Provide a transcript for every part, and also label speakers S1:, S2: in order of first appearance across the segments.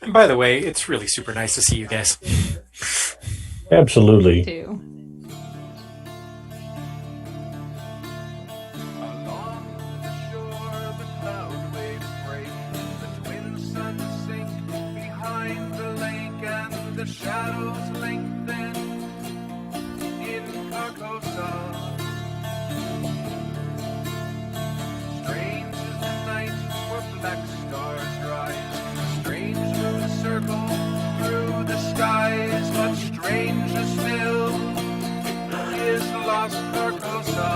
S1: And by the way, it's really super nice to see you guys.
S2: Absolutely.
S3: Too.
S4: Along the shore, the cloud waves break. The twin suns sink behind the lake, and the shadows lengthen in Carcosa. Strange is the night where black stars rise. Strange moons circle through the skies, but stranger still is lost Carcosa.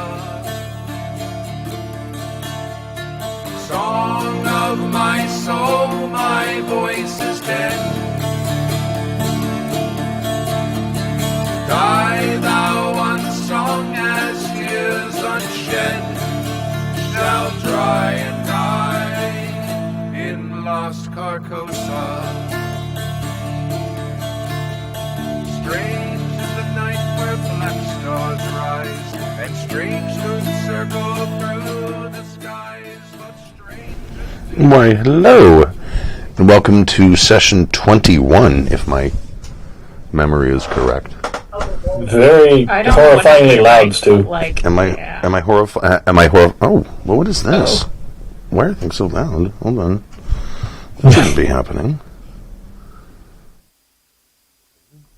S4: Song of my soul, my voice is dead. Die thou unsung as tears unshed shall dry and die in lost Carcosa. Strange is the night where black stars rise, and strange moons circle through the skies, but strange is still.
S5: Why, hello, and welcome to session 21, if my memory is correct.
S2: Very
S3: I don't know what
S2: horrifyingly
S3: happened,
S2: loud, Stu.
S3: Like,
S5: Am I
S3: yeah.
S5: horrified? Oh, well, what is this? Why are things so loud? Hold on. That shouldn't be happening.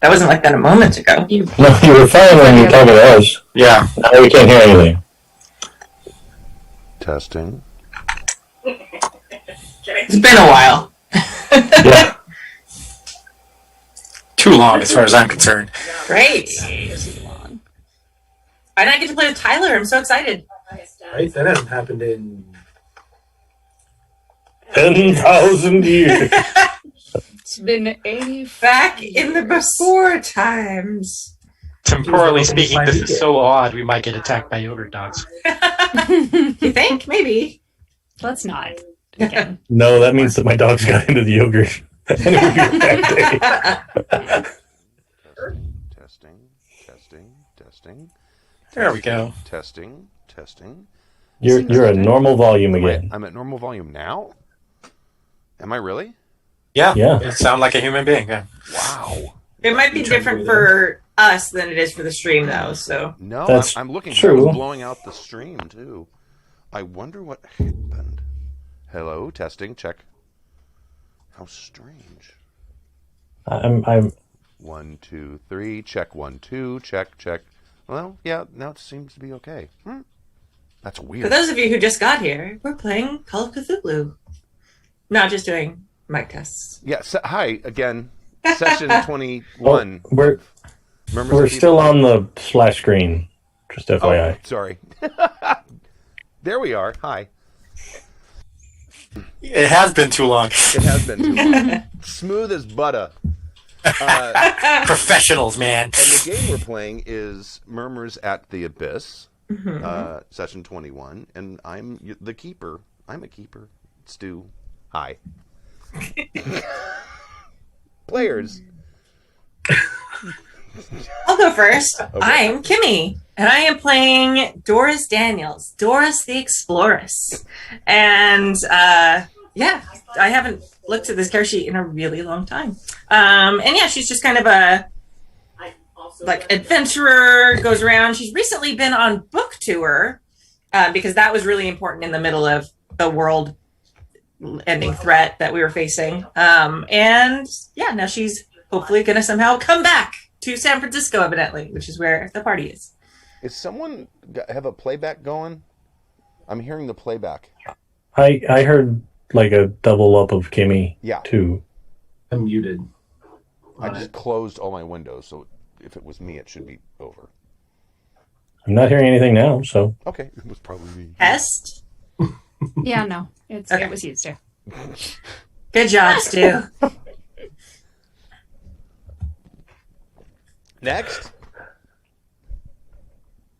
S6: That wasn't like that a moment ago.
S2: No, you were fine when you were talking to us.
S1: Yeah.
S2: Now we can't hear anything.
S5: Testing.
S6: It's been a while.
S2: Yeah.
S1: Too long as far as I'm concerned.
S6: Great. And I get to play with Tyler. I'm so excited.
S7: Right? That hasn't happened in
S2: 10,000 years.
S3: It's been 80.
S6: Back in the before times.
S1: Temporally speaking, this is so odd, we might get attacked by yogurt dogs.
S6: You think? Maybe.
S3: Let's not. Again.
S2: No, that means that my dogs got into the yogurt. And it would be a bad day.
S5: Testing.
S1: There we go.
S5: Testing.
S2: You're at normal volume again.
S5: I'm at normal volume now? Am I really?
S1: Yeah.
S2: Yeah.
S1: You sound like a human being. Yeah.
S5: Wow.
S6: It might be different for us than it is for the stream, though. So
S5: No,
S2: That's
S5: I'm looking.
S2: true.
S5: I was blowing out the stream, too. I wonder what happened. Hello, testing, check. How strange.
S2: I'm
S5: 1, 2, 3, check 1, 2, check. Well, yeah, now it seems to be okay. That's
S6: for
S5: weird.
S6: those of you who just got here, we're playing Call of Cthulhu. Not just doing mic tests.
S5: Yeah, hi again. Session 21.
S2: we're
S5: Murmurs
S2: we're
S5: of
S2: still
S5: People.
S2: on the splash screen. Just FYI.
S5: Oh, sorry. There we are. Hi.
S1: It has been too long.
S5: It has been too long. Smooth as butter.
S1: Professionals, man.
S5: And the game we're playing is Murmurs at the Abyss, session 21, and I'm the keeper. I'm a keeper. Stu. Hi. Players.
S6: I'll go first. Okay. I'm Kimi, and I am playing Doris Daniels, Doris the Exploress. And yeah, I haven't looked at this character sheet in a really long time. And yeah, she's just kind of a like adventurer, goes around. She's recently been on book tour because that was really important in the middle of the world ending threat that we were facing. And yeah, now she's hopefully going to somehow come back to San Francisco, evidently, which is where the party is.
S5: Is someone have a playback going? I'm hearing the playback.
S2: I heard like a double up of Kimi,
S5: Yeah.
S2: too.
S7: I'm muted.
S5: I just closed all my windows, so if it was me, it should be over.
S2: I'm not hearing anything now, so.
S5: Okay, it was probably me.
S6: Test.
S3: Yeah, no. It was used to.
S6: Good job, Stu.
S5: Next.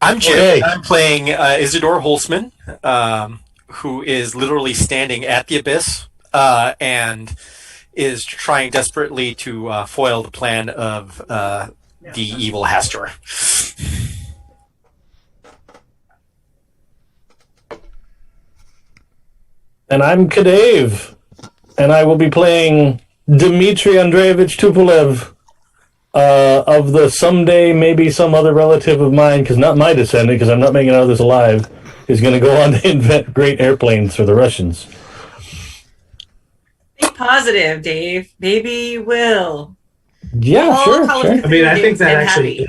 S1: I'm Jim.
S2: Okay.
S1: I'm playing Isidore Holzman, who is literally standing at the abyss and is trying desperately to foil the plan of the evil Hastur.
S2: And I'm CADave, and I will be playing Dmitry Andreevich Tupolev, of the someday maybe some other relative of mine, because not my descendant, because I'm not making out of this alive, is going to go on to invent great airplanes for the Russians.
S6: Think positive, Dave. Maybe you will.
S2: Yeah,
S6: All
S2: sure,
S6: Call of
S2: sure.
S6: Cthulhu
S7: I mean, I think
S6: games
S7: that
S6: and
S7: actually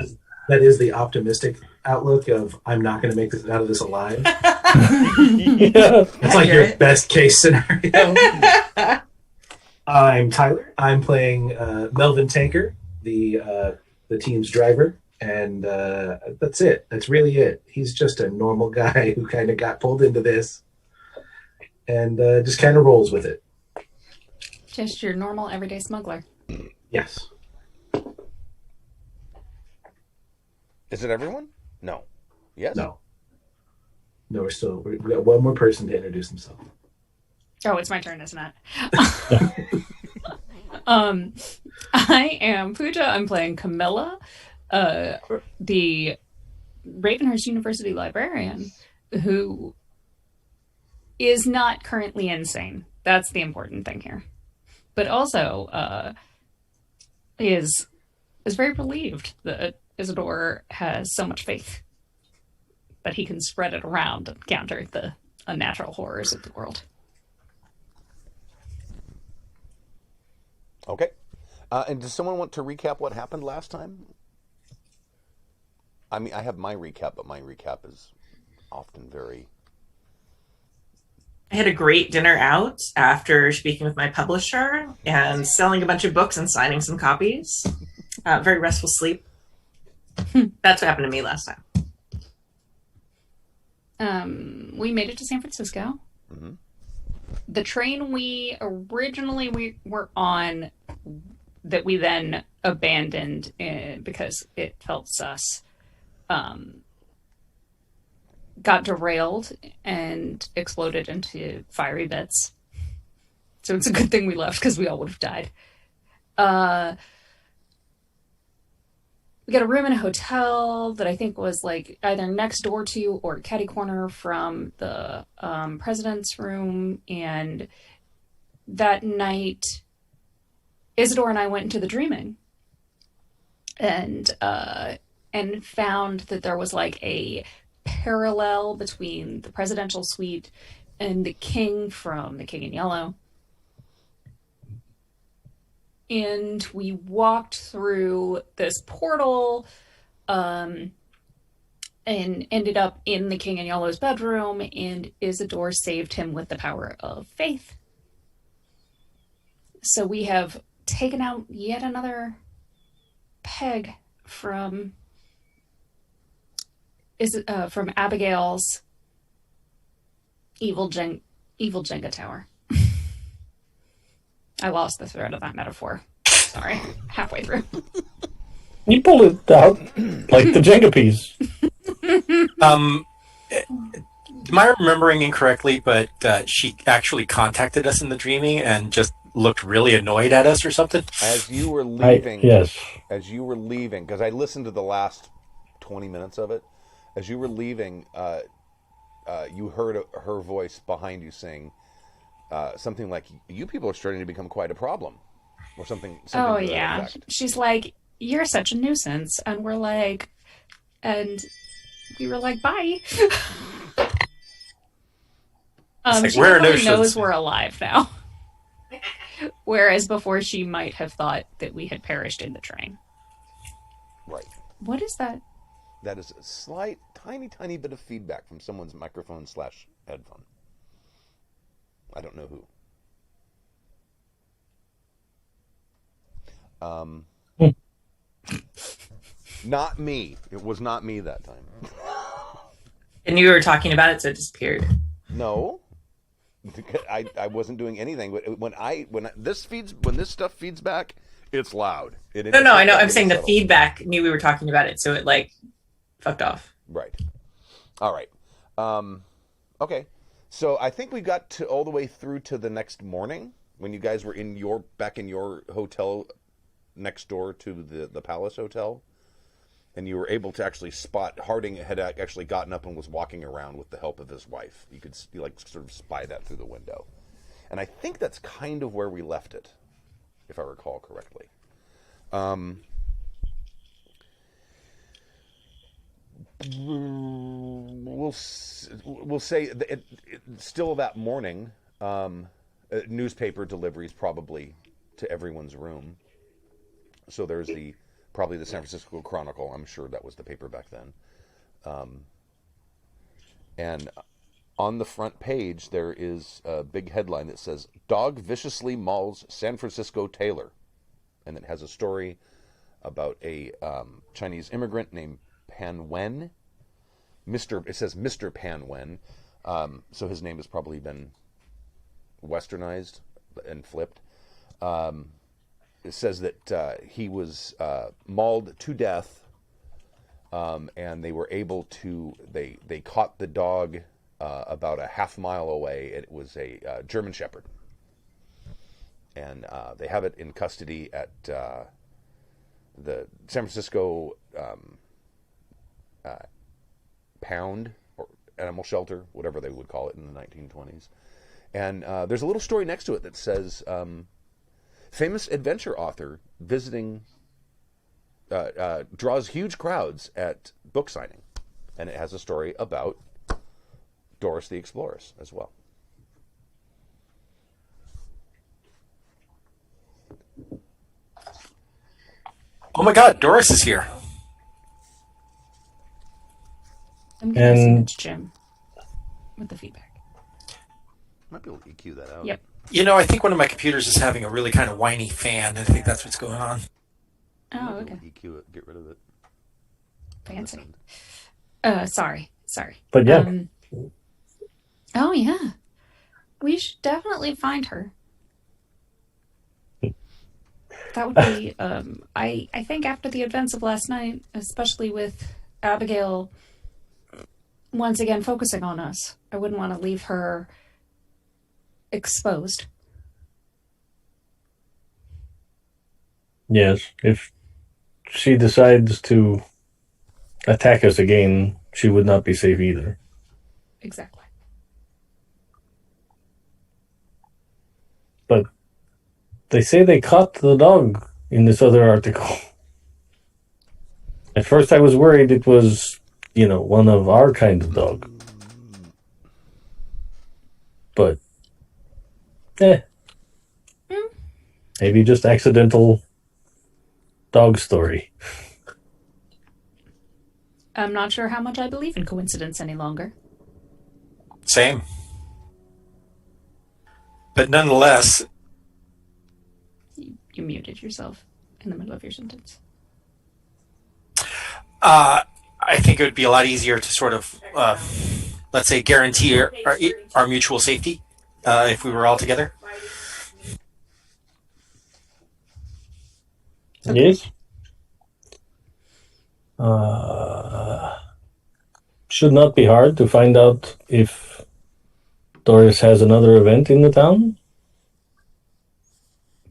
S6: happy.
S7: is the optimistic outlook of I'm not going to make this out of this alive.
S2: Yeah.
S7: That's like your
S6: Accurate.
S7: best case scenario. I'm Tyler. I'm playing Melvin Tanker, the team's driver, and that's it. That's really it. He's just a normal guy who kind of got pulled into this and just kind of rolls with it.
S3: Just your normal everyday smuggler.
S7: Yes.
S5: Is it everyone? No. Yes?
S7: No. No, we got one more person to introduce himself.
S3: Oh, it's my turn, isn't it? I am Pooja. I'm playing Camilla, the Ravenhearse University librarian, who is not currently insane. That's the important thing here. But also is very relieved that Isidore has so much faith that he can spread it around and counter the unnatural horrors of the world.
S5: Okay. And does someone want to recap what happened last time? I mean, I have my recap, but my recap is often very...
S6: I had a great dinner out after speaking with my publisher and selling a bunch of books and signing some copies. Very restful sleep. That's what happened to me last time.
S3: We made it to San Francisco.
S5: Mm-hmm.
S3: The train we were on, that we then abandoned because it felt sus, got derailed and exploded into fiery bits. So it's a good thing we left because we all would have died. We got a room in a hotel that I think was like either next door to or catty corner from the president's room. And that night, Isidore and I went into the dreaming and found that there was like a parallel between the presidential suite and the king from The King in Yellow. And we walked through this portal and ended up in the King in Yellow's bedroom, and Isidore saved him with the power of faith. So we have taken out yet another peg from Abigail's evil Jenga tower. I lost the thread of that metaphor. Sorry, halfway through.
S2: You pull it out like the Jenga piece.
S1: Am I remembering incorrectly, but she actually contacted us in the dreaming and just looked really annoyed at us or something?
S5: As you were leaving...
S2: Yes.
S5: As you were leaving, because I listened to the last 20 minutes of it, as you were leaving, you heard her voice behind you saying something like, "You people are starting to become quite a problem," or something
S3: Oh,
S5: to that
S3: yeah.
S5: effect.
S3: She's like, "You're such a nuisance." And we were like, bye.
S1: like,
S3: She
S1: we're a
S3: definitely
S1: nuisance.
S3: knows we're alive now. Whereas before she might have thought that we had perished in the train.
S5: Right.
S3: What is that?
S5: That is a slight, tiny bit of feedback from someone's microphone/headphone. I don't know who. Not me. It was not me that time.
S6: And you were talking about it, so it disappeared.
S5: No. I wasn't doing anything. But when this stuff feeds back, it's loud.
S6: No, I know. I'm saying the feedback knew we were talking about it, so it like fucked off.
S5: Right. All right. Okay. So I think we got all the way through to the next morning when you guys were back in your hotel next door to the Palace Hotel, and you were able to actually spot Harding had actually gotten up and was walking around with the help of his wife. You could sort of spy that through the window, and I think that's kind of where we left it. if I recall correctly. We'll say that still that morning, newspaper deliveries probably to everyone's room. So there's probably the San Francisco Chronicle. I'm sure that was the paper back then. And on the front page, there is a big headline that says, "Dog viciously mauls San Francisco tailor." And it has a story about a Chinese immigrant named Pan Wen. It says Mr. Pan Wen. So his name has probably been westernized and flipped. It says that he was mauled to death, and they were able to, they caught the dog about a half mile away. It was a German Shepherd. And they have it in custody at the San Francisco Pound or Animal Shelter, whatever they would call it in the 1920s. And there's a little story next to it that says, famous adventure author visiting, draws huge crowds at book signing. And it has a story about Doris the Explorers as well.
S1: Oh my God, Doris is here.
S3: I'm going to send it to Jim with the feedback.
S5: Might be able to EQ that out.
S3: Yep.
S1: You know, I think one of my computers is having a really kind of whiny fan. I think that's what's going on.
S3: Oh, okay.
S5: EQ it, get rid of it.
S3: Fancy. Sorry.
S2: But yeah.
S3: Oh, yeah. We should definitely find her. That would be, I think after the events of last night, especially with Abigail once again focusing on us, I wouldn't want to leave her exposed.
S2: Yes, if she decides to attack us again, she would not be safe either.
S3: Exactly.
S2: But they say they caught the dog in this other article. At first I was worried it was, one of our kind of dog. But, maybe just accidental dog story.
S3: I'm not sure how much I believe in coincidence any longer.
S1: Same. But nonetheless,
S3: You muted yourself in the middle of your sentence.
S1: I think it would be a lot easier to sort of, let's say, guarantee our mutual safety if we were all together.
S2: Yes. Should not be hard to find out if Doris has another event in the town.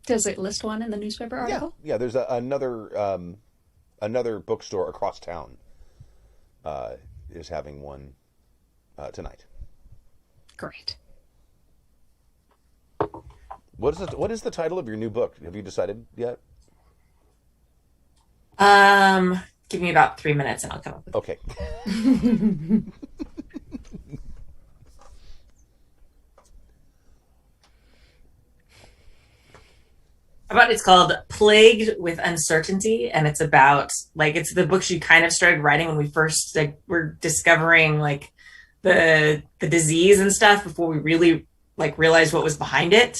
S3: Does it list one in the newspaper article?
S5: Yeah. There's another bookstore across town is having one tonight.
S3: Great.
S5: What is the title of your new book? Have you decided yet?
S6: Give me about 3 minutes and I'll come up with it.
S5: Okay.
S6: It's called Plagued with Uncertainty, and it's about it's the book she kind of started writing when we first were discovering the disease and stuff before we really realized what was behind it,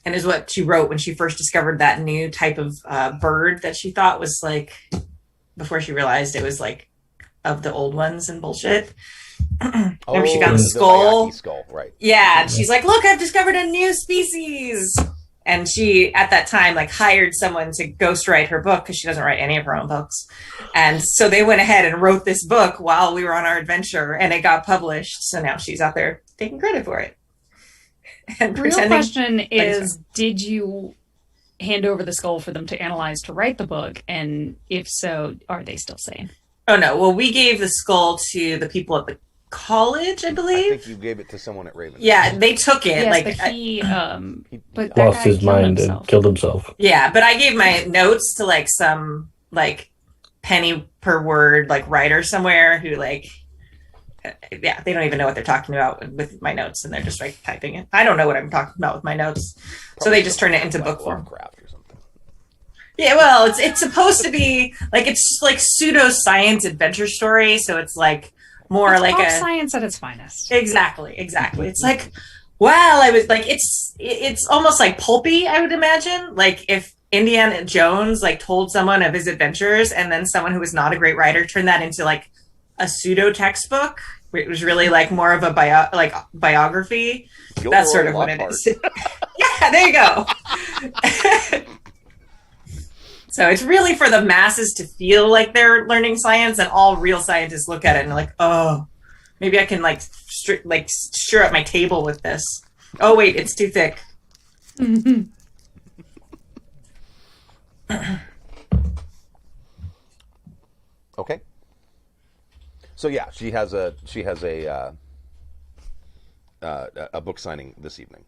S6: and is what she wrote when she first discovered that new type of bird that she thought was before she realized it was of the old ones and bullshit. Remember she got the skull?
S5: The skull, right?
S6: Yeah, and she's like, "Look, I've discovered a new species." And she, at that time, hired someone to ghostwrite her book because she doesn't write any of her own books. And so they went ahead and wrote this book while we were on our adventure, and it got published. So now she's out there taking credit for it. And
S3: The real question is, did you hand over the skull for them to analyze to write the book? And if so, are they still sane?
S6: Oh, no. Well, we gave the skull to the people at college, I
S5: I
S6: believe.
S5: think you gave it to someone at Ravenhearse.
S6: Yeah, they took it.
S3: Yes,
S6: like,
S3: but he but that
S2: Lost
S3: guy
S2: his
S3: killed
S2: mind
S3: himself.
S2: and killed himself.
S6: yeah, but I gave my notes to like some like penny per word like writer somewhere who like yeah, they don't even know what they're talking about with my notes, and they're just like typing it. I don't know what I'm talking about with my notes, so they just turn it into book form.
S5: Lovecraft or something.
S6: Yeah, well, it's supposed to be like it's like pseudoscience adventure story, so it's like more
S3: It's
S6: like
S3: pop
S6: a
S3: science at its finest.
S6: exactly. It's like wow, I was like it's almost like pulpy, I would imagine. Like if Indiana Jones like told someone of his adventures, and then someone who was not a great writer turned that into like a pseudo textbook. It was really like more of a biography.
S5: Gilderoy
S6: That's sort of what it
S5: Lockhart.
S6: is. Yeah, there you go. So it's really for the masses to feel like they're learning science, and all real scientists look at it and are like, oh, maybe I can like stir up my table with this. Oh wait, it's too thick.
S5: Okay. So yeah, she has a book signing this evening.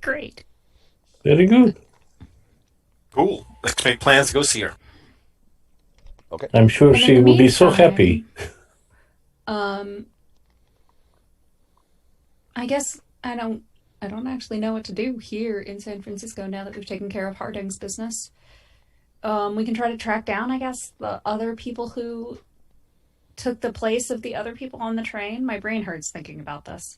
S3: Great.
S2: Very good.
S1: Cool. Let's make plans to go see her.
S5: Okay.
S2: I'm sure
S3: And in
S2: she
S3: the
S2: will be so
S3: meantime,
S2: happy.
S3: I guess I don't actually know what to do here in San Francisco now that we've taken care of Harding's business. We can try to track down, I guess, the other people who took the place of the other people on the train. My brain hurts thinking about this.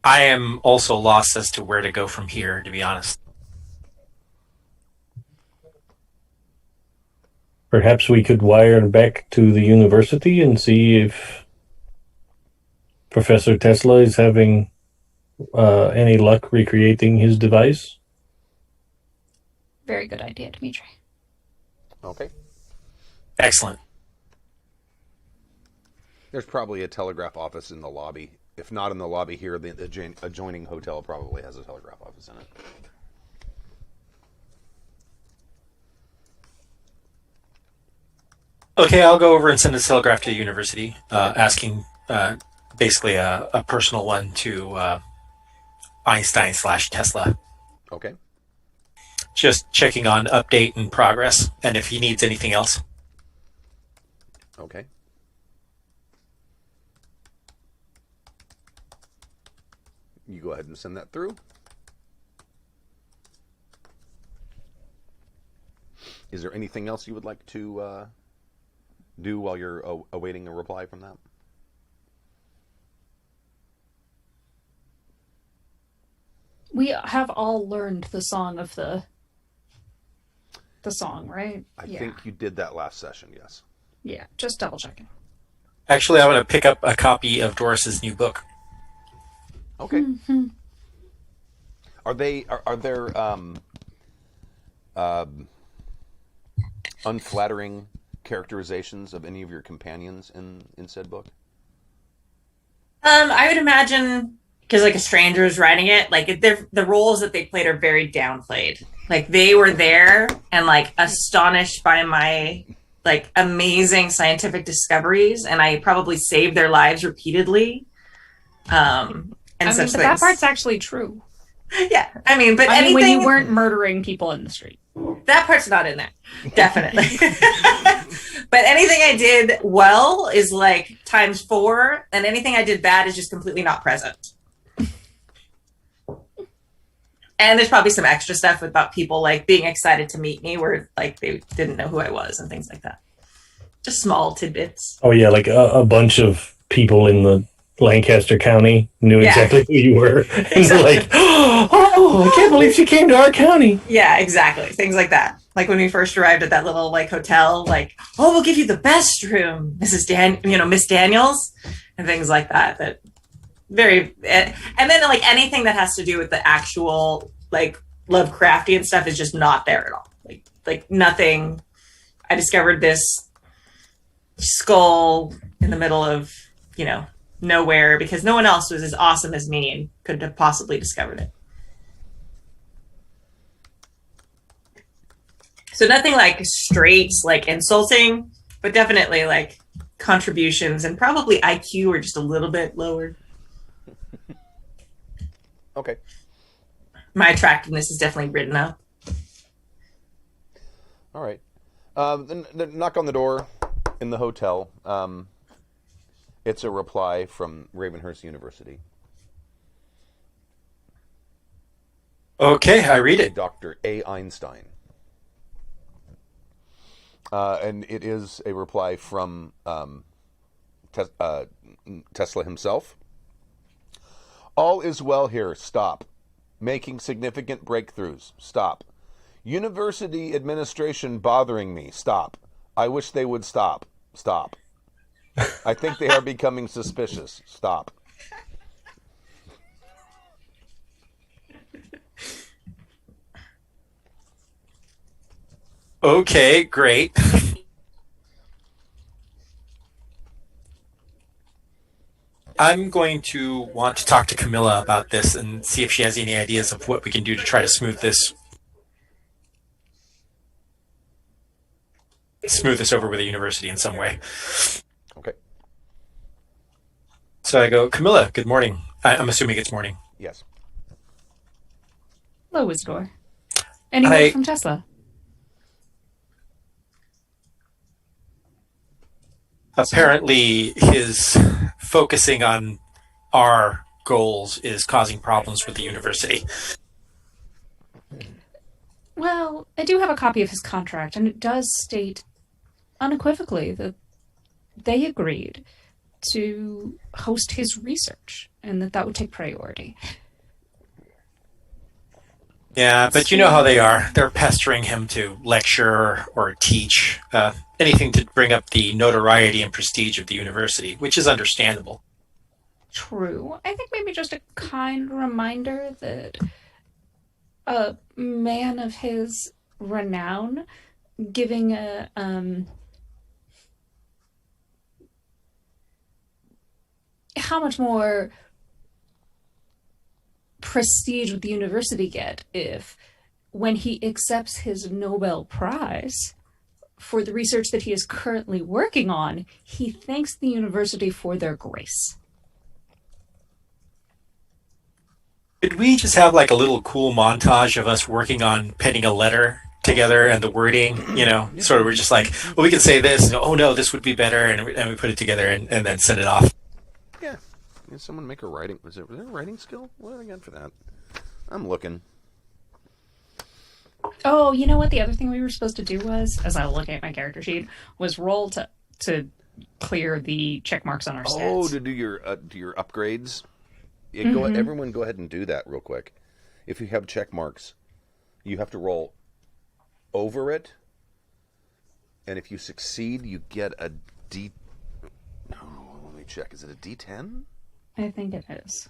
S1: I am also lost as to where to go from here, to be honest.
S2: Perhaps we could wire back to the university and see if Professor Tesla is having any luck recreating his device.
S3: Very good idea, Dimitri.
S5: Okay.
S1: Excellent.
S5: There's probably a telegraph office in the lobby. If not in the lobby here, the adjoining hotel probably has a telegraph office in it.
S1: Okay, I'll go over and send a telegraph to the university, asking basically a personal one to Einstein/Tesla.
S5: Okay.
S1: Just checking on update and progress, and if he needs anything else.
S5: Okay. You go ahead and send that through. Is there anything else you would like to do while you're awaiting a reply from that?
S3: We have all learned the song of the song, right?
S5: I think you did that last session, yes.
S3: Yeah, just double checking.
S1: Actually, I want to pick up a copy of Doris's new book.
S5: Okay. Are there unflattering characterizations of any of your companions in said book?
S6: I would imagine because like a stranger is writing it, like the roles that they played are very downplayed. Like they were there and like astonished by my like amazing scientific discoveries, and I probably saved their lives repeatedly. And
S3: I mean, but that part's actually true.
S6: Yeah, I mean, but anything
S3: when you weren't murdering people in the street.
S6: that part's not in there, definitely. But anything I did well is like times 4, and anything I did bad is just completely not present. And there's probably some extra stuff about people like being excited to meet me where like they didn't know who I was and things like that. Just small tidbits.
S2: Oh yeah, like a bunch of people in the Lancaster County knew exactly who you were. And they're like, oh, I can't believe she came to our county.
S6: Yeah, exactly. Things like that. Like when we first arrived at that little like hotel, like, oh, we'll give you the best room, Miss Daniels, and things like that. That very, and then like anything that has to do with the actual like Lovecraftian stuff is just not there at all. Like nothing. I discovered this skull in the middle of nowhere because no one else was as awesome as me and could have possibly discovered it. So nothing like straight, like insulting, but definitely like contributions and probably IQ are just a little bit lower.
S5: Okay.
S6: My attractiveness is definitely written up.
S5: All right. The knock on the door in the hotel. It's a reply from Ravenhearse University.
S1: Okay, I read it.
S5: Dr. A. Einstein. And it is a reply from Tesla himself. All is well here. Stop. Making significant breakthroughs. Stop. University administration bothering me. Stop. I wish they would stop. Stop. I think they are becoming suspicious. Stop.
S1: Okay, great. I'm going to want to talk to Camilla about this and see if she has any ideas of what we can do to try to smooth this over with the university in some way.
S5: Okay.
S1: So I go, Camilla, good morning. I'm assuming it's morning.
S5: Yes.
S3: Hello, Isidore. Any
S1: Hi.
S3: word from Tesla?
S1: Apparently, his focusing on our goals is causing problems with the university.
S3: Well, I do have a copy of his contract, and it does state unequivocally that they agreed to host his research and that would take priority.
S1: Yeah, but you know how they are. They're pestering him to lecture or teach, anything to bring up the notoriety and prestige of the university, which is understandable.
S3: True. I think maybe just a kind reminder that a man of his renown giving a how much more prestige would the university get if, when he accepts his Nobel Prize for the research that he is currently working on, he thanks the university for their grace?
S1: Could we just have like a little cool montage of us working on penning a letter together and the wording, sort of we're just like, well, we can say this, and, oh no, this would be better, and we put it together and then send it off.
S5: Yeah. Can someone make a writing? Was there a writing skill? What do I got for that? I'm looking.
S3: Oh, you know what? The other thing we were supposed to do was, as I was looking at my character sheet, was roll to clear the check marks on our stats.
S5: Oh, to do your upgrades. Yeah, everyone, go ahead and do that real quick. If you have check marks, you have to roll over it, and if you succeed, you get a D. Oh, let me check. Is it a D10?
S3: I think it is.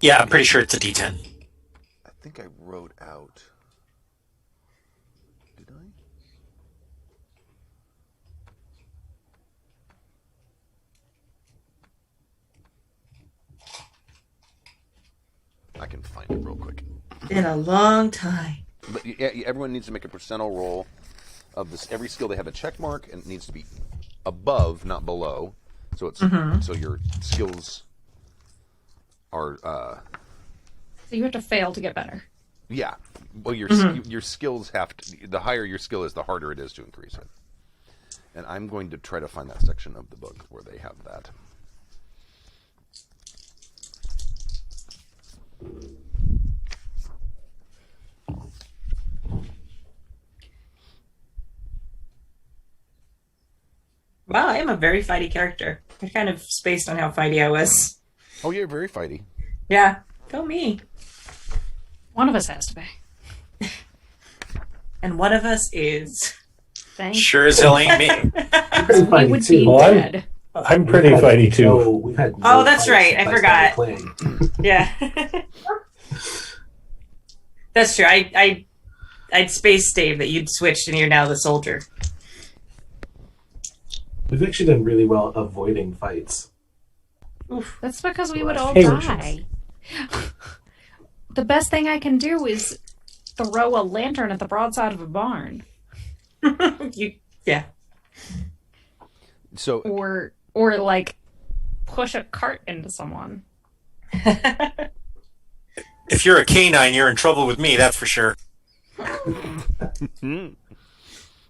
S1: Yeah, I'm pretty sure it's a D10.
S5: I think I wrote out. Did I? I can find it real quick.
S6: Been a long time.
S5: But yeah, everyone needs to make a percentile roll of this. Every skill they have a check mark, and it needs to be above, not below. So it's so your skills are.
S3: So you have to fail to get better.
S5: Yeah. Well, your skills have to. The higher your skill is, the harder it is to increase it. And I'm going to try to find that section of the book where they have that.
S6: Wow, I am a very fighty character. I kind of spaced on how fighty I was.
S5: Oh, you're very fighty.
S6: Yeah, go me.
S3: One of us has to be.
S6: And one of us is.
S3: Thank
S1: Sure as hell ain't me.
S7: Pretty
S3: We
S7: funny
S3: would
S7: too.
S3: be
S2: Well,
S3: dead.
S2: I'm pretty fighty too.
S7: We've had
S6: Oh, that's
S7: fights
S6: right, I
S7: since
S6: forgot.
S7: started playing.
S6: Yeah. That's true. I'd space Dave that you'd switched and you're now the soldier.
S7: We've actually done really well avoiding fights.
S6: Oof.
S3: That's because we would all
S7: Hey,
S3: die. The best thing I can do is throw a lantern at the broadside of a barn.
S6: Yeah.
S5: So
S3: Or like push a cart into someone.
S1: If you're a canine, you're in trouble with me, that's for sure.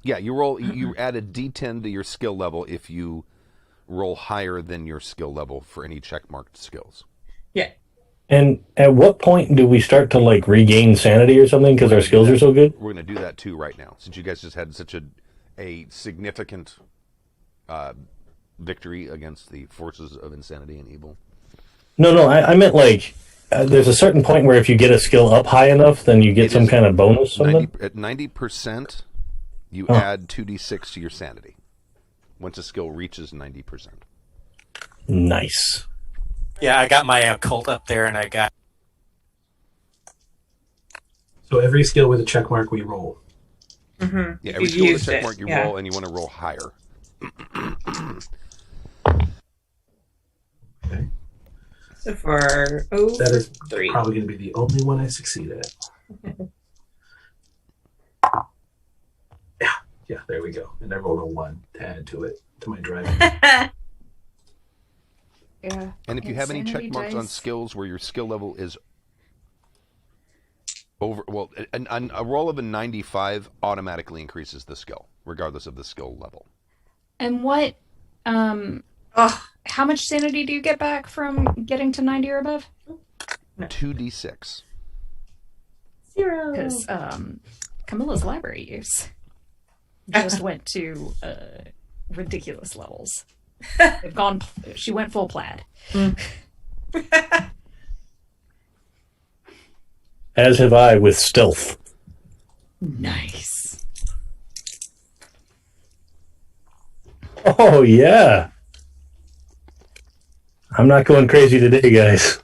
S5: yeah, you add a D10 to your skill level if you roll higher than your skill level for any checkmarked skills.
S6: Yeah.
S2: And at what point do we start to like regain sanity or something because our skills are so good?
S5: We're going to do that too right now, since you guys just had such a significant victory against the forces of insanity and evil.
S2: No, I meant like there's a certain point where if you get a skill up high enough, then you get some kind of bonus.
S5: At 90%, you add 2d6 to your sanity once a skill reaches 90%.
S2: Nice.
S1: Yeah, I got my occult up there, and I got...
S7: So every skill with a check mark we roll.
S6: Mm-hmm.
S5: Yeah, every skill with a check mark you roll, and you want to roll higher.
S7: Okay.
S6: So for
S7: That is
S6: 3.
S7: probably going to be the only one I succeed at. Yeah, there we go. And I rolled a 1 to add to it, to my driving.
S3: Yeah.
S5: And if you have any check
S3: Insanity
S5: marks on
S3: dice.
S5: skills where your skill level is over, well, a roll of a 95 automatically increases the skill, regardless of the skill level.
S3: And what how much sanity do you get back from getting to 90 or above?
S5: 2d6.
S6: 0.
S3: Because Camilla's library use just went to ridiculous levels. They've gone. She went full plaid.
S2: As have I with stealth.
S3: Nice.
S2: Oh yeah. I'm not going crazy today, guys.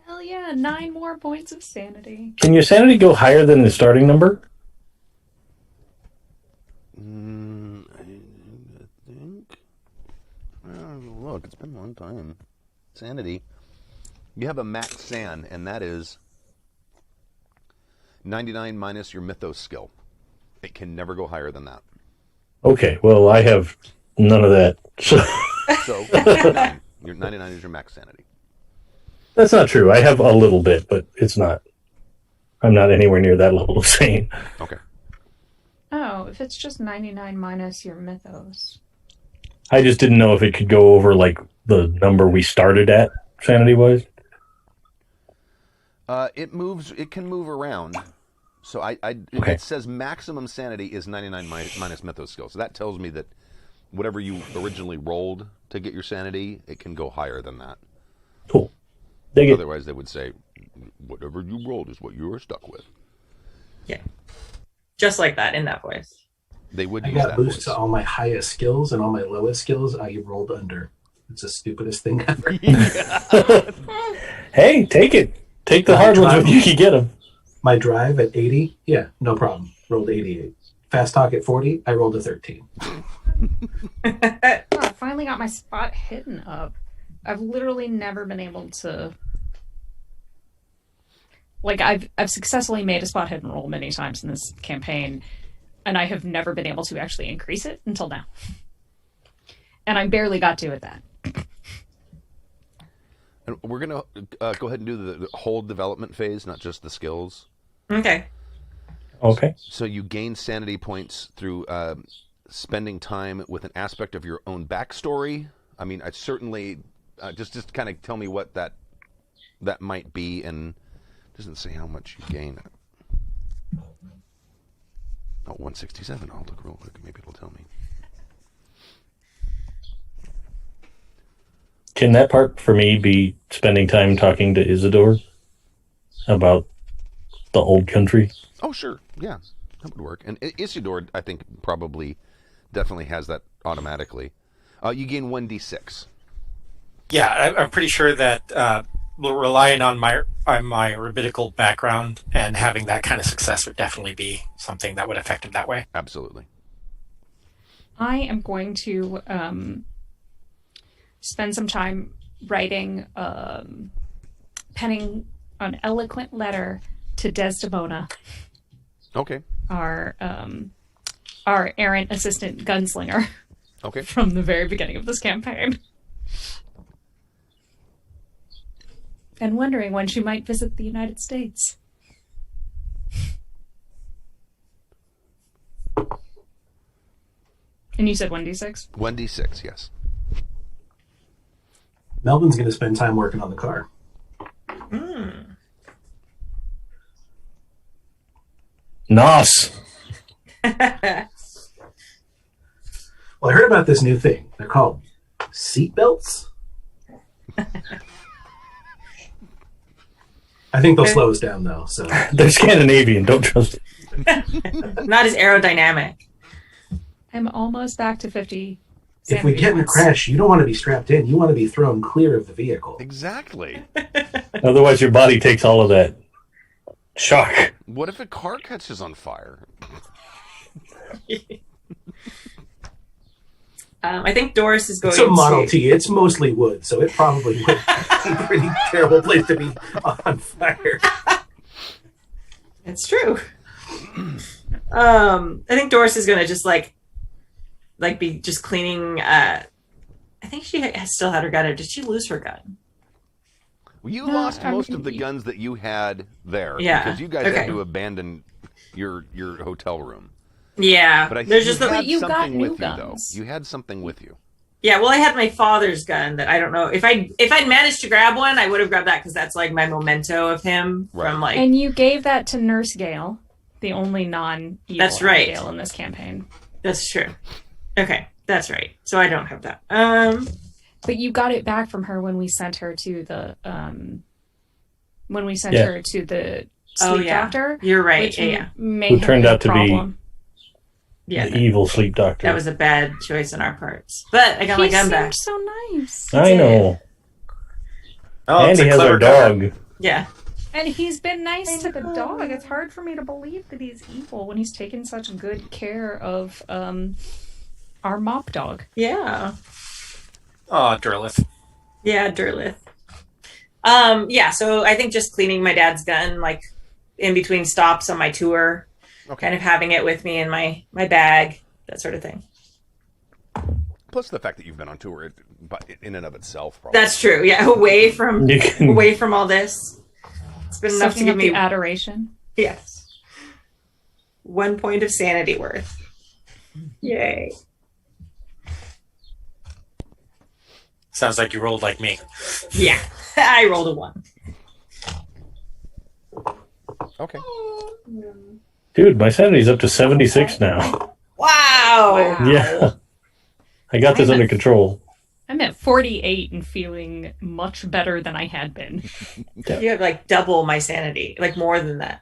S3: Hell yeah! 9 more points of sanity.
S2: Can your sanity go higher than the starting number?
S5: I think. Look, it's been a long time. Sanity. You have a max san, and that is 99 minus your mythos skill. It can never go higher than that.
S2: Okay, well, I have none of that.
S5: So, 99. Your 99 is your max sanity.
S2: That's not true. I have a little bit, but it's not. I'm not anywhere near that level of sane.
S5: Okay.
S3: Oh, if it's just 99 minus your mythos.
S2: I just didn't know if it could go over, like, the number we started at, sanity-wise.
S5: It can move around. So
S2: Okay.
S5: it says maximum sanity is 99 minus mythos skill. So that tells me that whatever you originally rolled to get your sanity, it can go higher than that.
S2: Cool. Dig it.
S5: Otherwise, they would say, whatever you rolled is what you are stuck with.
S6: Yeah. Just like that, in that voice.
S5: They would
S7: I
S5: use
S7: got
S5: that
S7: boosts
S5: voice.
S7: to all my highest skills, and all my lowest skills I rolled under. It's the stupidest thing ever.
S2: Hey, take it. Take the hard ones when you can get them.
S7: My drive at 80, yeah, no problem. Rolled 88. Fast talk at 40, I rolled a 13.
S3: Oh, I finally got my spot hidden up. I've literally never been able to. Like, I've successfully made a spot hidden roll many times in this campaign, and I have never been able to actually increase it until now. And I barely got to at that.
S5: And we're going to go ahead and do the whole development phase, not just the skills.
S6: Okay.
S2: Okay.
S5: So you gain sanity points through spending time with an aspect of your own backstory. I mean, I certainly just kind of tell me what that might be, and it doesn't say how much you gain. Oh, 167. I'll look real quick. Maybe it'll tell me.
S2: Can that part for me be spending time talking to Isidore about the old country?
S5: Oh, sure. Yeah, that would work. And Isidore, I think, definitely has that automatically. You gain 1d6.
S1: Yeah, I'm pretty sure that relying on my rabbinical background and having that kind of success would definitely be something that would affect him that way.
S5: Absolutely.
S3: I am going to spend some time writing, penning an eloquent letter to Desdemona,
S5: Okay.
S3: our errant assistant gunslinger
S5: Okay.
S3: from the very beginning of this campaign. And wondering when she might visit the United States. And you said 1d6?
S5: 1d6, yes.
S7: Melvin's going to spend time working on the car.
S2: Nos.
S7: Well, I heard about this new thing. They're called seatbelts. I think they'll slow us down, though. So
S2: They're Scandinavian. Don't trust it.
S6: Not as aerodynamic.
S3: I'm almost back to 50.
S7: if we get in a crash, you don't want to be strapped in. You want to be thrown clear of the vehicle.
S5: Exactly.
S2: Otherwise, your body takes all of that shock.
S5: What if a car catches on fire?
S6: I think Doris is going
S7: It's a Model
S6: to...
S7: T. It's mostly wood, so it probably would be a pretty terrible place to be on fire.
S6: It's true. I think Doris is going to just like be just cleaning. I think she still had her gun. Or did she lose her gun?
S5: Well, you lost most of the guns that you had there.
S6: Yeah.
S5: Because you guys had to abandon your hotel room.
S6: Yeah.
S5: But I
S6: there's
S5: think
S6: just
S5: you had
S3: you got
S5: something
S3: new
S5: with
S3: guns.
S5: you, though. You had something with you.
S6: Yeah, well, I had my father's gun that I don't know if I'd managed to grab one, I would have grabbed that because that's like my memento of him from like.
S3: And you gave that to Nurse Gale, the only non-evil
S6: That's right.
S3: Gale in this campaign.
S6: That's true. Okay, that's right. So I don't have that.
S3: But you got it back from her when we sent her to the sleep doctor.
S6: You're right.
S3: Which
S6: Yeah.
S3: may
S2: Who
S3: have
S2: turned
S3: been a
S2: out to be
S3: problem.
S6: Yeah.
S2: The evil sleep doctor.
S6: That was a bad choice on our parts. But I got my gun
S3: He
S6: back.
S3: seemed so nice.
S2: I know.
S1: Oh,
S2: And
S1: it's
S2: he
S1: a
S2: has
S1: clever
S2: our
S1: cover.
S2: dog.
S6: Yeah.
S3: And he's been nice to the dog. It's hard for me to believe that he's evil when he's taken such good care of our mop dog.
S6: Yeah.
S1: Oh, Derlith.
S6: Yeah, Derlith. Yeah, so I think just cleaning my dad's gun, like in between stops on my tour, kind of having it with me in my bag, that sort of thing.
S5: Plus the fact that you've been on tour in and of itself. Probably.
S6: That's true. Yeah, away from all this. It's been enough to
S3: Sucking
S6: give
S3: up
S6: me
S3: the adoration.
S6: Yes. 1 point of sanity worth. Yay.
S1: Sounds like you rolled like me.
S6: Yeah, I rolled a 1.
S5: Okay.
S2: Dude, my sanity's up to 76 now.
S6: Wow.
S2: Yeah. I got this under control.
S3: I'm at 48 and feeling much better than I had been.
S6: You have like double my sanity, like more than that.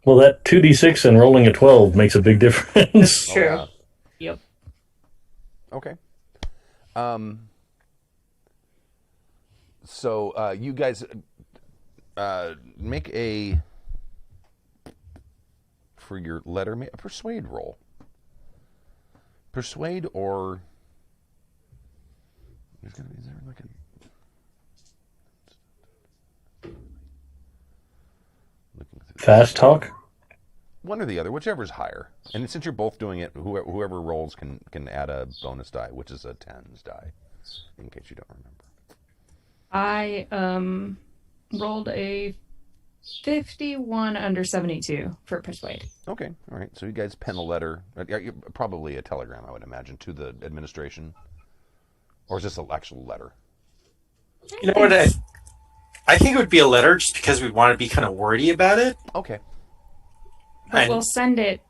S2: Well, that 2d6 and rolling a 12 makes a big difference.
S6: That's true.
S5: Oh,
S3: Yep.
S5: Okay. So you guys make a for your letter a persuade roll. Persuade or is there like a
S2: Fast talk?
S5: one or the other, whichever's higher. And since you're both doing it, whoever rolls can add a bonus die, which is a tens die, in case you don't remember.
S3: I rolled a 51 under 72 for persuade.
S5: Okay, all right. So you guys pen a letter, probably a telegram, I would imagine, to the administration, or is this an actual letter?
S1: You know what? I think it would be a letter just because we want to be kind of wordy about it.
S5: Okay.
S3: But we'll send it,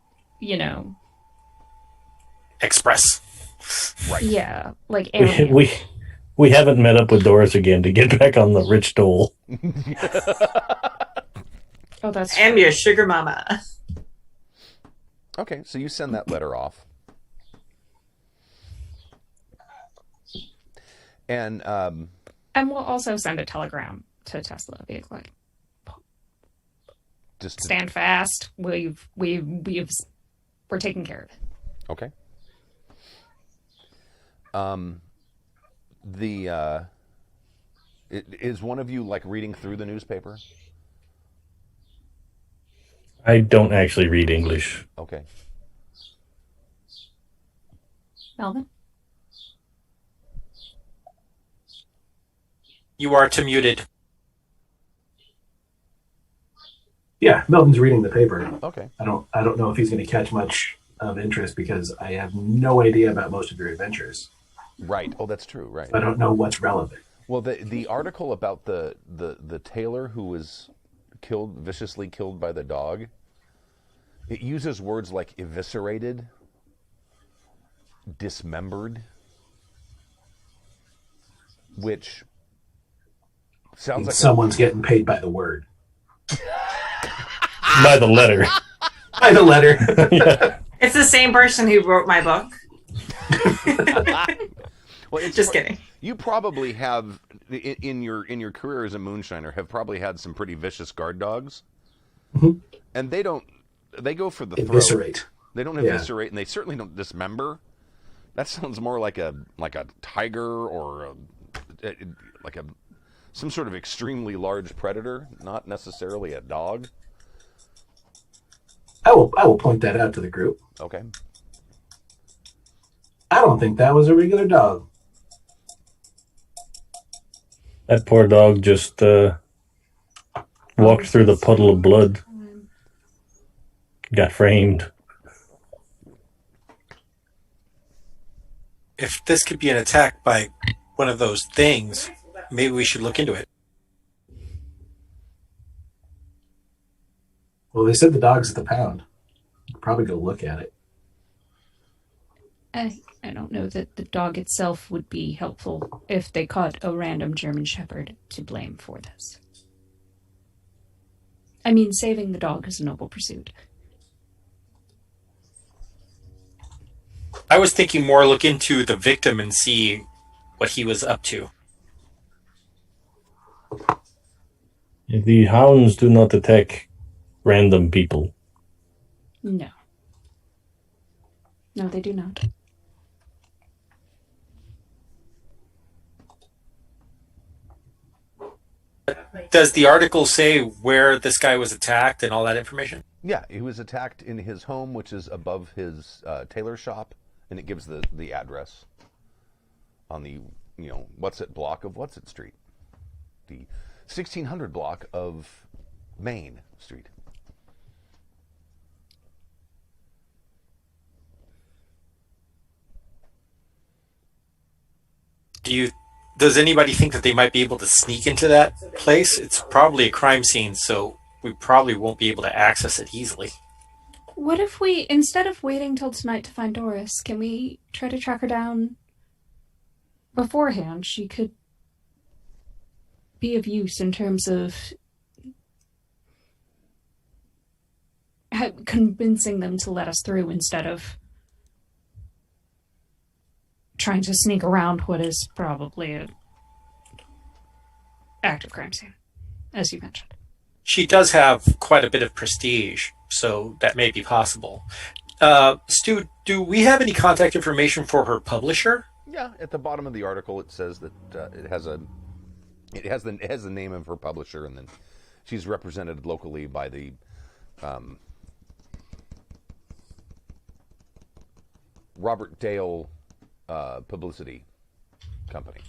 S1: Express.
S5: Right.
S3: yeah, like alien.
S2: We haven't met up with Doris again to get back on the rich dole.
S3: Oh, that's
S6: I'm your sugar mama.
S5: Okay, so you send that letter off. And
S3: And we'll also send a telegram to Tesla. Be like,
S5: just
S3: stand fast. We're taking care of it.
S5: okay. Is one of you like reading through the newspaper?
S2: I don't actually read English.
S5: Okay.
S3: Melvin?
S1: You are to muted.
S7: Yeah, Melvin's reading the paper.
S5: Okay.
S7: I don't know if he's going to catch much of interest because I have no idea about most of your adventures.
S5: Right. Oh, that's true. Right.
S7: I don't know what's relevant.
S5: Well, the article about the tailor who was viciously killed by the dog, it uses words like eviscerated, dismembered, which sounds like
S7: someone's getting paid by the word.
S2: By the letter.
S7: By the letter.
S2: Yeah.
S6: It's the same person who wrote my book.
S5: Well, it's
S6: Just kidding.
S5: You probably have in your career as a moonshiner have probably had some pretty vicious guard dogs, and they go for the
S7: Eviscerate.
S5: throat. They don't eviscerate, and they certainly don't dismember. That sounds more like a tiger or some sort of extremely large predator, not necessarily a dog.
S7: I will point that out to the group.
S5: Okay.
S7: I don't think that was a regular dog.
S2: That poor dog just walked through the puddle of blood. Got framed.
S1: If this could be an attack by one of those things, maybe we should look into it.
S7: Well, they said the dog's at the pound. I'll probably go look at it.
S3: I don't know that the dog itself would be helpful if they caught a random German Shepherd to blame for this. I mean, saving the dog is a noble pursuit.
S1: I was thinking more look into the victim and see what he was up to.
S2: The hounds do not attack random people.
S3: No. No, they do not.
S1: Does the article say where this guy was attacked and all that information?
S5: Yeah, he was attacked in his home, which is above his tailor shop, and it gives the address on the block of What's-It Street, the 1600 block of Main Street.
S1: Does anybody think that they might be able to sneak into that place? It's probably a crime scene, so we probably won't be able to access it easily.
S3: What if we, instead of waiting till tonight to find Doris, can we try to track her down beforehand? She could be of use in terms of convincing them to let us through instead of trying to sneak around what is probably an active crime scene, as you mentioned.
S1: She does have quite a bit of prestige, so that may be possible. Stu, do we have any contact information for her publisher?
S5: Yeah, at the bottom of the article it says that it has the name of her publisher, and then she's represented locally by the Robert Dale publicity company.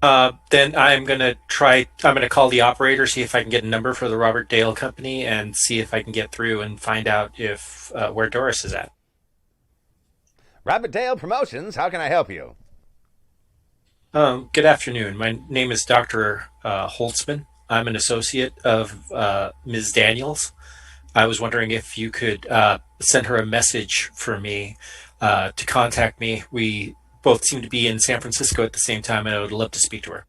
S1: Then I'm going to call the operator, see if I can get a number for the Robert Dale company, and see if I can get through and find out if where Doris is at.
S5: Robert Dale Promotions, how can I help you?
S1: Good afternoon. My name is Dr. Holtzman. I'm an associate of Ms. Daniels. I was wondering if you could send her a message for me to contact me. We both seem to be in San Francisco at the same time, and I would love to speak to her.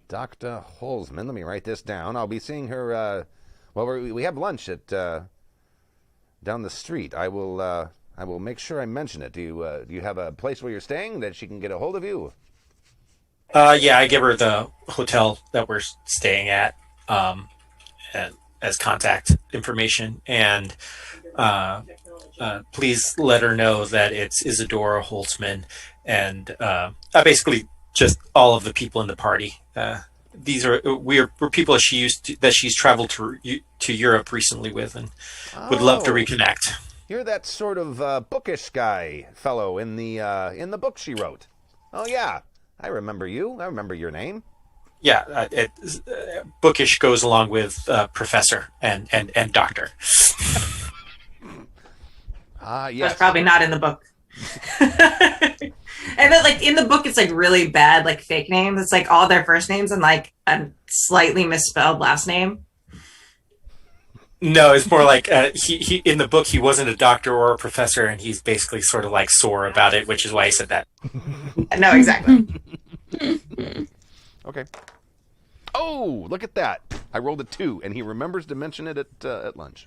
S5: Dr. Holzman, let me write this down. I'll be seeing her, we have lunch at down the street. I will make sure I mention it. Do you have a place where you're staying that she can get a hold of you?
S1: Yeah, I give her the hotel that we're staying at as contact information, and please let her know that it's Isadora Holtzman, and I basically just all of the people in the party. We're people that she's traveled to Europe recently with, and would love to
S5: Oh,
S1: reconnect.
S5: you're that sort of bookish fellow in the book she wrote. Oh yeah, I remember you. I remember your name.
S1: Yeah, bookish goes along with professor and doctor.
S5: Yes.
S6: That's probably not in the book. And then, like, in the book, it's like really bad, like fake names. It's like all their first names and like a slightly misspelled last name.
S1: No, it's more like he in the book he wasn't a doctor or a professor, and he's basically sort of like sore about it, which is why he said that.
S6: No, exactly.
S5: Okay. Oh, look at that! I rolled a 2, and he remembers to mention it at lunch.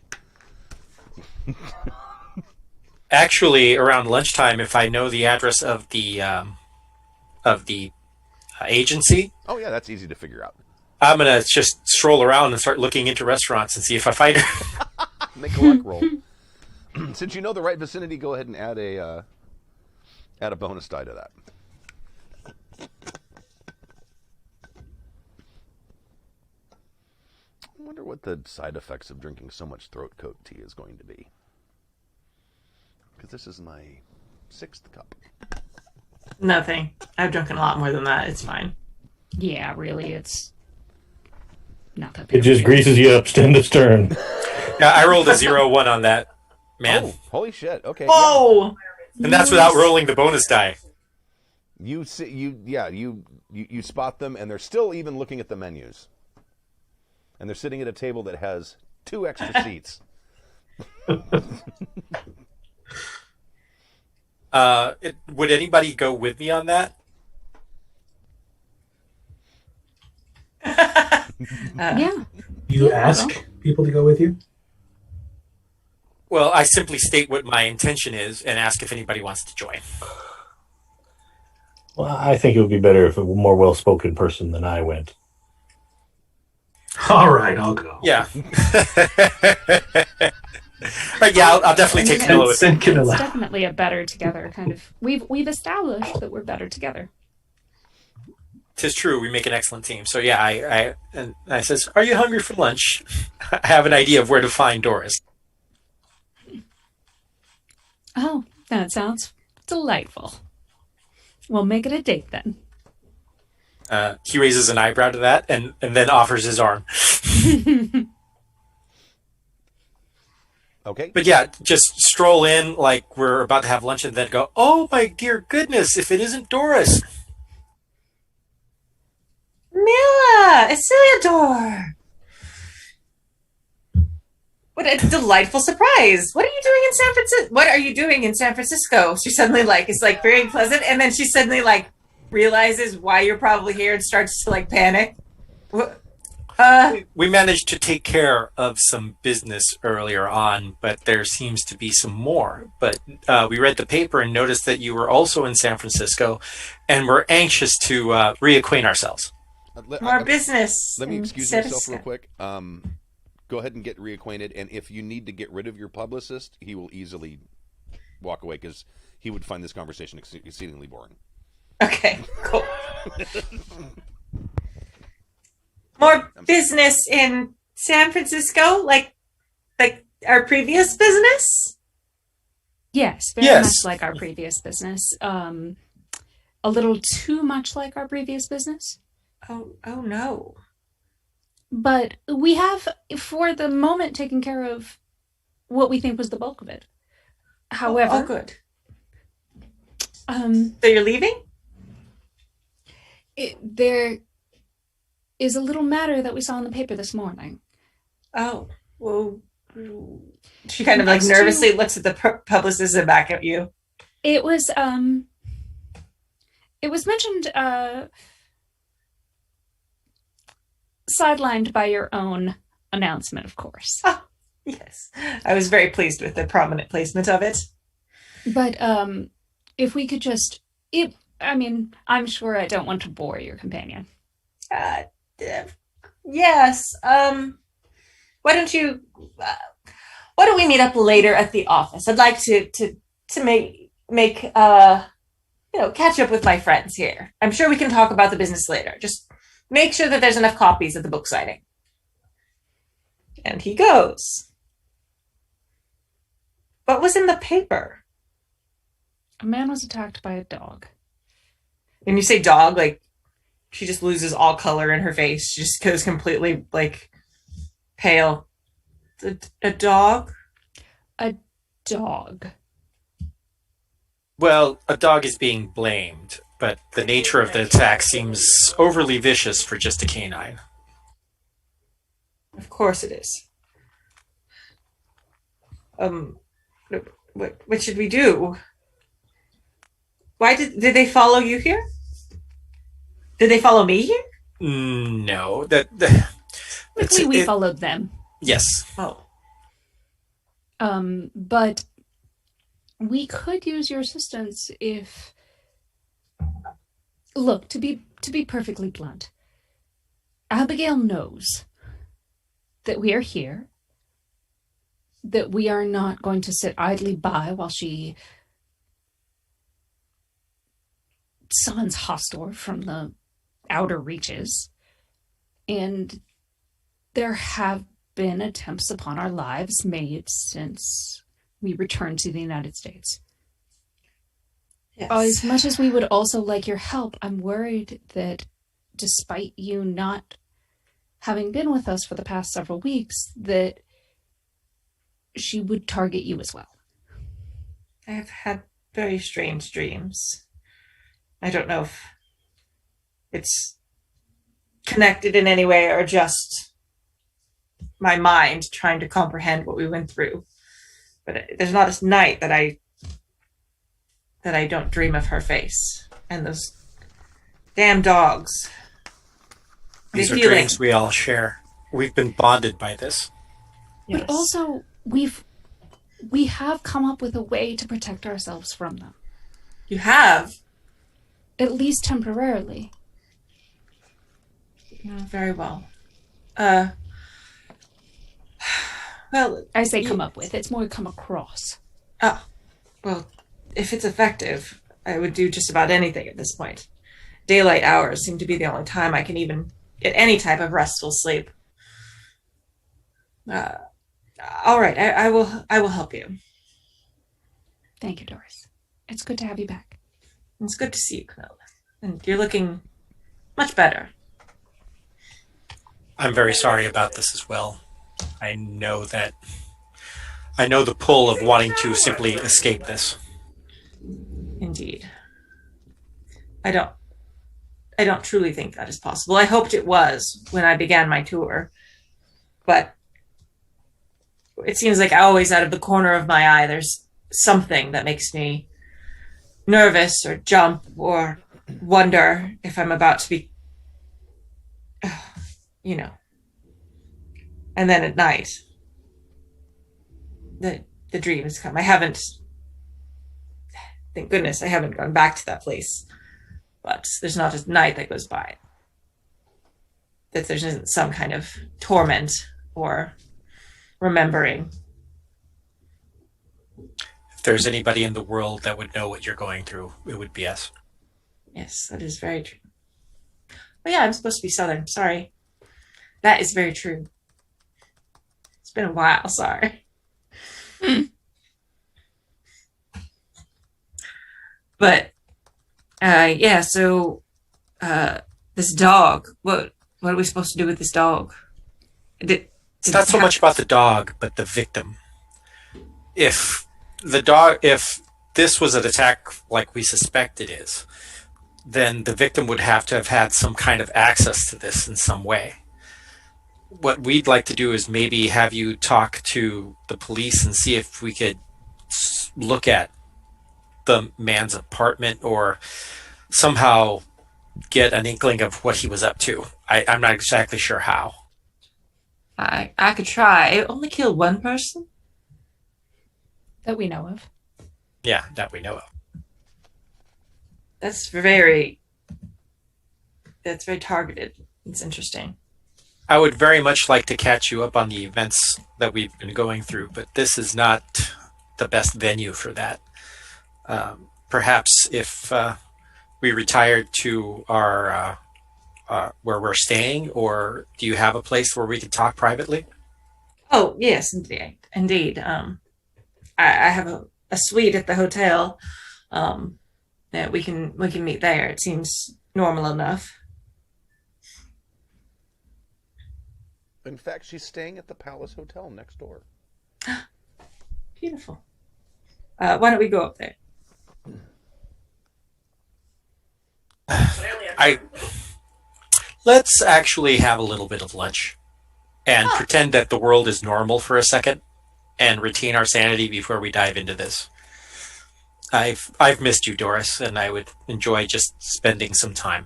S1: Actually, around lunchtime, if I know the address of the agency,
S5: Oh yeah, that's easy to figure out.
S1: I'm gonna just stroll around and start looking into restaurants and see if I find her.
S5: Make a luck roll. Since you know the right vicinity, go ahead and add a bonus die to that. I wonder what the side effects of drinking so much throat coat tea is going to be. Because this is my 6th cup.
S6: Nothing. I've drunken a lot more than that. It's fine.
S3: Yeah, really, it's not that
S2: It
S3: big.
S2: just greases you up stem to stern.
S1: Yeah, I rolled a 0-1 on that, man,
S5: Oh, holy shit! Okay.
S6: Oh,
S1: and that's without rolling the bonus die.
S5: You see, you spot them, and they're still even looking at the menus, and they're sitting at a table that has 2 extra seats.
S1: Would anybody go with me on that?
S3: Yeah.
S7: You ask people to go with you?
S1: Well, I simply state what my intention is and ask if anybody wants to join.
S2: Well, I think it would be better if a more well-spoken person than I went.
S7: All right, I'll go.
S1: Yeah. Right, yeah, I'll definitely take Camilla with me.
S7: Send
S3: It's
S7: Camilla.
S3: definitely a better together kind of. We've established that we're better together.
S1: 'Tis true, we make an excellent team. So yeah, I says, "Are you hungry for lunch?" I have an idea of where to find Doris.
S3: Oh, that sounds delightful. We'll make it a date then.
S1: He raises an eyebrow to that and then offers his arm.
S5: Okay.
S1: But yeah, just stroll in like we're about to have lunch and then go, "Oh my dear goodness, if it isn't Doris."
S6: Mila, it's Celador. What a delightful surprise. What are you doing in San Francisco? What are you doing in San Francisco? She suddenly is like very pleasant, and then she suddenly realizes why you're probably here and starts to panic.
S1: We managed to take care of some business earlier on, but there seems to be some more. But we read the paper and noticed that you were also in San Francisco, and we're anxious to reacquaint ourselves.
S6: More business.
S5: Let me
S6: in
S5: excuse
S6: San
S5: myself real
S6: Francisco.
S5: quick. Go ahead and get reacquainted, and if you need to get rid of your publicist, he will easily walk away because he would find this conversation exceedingly boring.
S6: Okay, cool. More business in San Francisco, like our previous business.
S3: Yes, very
S1: Yes.
S3: much like our previous business. A little too much like our previous business.
S6: Oh no.
S3: But we have, for the moment, taken care of what we think was the bulk of it. However,
S6: Oh, good.
S3: um,
S6: So you're leaving?
S3: there is a little matter that we saw in the paper this morning.
S6: Oh, well. She kind of
S3: Next to-
S6: nervously looks at the publicist and back at you.
S3: It was mentioned, sidelined by your own announcement, of course.
S6: Yes, I was very pleased with the prominent placement of it.
S3: But if we could just, I'm sure I don't want to bore your companion.
S6: Yes. Why don't you? Why don't we meet up later at the office? I'd like to make catch up with my friends here. I'm sure we can talk about the business later. Just make sure that there's enough copies of the book signing. And he goes. What was in the paper?
S3: A man was attacked by a dog.
S6: When you say dog, like, she just loses all color in her face. She just goes completely, like, pale. A dog?
S3: A dog.
S1: Well, a dog is being blamed, but the nature of the attack seems overly vicious for just a canine.
S6: Of course it is. What should we do? Why did they follow you here? Did they follow me here?
S1: No,
S3: We followed them.
S1: Yes.
S6: Oh.
S3: But we could use your assistance if... Look, to be perfectly blunt, Abigail knows that we are here, that we are not going to sit idly by while she summons Hostor from the outer reaches. And there have been attempts upon our lives made since we returned to the United States.
S6: Yes.
S3: As much as we would also like your help, I'm worried that despite you not having been with us for the past several weeks, that she would target you as well.
S6: I have had very strange dreams. I don't know if it's connected in any way or just my mind trying to comprehend what we went through. But there's not a night that I don't dream of her face and those damn dogs.
S1: These are dreams we all share. We've been bonded by this.
S6: Yes.
S3: But also, we have come up with a way to protect ourselves from them.
S6: You have?
S3: At least temporarily.
S6: Very well. Well,
S3: I say come up with. It's more come across.
S6: Oh, well, if it's effective, I would do just about anything at this point. Daylight hours seem to be the only time I can even get any type of restful sleep. All right, I will help you.
S3: Thank you, Doris. It's good to have you back.
S6: It's good to see you, Camilla. And you're looking much better.
S1: I'm very sorry about this as well. I know the pull of wanting to simply escape this.
S6: Indeed. I don't truly think that is possible. I hoped it was when I began my tour. But it seems like always out of the corner of my eye there's something that makes me nervous or jump or wonder if I'm about to be, And then at night, the dreams come. Thank goodness I haven't gone back to that place. But there's not a night that goes by that there isn't some kind of torment or remembering.
S1: If there's anybody in the world that would know what you're going through, it would be us.
S6: Yes, that is very true. Oh yeah, I'm supposed to be Southern. Sorry. That is very true. It's been a while. Sorry. But yeah. So this dog. What are we supposed to do with this dog?
S1: It's not so much about the dog, but the victim. If this was an attack like we suspect it is, then the victim would have to have had some kind of access to this in some way. What we'd like to do is maybe have you talk to the police and see if we could look at the man's apartment or somehow get an inkling of what he was up to. I'm not exactly sure how.
S6: I could try. It only killed one person?
S3: That we know of.
S1: Yeah, that we know of.
S6: That's very targeted. It's interesting.
S1: I would very much like to catch you up on the events that we've been going through, but this is not the best venue for that. perhaps if we retired to our where we're staying, or do you have a place where we could talk privately?
S6: Oh, yes, indeed. I have a suite at the hotel. That we can meet there. It seems normal enough.
S5: In fact, she's staying at the Palace Hotel next door.
S6: Beautiful. Why don't we go up there?
S1: Let's actually have a little bit of lunch and pretend that the world is normal for a second and retain our sanity before we dive into this. I've missed you, Doris, and I would enjoy just spending some time,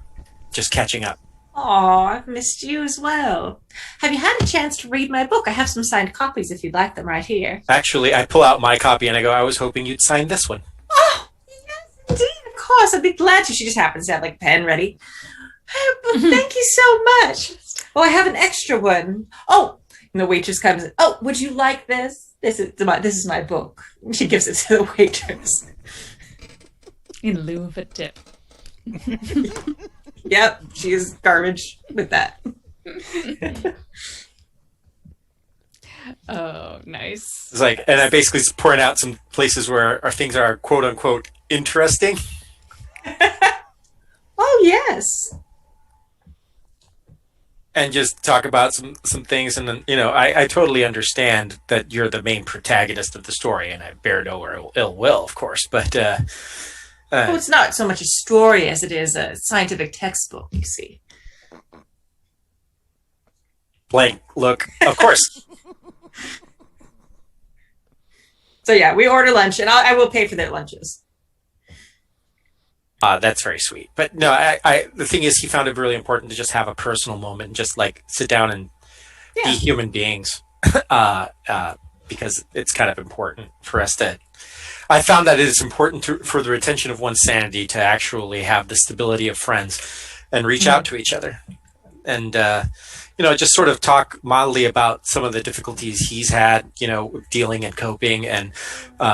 S1: just catching up.
S6: Oh, I've missed you as well. Have you had a chance to read my book? I have some signed copies if you'd like them right here.
S1: Actually, I pull out my copy and I go, I was hoping you'd sign this one.
S6: Oh, yes, indeed, of course. I'd be glad to. She just happens to have like a pen ready. But thank you so much. Oh, I have an extra one. Oh, and the waitress comes. Oh, would you like this? This is my book. She gives it to the waitress.
S3: In lieu of a tip.
S6: Yep, she is garbage with that.
S3: Oh, nice.
S1: It's like, and I basically just point out some places where our things are quote unquote interesting.
S6: Oh, yes.
S1: And just talk about some things, and then I totally understand that you're the main protagonist of the story, and I bear no ill will, of course. But
S6: Well, it's not so much a story as it is a scientific textbook. You see.
S1: blank look, of course.
S6: So yeah, we order lunch, and I will pay for their lunches.
S1: That's very sweet. But no, the thing is, he found it really important to just have a personal moment and just like sit down and be human beings, because it's kind of important for us to. I found that it is important for the retention of one's sanity to actually have the stability of friends and reach out to each other, and just sort of talk mildly about some of the difficulties he's had, dealing and coping, and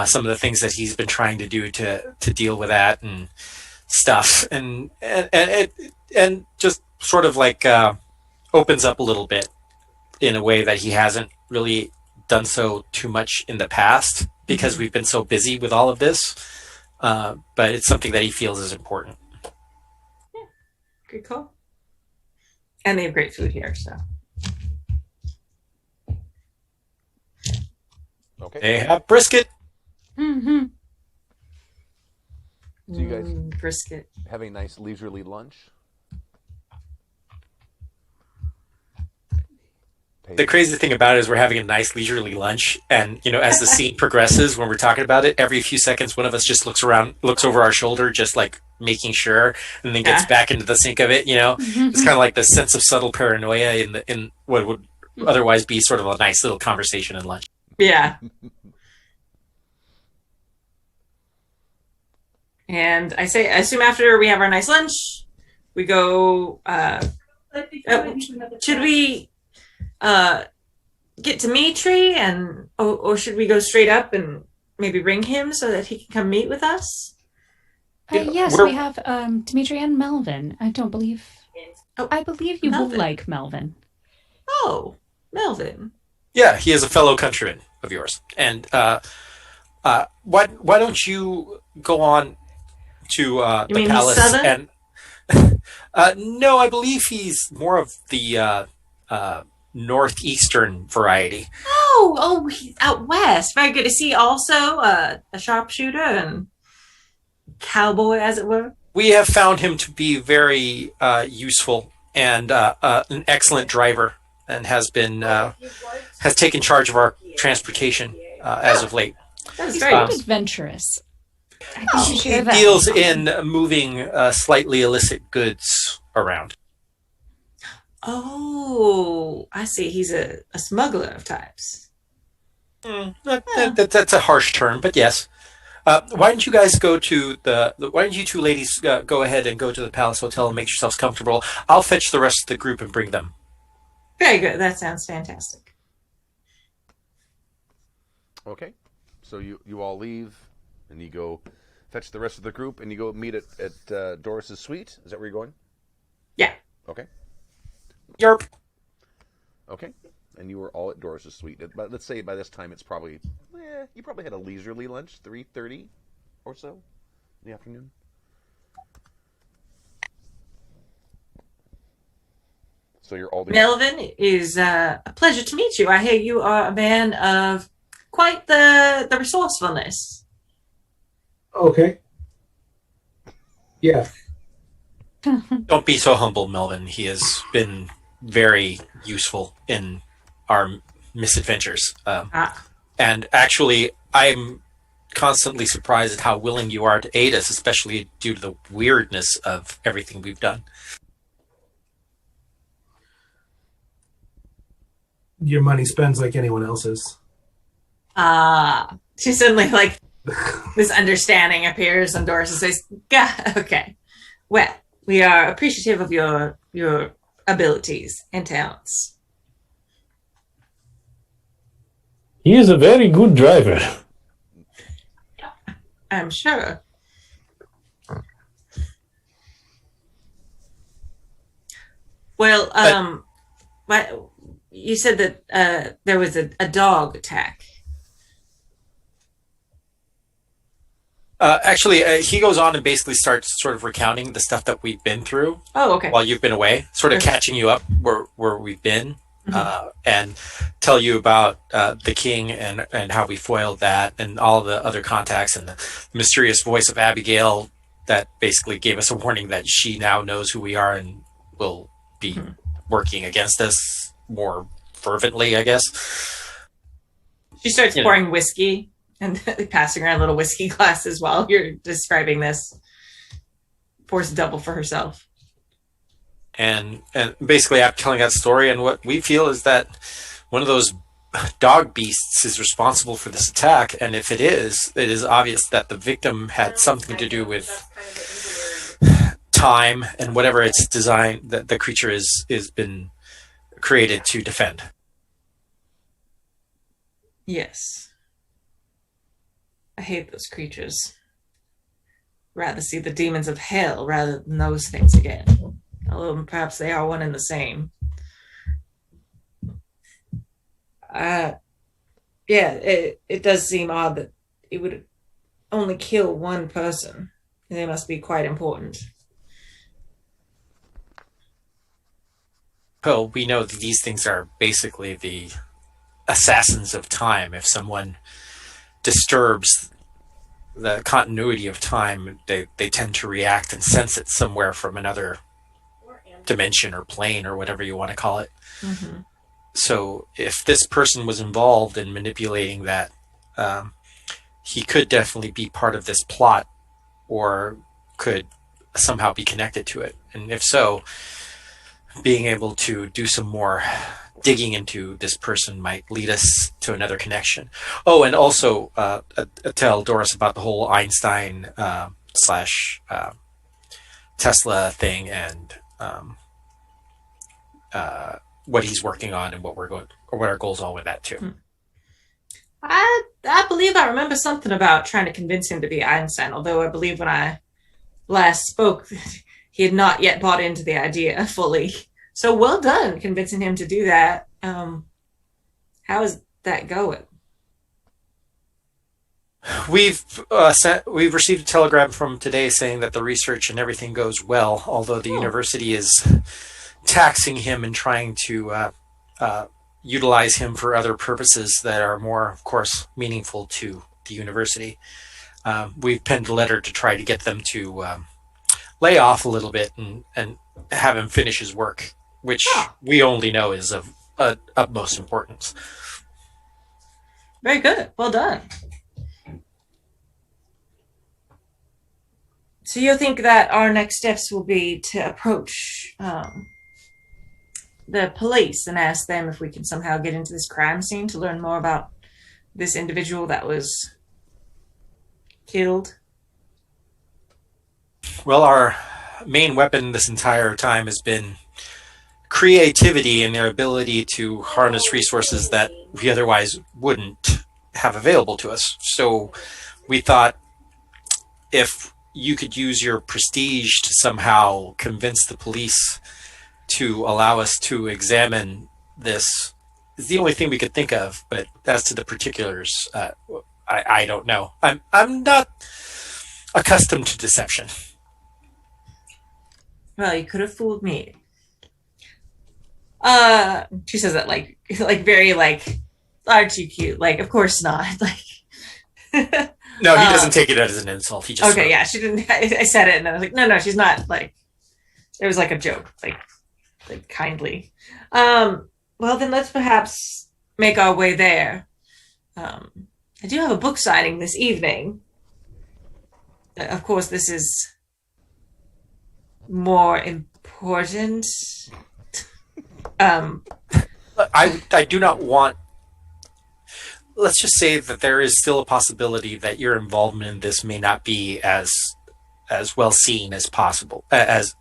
S1: some of the things that he's been trying to do to deal with that and stuff, and just sort of like opens up a little bit in a way that he hasn't really done so too much in the past because we've been so busy with all of this. But it's something that he feels is important.
S6: Yeah, good call. And they have great food here, so.
S5: Okay.
S1: They have brisket.
S3: Mm-hmm.
S5: So you guys
S6: brisket.
S5: have a nice leisurely lunch.
S1: The crazy thing about it is we're having a nice leisurely lunch, and as the scene progresses, when we're talking about it, every few seconds one of us just looks over our shoulder, just like making sure, and then gets back into the sync of it. It's kind of like the sense of subtle paranoia in what would otherwise be sort of a nice little conversation in lunch.
S6: Yeah. And I assume after we have our nice lunch, we go. Should we get Dimitri, or should we go straight up and maybe ring him so that he can come meet with us?
S3: Yes, we have Dimitri and Melvin. I believe you will like Melvin.
S6: Oh, Melvin.
S1: Yeah, he is a fellow countryman of yours, and why don't you go on to the palace? And no, I believe he's more of the northeastern variety.
S6: Oh, he's out west. Very good. Is he also a sharpshooter and cowboy, as it were?
S1: We have found him to be very useful and an excellent driver, and has taken charge of our transportation as of late.
S6: That's
S3: He's
S6: great.
S3: quite adventurous. I think you should
S1: He
S3: share that.
S1: deals in moving slightly illicit goods around.
S6: Oh, I see. He's a smuggler of types.
S1: That's a harsh term, but yes. Why don't you guys go to why don't you two ladies go ahead and go to the Palace Hotel and make yourselves comfortable? I'll fetch the rest of the group and bring them.
S6: Very good. That sounds fantastic.
S5: Okay. So you all leave, and you go fetch the rest of the group, and you go meet at Doris's suite. Is that where you're going?
S6: Yeah.
S5: Okay.
S1: Yerp.
S5: Okay. And you were all at Doris's suite. But let's say by this time it's probably, you probably had a leisurely lunch, 3:30 or so in the afternoon. So you're all together.
S6: Melvin, it is a pleasure to meet you. I hear you are a man of quite the resourcefulness.
S7: Okay. Yeah.
S1: Don't be so humble, Melvin. He has been very useful in our misadventures. And actually, I'm constantly surprised at how willing you are to aid us, especially due to the weirdness of everything we've done.
S7: Your money spends like anyone else's.
S6: She suddenly, like, this understanding appears on Doris and says, "Yeah, okay. Well, we are appreciative of your abilities and talents."
S2: He is a very good driver.
S6: I'm sure. Well, you said that there was a dog attack.
S1: Actually, he goes on and basically starts sort of recounting the stuff that we've been through
S6: Oh, okay.
S1: while you've been away, sort of
S6: Okay.
S1: catching you up where we've been, and tell you about the king and how we foiled that and all the other contacts and the mysterious voice of Abigail that basically gave us a warning that she now knows who we are and will be working against us more fervently, I guess.
S6: She starts
S1: You know.
S6: pouring whiskey and passing around little whiskey glasses while you're describing this. Pours double for herself.
S1: And basically after telling that story, and what we feel is that one of those dog beasts is responsible for this attack, and if it is obvious that the victim had something to do with time and whatever its design that the creature is been created to defend.
S6: Yes. I hate those creatures. Rather see the demons of hell rather than those things again. Although perhaps they are one and the same. Yeah, it does seem odd that it would only kill one person. They must be quite important.
S1: Well, we know that these things are basically the assassins of time. If someone disturbs the continuity of time, they tend to react and sense it somewhere from another dimension or plane or whatever you want to call it.
S6: Mm-hmm.
S1: So if this person was involved in manipulating that, he could definitely be part of this plot or could somehow be connected to it. And if so, being able to do some more digging into this person might lead us to another connection. Oh, and also tell Doris about the whole Einstein slash Tesla thing and what he's working on and what we're going or what our goals are with that too.
S6: I believe I remember something about trying to convince him to be Einstein, although I believe when I last spoke, he had not yet bought into the idea fully. So well done convincing him to do that. How is that going?
S1: We've received a telegram from today saying that the research and everything goes well, although the university is taxing him and trying to utilize him for other purposes that are more, of course, meaningful to the university. We've penned a letter to try to get them to lay off a little bit and have him finish his work, which we only know is of utmost importance.
S6: Very good. Well done. So you think that our next steps will be to approach the police and ask them if we can somehow get into this crime scene to learn more about this individual that was killed?
S1: Well, our main weapon this entire time has been creativity and their ability to harness resources that we otherwise wouldn't have available to us. So we thought if you could use your prestige to somehow convince the police to allow us to examine this, is the only thing we could think of. But as to the particulars, I don't know. I'm not accustomed to deception.
S6: Well, you could have fooled me. She says that like very like, aren't you cute? Like, of course not. Like,
S1: No, he doesn't take it as an insult. He just
S6: okay, yeah, she didn't. I said it, and I was like, no, she's not. Like, it was like a joke, like kindly. Well, then let's perhaps make our way there. I do have a book signing this evening. Of course, this is more important.
S1: I do not want. Let's just say that there is still a possibility that your involvement in this may not be as well seen as possible as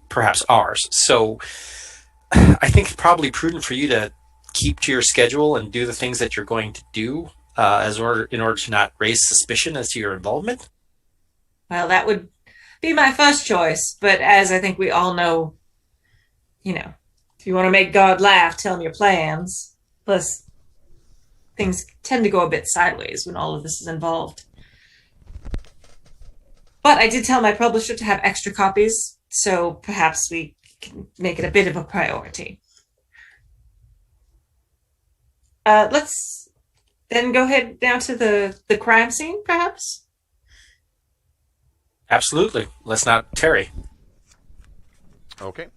S1: perhaps ours. So I think it's probably prudent for you to keep to your schedule and do the things that you're going to do in order to not raise suspicion as to your involvement.
S6: Well, that would be my first choice, but as I think we all know, if you want to make God laugh, tell him your plans. Plus, things tend to go a bit sideways when all of this is involved. But I did tell my publisher to have extra copies, so perhaps we can make it a bit of a priority. Let's then go ahead down to the crime scene, perhaps?
S1: Absolutely. Let's not tarry.
S5: Okay.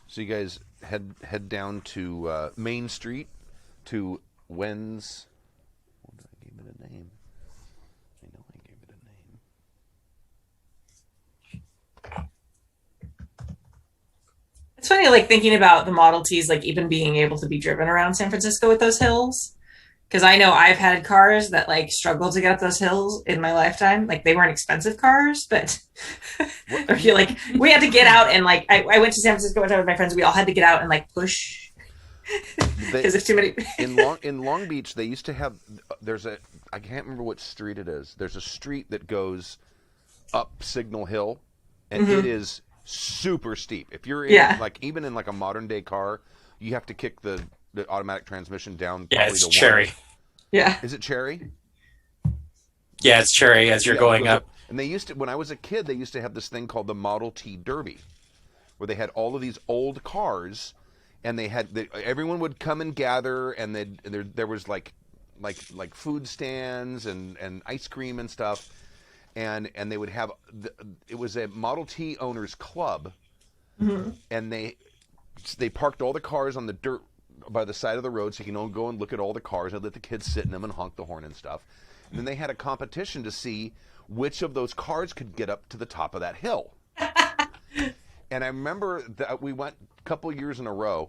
S5: So you guys head down to Main Street to Wen's. What did I give it a name? I know I gave it a name.
S6: It's funny, like, thinking about the Model Ts, like, even being able to be driven around San Francisco with those hills. Because I know I've had cars that, like, struggled to get up those hills in my lifetime. Like, they weren't expensive cars, but or you like, we had to get out and, like, I went to San Francisco one time with my friends. We all had to get out and, like, push. Because there's too many.
S5: in Long Beach, they used to have. I can't remember what street it is. There's a street that goes up Signal Hill, and it is super steep. If you're in even in like a modern day car, you have to kick the automatic transmission down.
S1: Yeah, it's cherry.
S6: Yeah.
S5: Is it cherry?
S1: Yeah, it's cherry as you're going up.
S5: And they used to, when I was a kid, they used to have this thing called the Model T Derby, where they had all of these old cars, and everyone would come and gather, and there was like food stands and ice cream and stuff, and they would have it was a Model T owners club, and they parked all the cars on the dirt by the side of the road, so you can go and look at all the cars and let the kids sit in them and honk the horn and stuff. And then they had a competition to see which of those cars could get up to the top of that hill. And I remember that we went a couple years in a row,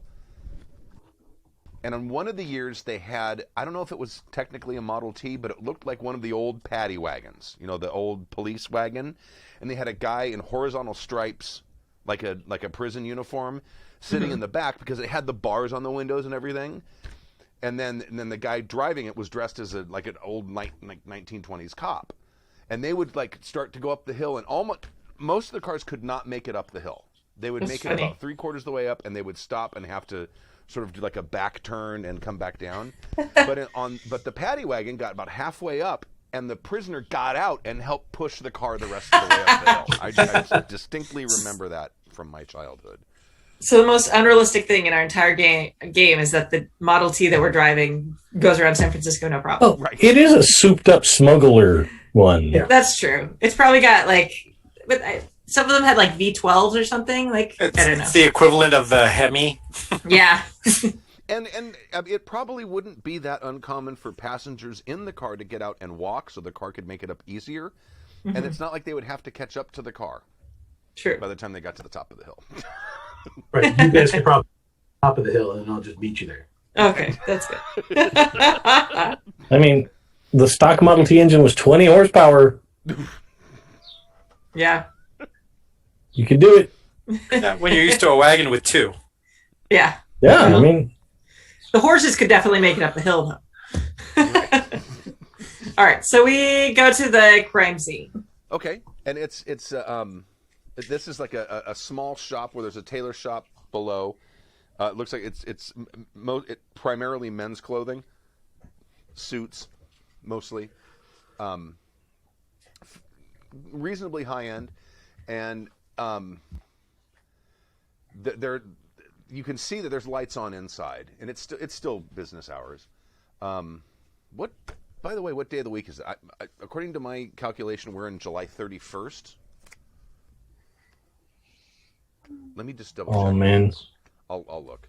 S5: and on one of the years they had, I don't know if it was technically a Model T, but it looked like one of the old paddy wagons, the old police wagon, and they had a guy in horizontal stripes, like a prison uniform, sitting in the back because it had the bars on the windows and everything. And then the guy driving it was dressed as an old 1920s cop. And they would start to go up the hill, and most of the cars could not make it up the hill. They would make it about 3/4 of the way up, and they would stop and have to sort of do like a back turn and come back down. But the paddy wagon got about halfway up, and the prisoner got out and helped push the car the rest of the way up the hill. I distinctly remember that from my childhood.
S6: So the most unrealistic thing in our entire game is that the Model T that we're driving goes around San Francisco, no problem.
S2: Oh, right. It is a souped-up smuggler one.
S6: Yeah. That's true. It's probably got some of them had V12s or something. I don't know.
S1: It's the equivalent of the Hemi.
S6: Yeah.
S5: And it probably wouldn't be that uncommon for passengers in the car to get out and walk, so the car could make it up easier. Mm-hmm. And it's not like they would have to catch up to the car.
S6: True.
S5: By the time they got to the top of the hill.
S7: Right, you guys can probably top of the hill, and I'll just meet you there.
S6: Okay, that's good.
S2: I mean, the stock Model T engine was 20 horsepower.
S6: Yeah.
S2: You could do it.
S1: Yeah, when you're used to a wagon with two.
S6: Yeah.
S2: Yeah, I mean,
S6: the horses could definitely make it up the hill, though. All right, so we go to the crime scene.
S5: Okay, and it's this is like a small shop where there's a tailor shop below. It looks like it's primarily men's clothing, suits, mostly, reasonably high end, and there you can see that there's lights on inside, and it's still business hours. What? By the way, what day of the week is it? According to my calculation, we're in July 31st. Let me just double check.
S2: Oh man.
S5: I'll look.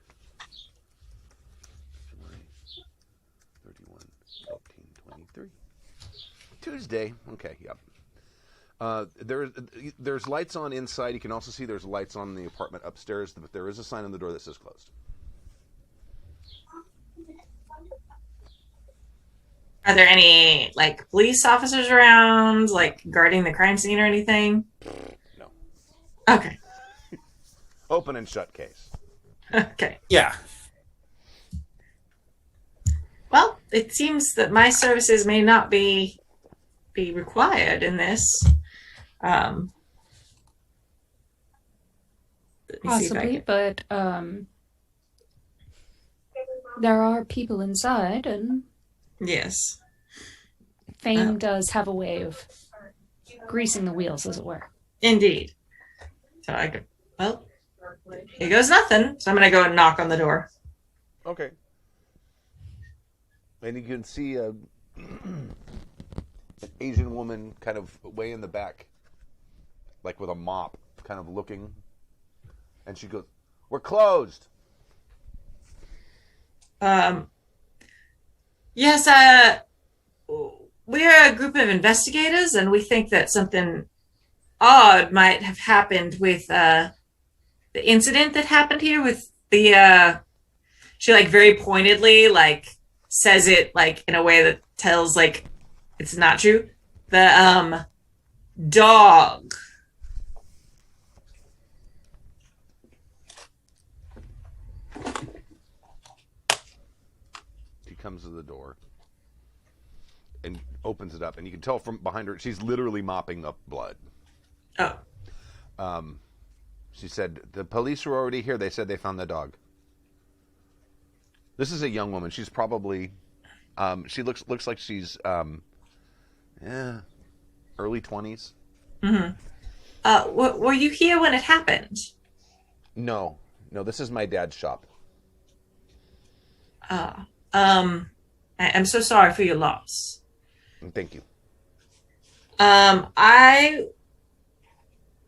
S5: July 31, 18, 23. Tuesday. Okay, yep. There's lights on inside. You can also see there's lights on the apartment upstairs, but there is a sign on the door that says closed.
S6: Are there any like police officers around, like guarding the crime scene or anything?
S5: No.
S6: Okay.
S5: Open and shut case.
S6: Okay.
S1: Yeah.
S6: Well, it seems that my services may not be required in this. Let me see if I
S3: Possibly,
S6: can-
S3: but there are people inside, and
S6: Yes.
S3: fame does have a way of greasing the wheels, as it were.
S6: Indeed. So I go, well, here goes nothing. So I'm going to go and knock on the door.
S5: Okay. And you can see an Asian woman kind of way in the back, like with a mop, kind of looking. And she goes, "We're closed."
S6: Yes, we're a group of investigators, and we think that something odd might have happened with the incident that happened here with the she like very pointedly like says it like in a way that tells like it's not true. The dog.
S5: She comes to the door and opens it up, and you can tell from behind her she's literally mopping up blood.
S6: Oh.
S5: She said, "The police were already here. They said they found the dog." This is a young woman. She's probably, she looks like she's, early 20s.
S6: Mm-hmm. Were you here when it happened?
S5: No, this is my dad's shop.
S6: I'm so sorry for your loss.
S5: Thank you.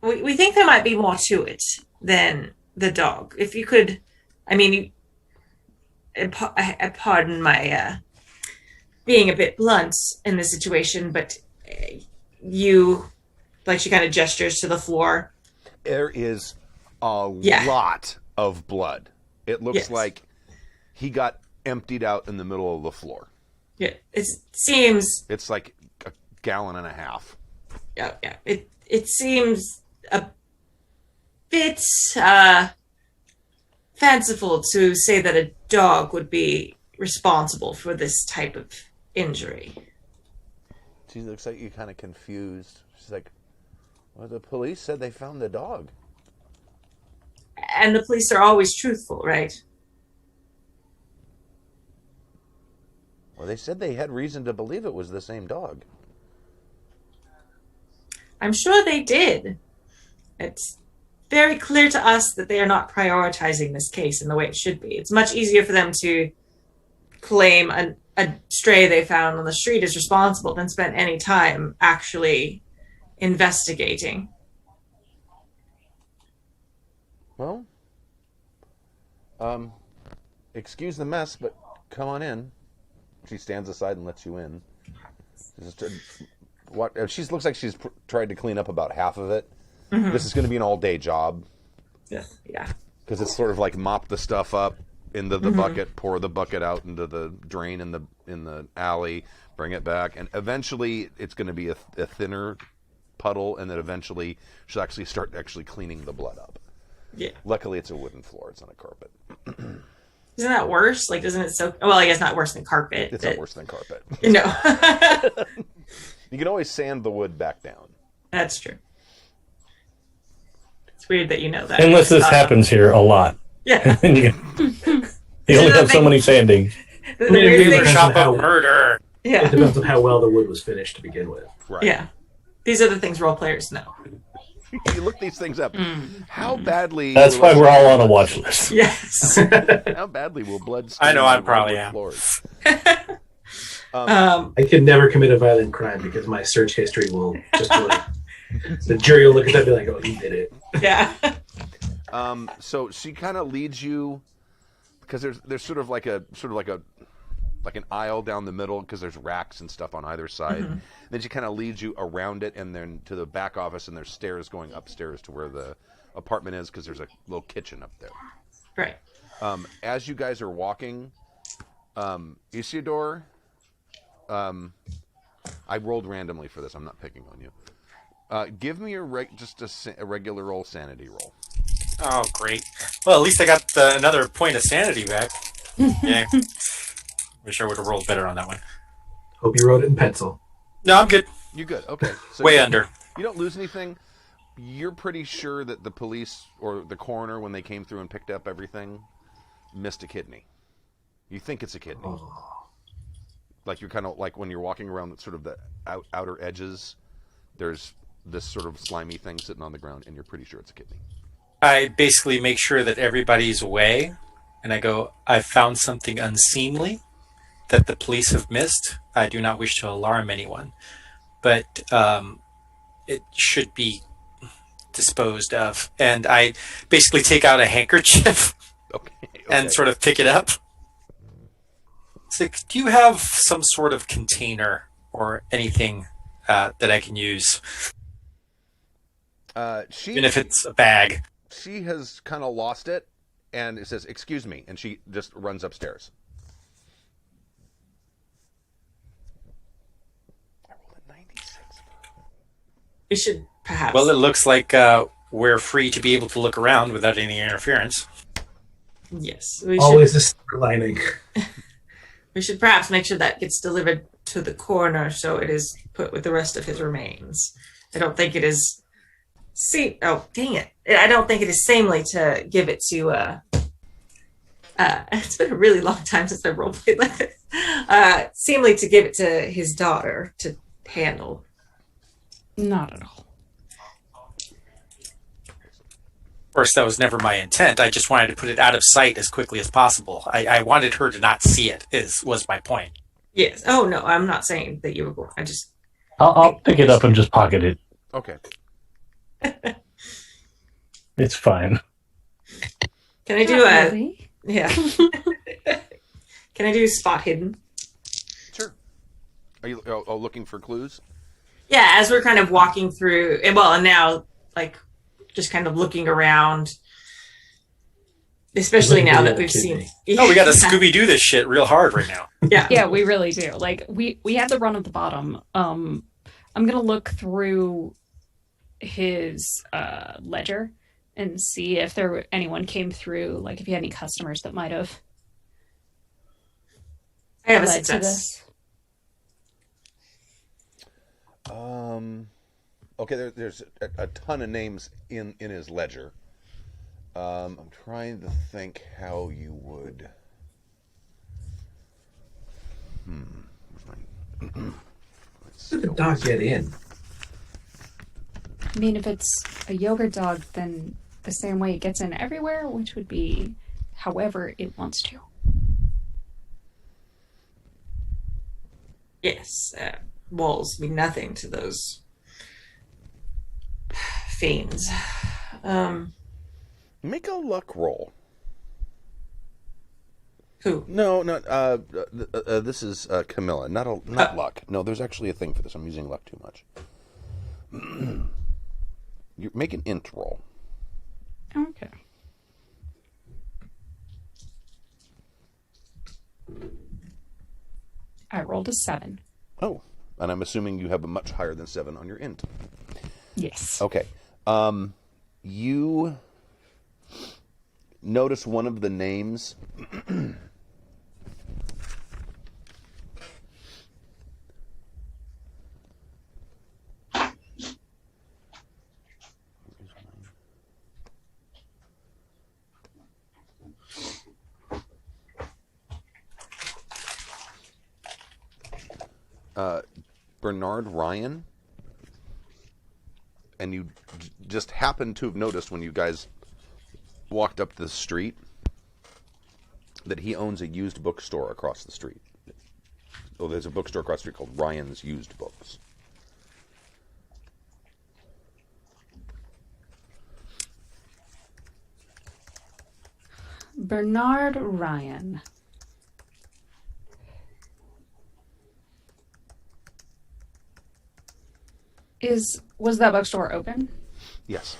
S6: We think there might be more to it than the dog. If you could, I mean, pardon my being a bit blunt in this situation, but you, like, she kind of gestures to the floor.
S5: There is a lot of blood. It looks like he got emptied out in the middle of the floor.
S6: Yeah, it seems.
S5: It's like a gallon and a half.
S6: Yeah. It seems a bit fanciful to say that a dog would be responsible for this type of injury.
S5: She looks like you're kind of confused. She's like, "Well, the police said they found the dog."
S6: And the police are always truthful, right?
S5: Well, they said they had reason to believe it was the same dog.
S6: I'm sure they did. It's very clear to us that they are not prioritizing this case in the way it should be. It's much easier for them to claim a stray they found on the street is responsible than spend any time actually investigating.
S5: Well, excuse the mess, but come on in. She stands aside and lets you in. She looks like she's tried to clean up about half of it. Mm-hmm. This is going to be an all-day job.
S6: Yeah.
S5: Because it's sort of like mop the stuff up into the bucket, pour the bucket out into the drain in the alley, bring it back, and eventually it's going to be a thinner puddle, and then eventually she'll actually start cleaning the blood up.
S6: Yeah.
S5: Luckily, it's a wooden floor; it's not a carpet.
S6: Isn't that worse? Like, doesn't it soak? Well, I guess not worse than carpet.
S5: It's not worse than carpet.
S6: No.
S5: You can always sand the wood back down.
S6: That's true. It's weird that you know that.
S2: Unless this happens here a lot.
S6: Yeah.
S2: And you only have so many sandings.
S6: The
S7: I mean,
S6: weird
S7: it
S6: thing-
S7: depends
S1: Shop
S7: on
S1: of
S7: how-
S1: murder.
S7: It
S6: yeah.
S7: depends on how well the wood was finished to begin with.
S5: Right.
S6: Yeah. These are the things role players know.
S5: You look these things up. How badly...
S2: That's why we're all on a watch list.
S6: Yes.
S5: How badly will blood
S1: I know, I
S5: stain
S1: probably
S5: hardwood
S1: am.
S5: floors?
S7: I could never commit a violent crime because my search history will just be like, the jury will look at that and be like, oh, he did it.
S6: Yeah.
S5: So she kind of leads you, because there's sort of like an aisle down the middle, because there's racks and stuff on either side.
S6: Mm-hmm.
S5: Then she kind of leads you around it and then to the back office, and there's stairs going upstairs to where the apartment is, because there's a little kitchen up there.
S6: Right.
S5: As you guys are walking, Isidore, I rolled randomly for this. I'm not picking on you. Give me a regular old sanity roll.
S1: Oh, great. Well, at least I got another point of sanity back. Yeah. Wish I would have rolled better on that one.
S7: Hope you wrote it in pencil.
S1: No, I'm good.
S5: You good? Okay. So
S1: Way under.
S5: You don't lose anything. You're pretty sure that the police or the coroner, when they came through and picked up everything, missed a kidney. You think it's a kidney.
S7: Oh.
S5: Like you're kind of like when you're walking around sort of the outer edges, there's this sort of slimy thing sitting on the ground, and you're pretty sure it's a kidney.
S1: I basically make sure that everybody's away, and I go, I've found something unseemly that the police have missed. I do not wish to alarm anyone, but it should be disposed of. And I basically take out a handkerchief
S5: Okay.
S1: and sort of pick it up. It's like, do you have some sort of container or anything that I can use, even if it's a bag?
S5: She has kind of lost it, and it says, "Excuse me," and she just runs upstairs. I rolled a 96.
S6: We should perhaps.
S1: Well, it looks like we're free to be able to look around without any interference.
S6: Yes. We should,
S7: Always a silver lining.
S6: we should perhaps make sure that gets delivered to the coroner so it is put with the rest of his remains. I don't think it is. Oh, dang it. I don't think it is seemly to give it to. It's been a really long time since I roleplayed like this. Seemly to give it to his daughter to handle.
S3: Not at all.
S1: Of course, that was never my intent. I just wanted to put it out of sight as quickly as possible. I wanted her to not see it, was my point.
S6: Yes. Oh, no, I'm not saying that you were going. I just.
S2: I'll pick it up and just pocket it.
S5: Okay.
S2: It's fine.
S6: Can I do
S3: Not
S6: a.
S3: really.
S6: Yeah. Can I do spot hidden?
S5: Sure. Are you looking for clues?
S6: Yeah, as we're kind of walking through, and now, like, just kind of looking around, especially now that we've seen.
S1: Oh, we got to Scooby-Doo this shit real hard right now.
S6: Yeah.
S3: Yeah, we really do. Like we had the run of the bottom. I'm gonna look through his ledger and see if anyone came through. Like if you had any customers that might have
S6: I have a
S3: led to
S6: success.
S3: this.
S5: Okay, there's a ton of names in his ledger. I'm trying to think how you would. Let's
S7: How did the dog get in?
S3: I mean, if it's a yogurt dog, then the same way it gets in everywhere, which would be however it wants to.
S6: Yes, walls mean nothing to those fiends.
S5: Make a luck roll.
S6: Who?
S5: No, not. This is Camilla. Not luck. No, there's actually a thing for this. I'm using luck too much. You make an int roll.
S3: Okay. I rolled a 7.
S5: Oh, and I'm assuming you have a much higher than 7 on your int.
S3: Yes.
S5: Okay. You notice one of the names. Bernard Ryan, and you just happened to have noticed when you guys walked up the street that he owns a used bookstore across the street. Oh, there's a bookstore across the street called Ryan's Used Books.
S3: Bernard Ryan. Was that bookstore open?
S5: Yes.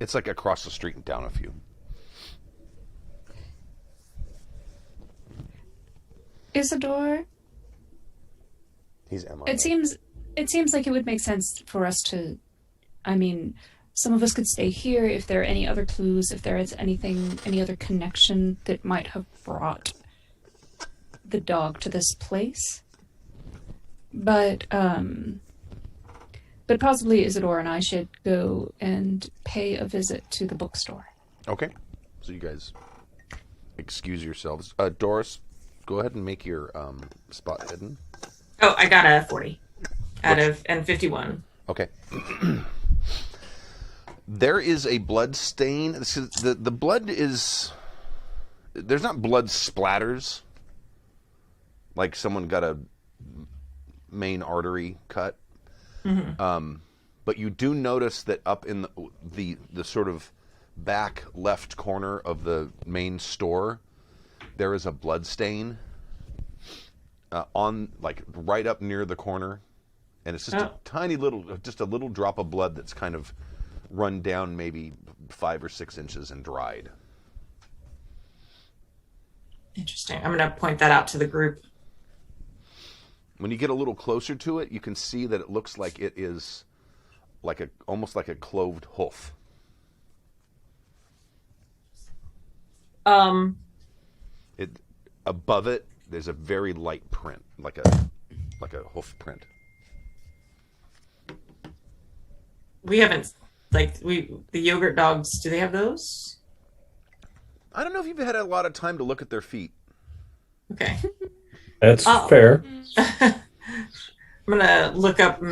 S5: It's like across the street and down a few.
S3: Isidore?
S5: He's Emma.
S3: It seems like it would make sense for us to, I mean, some of us could stay here if there are any other clues, if there is anything, any other connection that might have brought the dog to this place. But possibly Isidore and I should go and pay a visit to the bookstore.
S5: Okay. So you guys excuse yourselves. Doris, go ahead and make your spot hidden.
S6: Oh, I got a 40 out of and 51.
S5: Okay. There is a blood stain. The blood is... There's not blood splatters. Like someone got a main artery cut. Mm-hmm. But you do notice that up in the sort of back left corner of the main store, there is a blood stain on, like, right up near the corner. And it's just a tiny little, just a little drop of blood that's kind of run down maybe 5 or 6 inches and dried.
S6: Interesting. I'm going to point that out to the group.
S5: When you get a little closer to it, you can see that it looks like it is like almost like a cloved hoof. Above it, there's a very light print, like a hoof print.
S6: We haven't, the yogurt dogs, do they have those?
S5: I don't know if you've had a lot of time to look at their feet.
S6: Okay.
S2: That's fair.
S6: I'm gonna look up.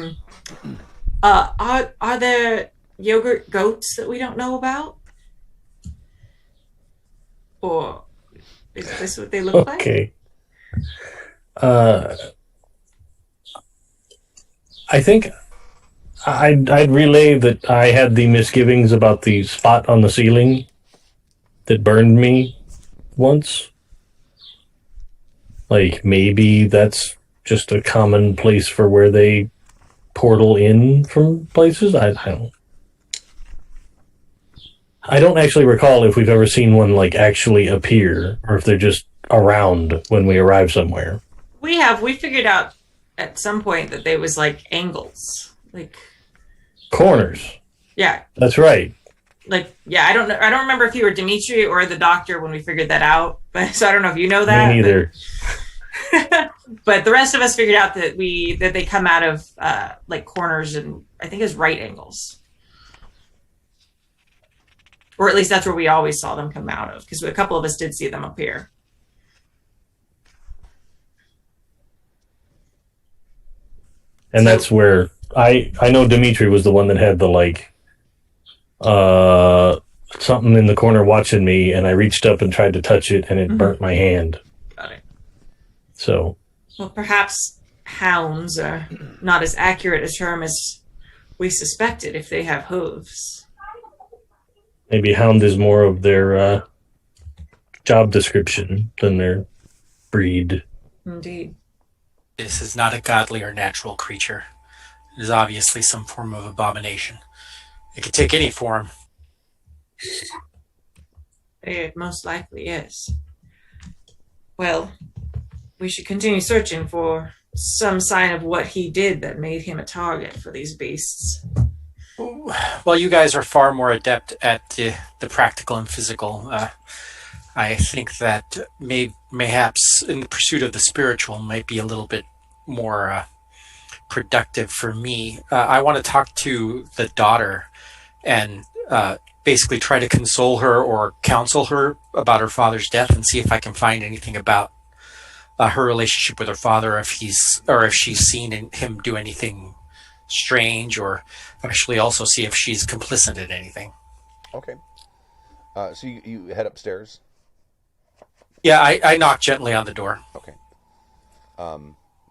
S6: Are there yogurt goats that we don't know about, or is this what they look like?
S2: Okay. I think I'd relay that I had the misgivings about the spot on the ceiling that burned me once. Like, maybe that's just a common place for where they portal in from places. I don't actually recall if we've ever seen one, like, actually appear, or if they're just around when we arrive somewhere.
S6: We figured out at some point that they was like angles. Like
S2: corners.
S6: Yeah.
S2: That's right.
S6: Like, yeah, I don't know. I don't remember if you were Dimitri or the doctor when we figured that out. But so I don't know if you know that.
S2: Me neither.
S6: But the rest of us figured out that they come out of like corners and I think it's right angles. Or at least that's where we always saw them come out of, because a couple of us did see them appear.
S2: And so, that's where I know Dimitri was the one that had the something in the corner watching me, and I reached up and tried to touch it, and it burnt my hand.
S6: Got it.
S2: So,
S6: well, perhaps hounds are not as accurate a term as we suspected if they have hooves.
S2: Maybe hound is more of their job description than their breed.
S6: Indeed.
S1: This is not a godly or natural creature. It is obviously some form of abomination. It could take any form.
S6: It most likely is. Well, we should continue searching for some sign of what he did that made him a target for these beasts.
S1: Well, you guys are far more adept at the practical and physical. I think that mayhaps in the pursuit of the spiritual might be a little bit more productive for me. I want to talk to the daughter and basically try to console her or counsel her about her father's death and see if I can find anything about her relationship with her father, if she's seen him do anything strange, or actually also see if she's complicit in anything.
S5: Okay. So you head upstairs.
S1: Yeah, I knock gently on the door.
S5: Okay.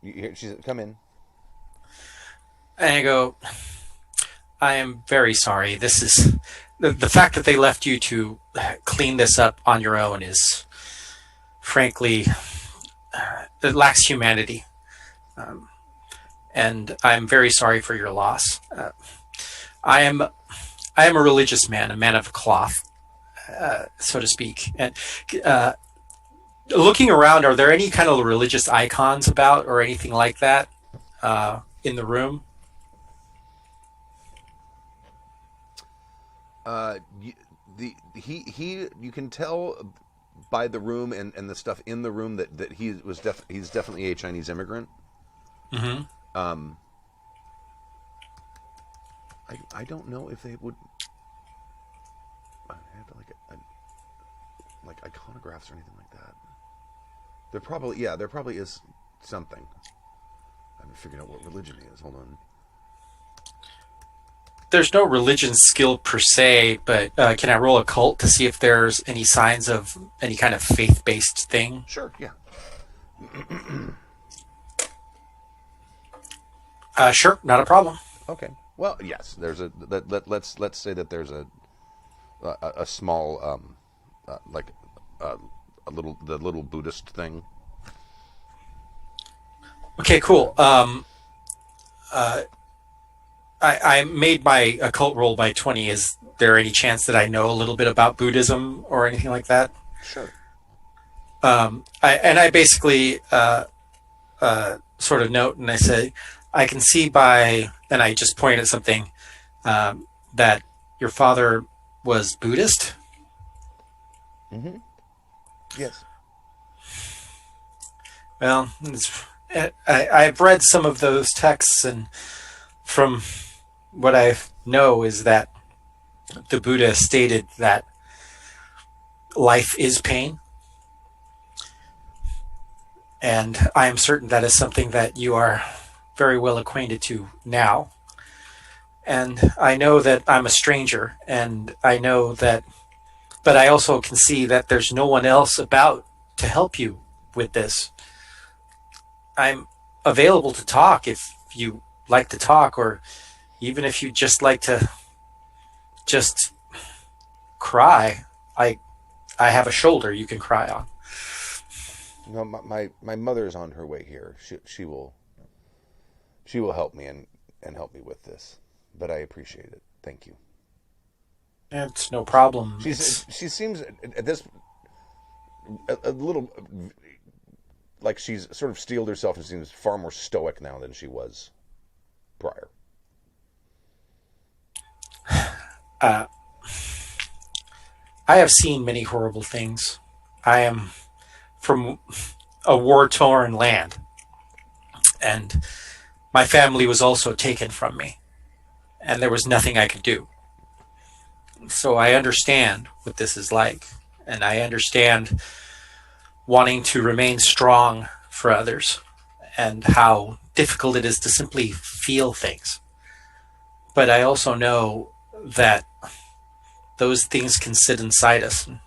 S5: You hear she's come in.
S1: And I go, I am very sorry. This is the fact that they left you to clean this up on your own is, frankly, it lacks humanity. And I'm very sorry for your loss. I am a religious man, a man of cloth, so to speak. And looking around, are there any kind of religious icons about or anything like that in the room?
S5: You can tell by the room and the stuff in the room that he's definitely a Chinese immigrant.
S1: Mm-hmm.
S5: I don't know if they would have like iconographs or anything like that. There probably is something. I haven't figured out what religion he is. Hold on.
S1: There's no religion skill per se, but can I roll occult to see if there's any signs of any kind of faith-based thing?
S5: Sure, yeah.
S1: Sure, not a problem.
S5: Okay. Well, yes. There's let's say that there's a small the little Buddhist thing.
S1: Okay, cool. I made my occult roll by 20. Is there any chance that I know a little bit about Buddhism or anything like that?
S5: Sure.
S1: I basically sort of note, and I say, I can see by, and I just point at something, that your father was Buddhist.
S5: Mm-hmm. Yes.
S1: Well, I've read some of those texts, and from what I know is that the Buddha stated that life is pain. And I am certain that is something that you are very well acquainted to now. And I know that I'm a stranger, and I know that, but I also can see that there's no one else about to help you with this. I'm available to talk if you like to talk, or even if you just like to just cry. I have a shoulder you can cry on.
S5: No, my mother's on her way here. She will help me and help me with this. But I appreciate it. Thank you.
S1: It's no problem.
S5: She seems at this a little like she's sort of steeled herself and seems far more stoic now than she was prior.
S1: I have seen many horrible things. I am from a war-torn land, and my family was also taken from me, and there was nothing I could do. So I understand what this is like, and I understand wanting to remain strong for others and how difficult it is to simply feel things. But I also know that those things can sit inside us and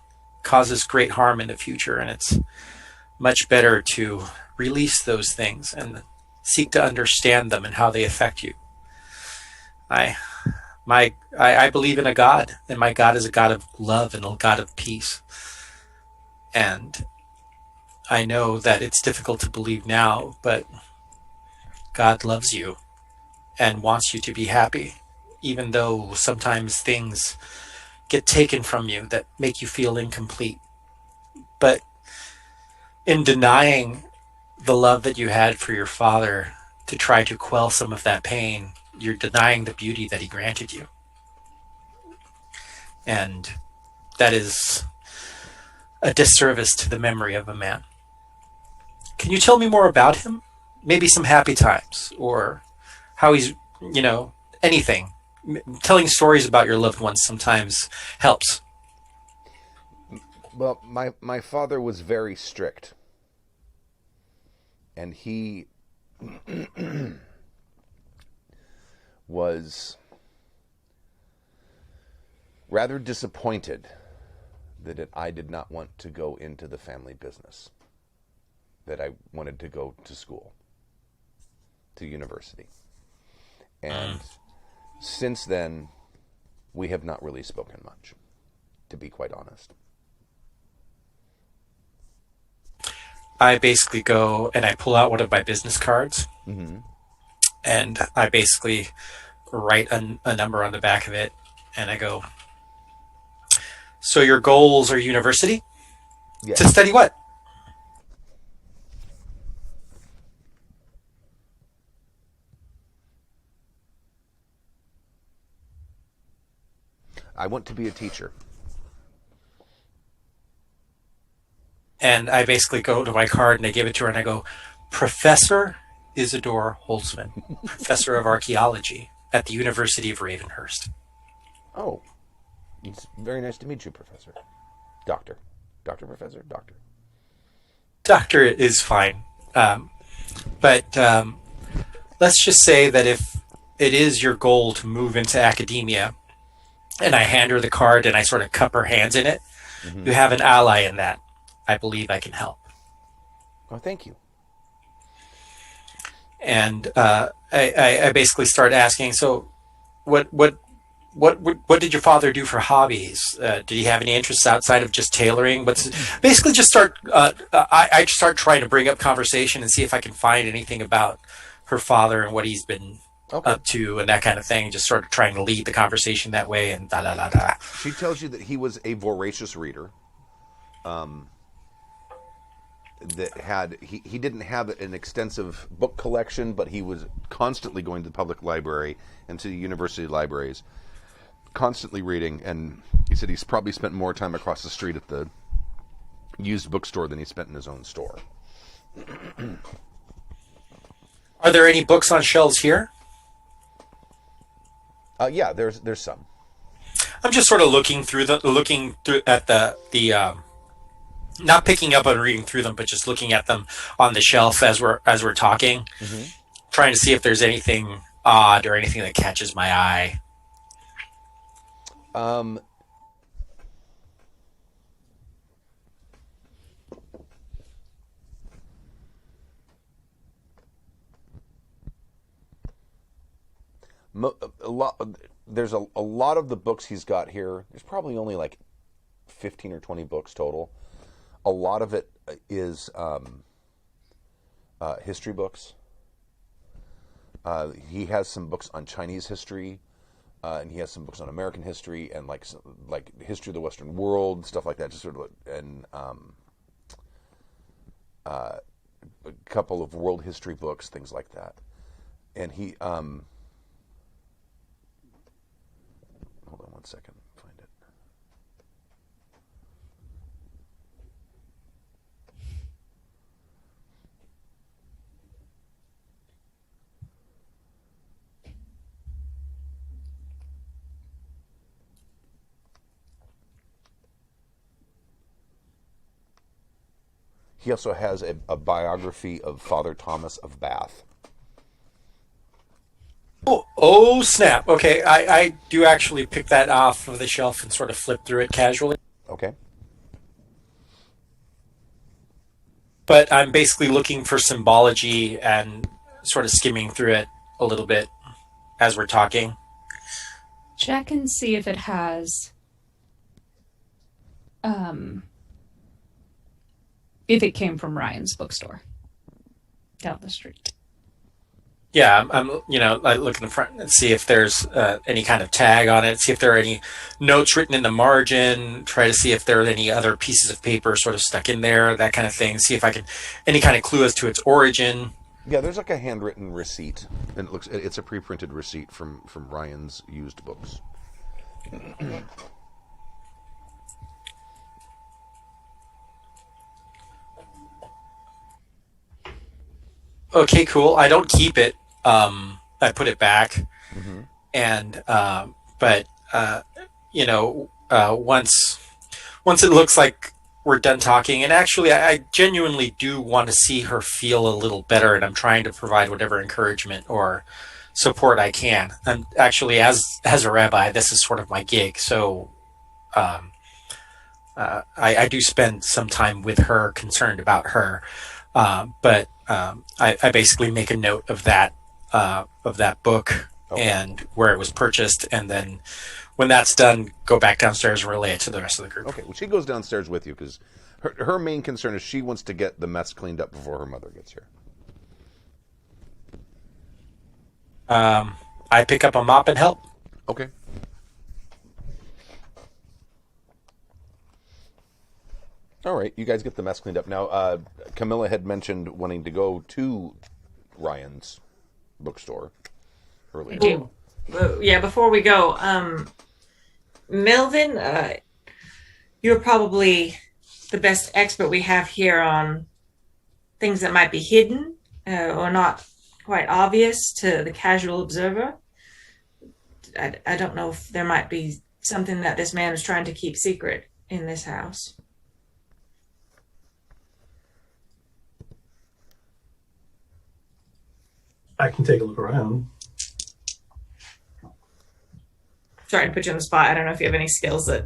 S1: cause us great harm in the future, and it's much better to release those things and seek to understand them and how they affect you. I believe in a God, and my God is a God of love and a God of peace. And I know that it's difficult to believe now, but God loves you and wants you to be happy, even though sometimes things get taken from you that make you feel incomplete. But in denying the love that you had for your father to try to quell some of that pain, you're denying the beauty that he granted you. And that is a disservice to the memory of a man. Can you tell me more about him? Maybe some happy times, or how he's, anything. Telling stories about your loved ones sometimes helps.
S5: Well, my father was very strict. And he was rather disappointed that I did not want to go into the family business, that I wanted to go to school, to university. And since then, we have not really spoken much, to be quite honest.
S1: I basically go and I pull out one of my business cards, and I basically write a number on the back of it, and I go, so your goals are university?
S5: Yes.
S1: To study what?
S5: I want to be a teacher.
S1: And I basically go to my card and I give it to her and I go, Professor Isidore Holtzman, Professor of Archaeology at the University of Ravenhearse.
S5: Oh, it's very nice to meet you, Professor. Doctor. Doctor, Professor, Doctor.
S1: Doctor is fine. But let's just say that if it is your goal to move into academia, and I hand her the card and I sort of cup her hands in it, you have an ally in that. I believe I can help.
S5: Oh, thank you.
S1: And I basically start asking, so what did your father do for hobbies? Did he have any interests outside of just tailoring? Basically just start, I start trying to bring up conversation and see if I can find anything about her father and what he's been up to and that kind of thing. Just sort of trying to lead the conversation that way and da-da-da-da.
S5: She tells you that he was a voracious reader. He didn't have an extensive book collection, but he was constantly going to the public library and to the university libraries, constantly reading. And he said he's probably spent more time across the street at the used bookstore than he spent in his own store.
S1: Are there any books on shelves here?
S5: Yeah, there's some.
S1: I'm just sort of looking through at the not picking up and reading through them, but just looking at them on the shelf as we're talking, trying to see if there's anything odd or anything that catches my eye.
S5: There's a lot of the books he's got here. There's probably only like 15 or 20 books total. A lot of it is history books. He has some books on Chinese history, and he has some books on American history and like history of the Western world, stuff like that. Just sort of, and a couple of world history books, things like that. And he hold on one second. Find it. He also has a biography of Father Thomas of Bath.
S1: Oh snap! Okay, I do actually pick that off of the shelf and sort of flip through it casually.
S5: Okay.
S1: But I'm basically looking for symbology and sort of skimming through it a little bit as we're talking.
S3: Check and see if it has if it came from Ryan's bookstore down the street.
S1: Yeah, I look in the front and see if there's any kind of tag on it, see if there are any notes written in the margin, try to see if there are any other pieces of paper sort of stuck in there, that kind of thing, see if I can, any kind of clue as to its origin.
S5: Yeah, there's like a handwritten receipt, and it's a pre-printed receipt from Ryan's used books.
S1: Okay, cool. I don't keep it. I put it back, and but once it looks like we're done talking, and actually, I genuinely do want to see her feel a little better, and I'm trying to provide whatever encouragement or support I can. And actually, as a rabbi, this is sort of my gig, so I do spend some time with her, concerned about her. But I basically make a note of that book and where it was purchased, and then when that's done, go back downstairs and relay it to the rest of the group.
S5: Okay, well, she goes downstairs with you because her main concern is she wants to get the mess cleaned up before her mother gets here.
S1: I pick up a mop and help.
S5: Okay. All right, you guys get the mess cleaned up. Now, Camilla had mentioned wanting to go to Ryan's bookstore earlier.
S6: Yeah, before we go, Melvin, you're probably the best expert we have here on things that might be hidden or not quite obvious to the casual observer. I don't know if there might be something that this man is trying to keep secret in this house.
S7: I can take a look around.
S6: Sorry to put you on the spot. I don't know if you have any skills that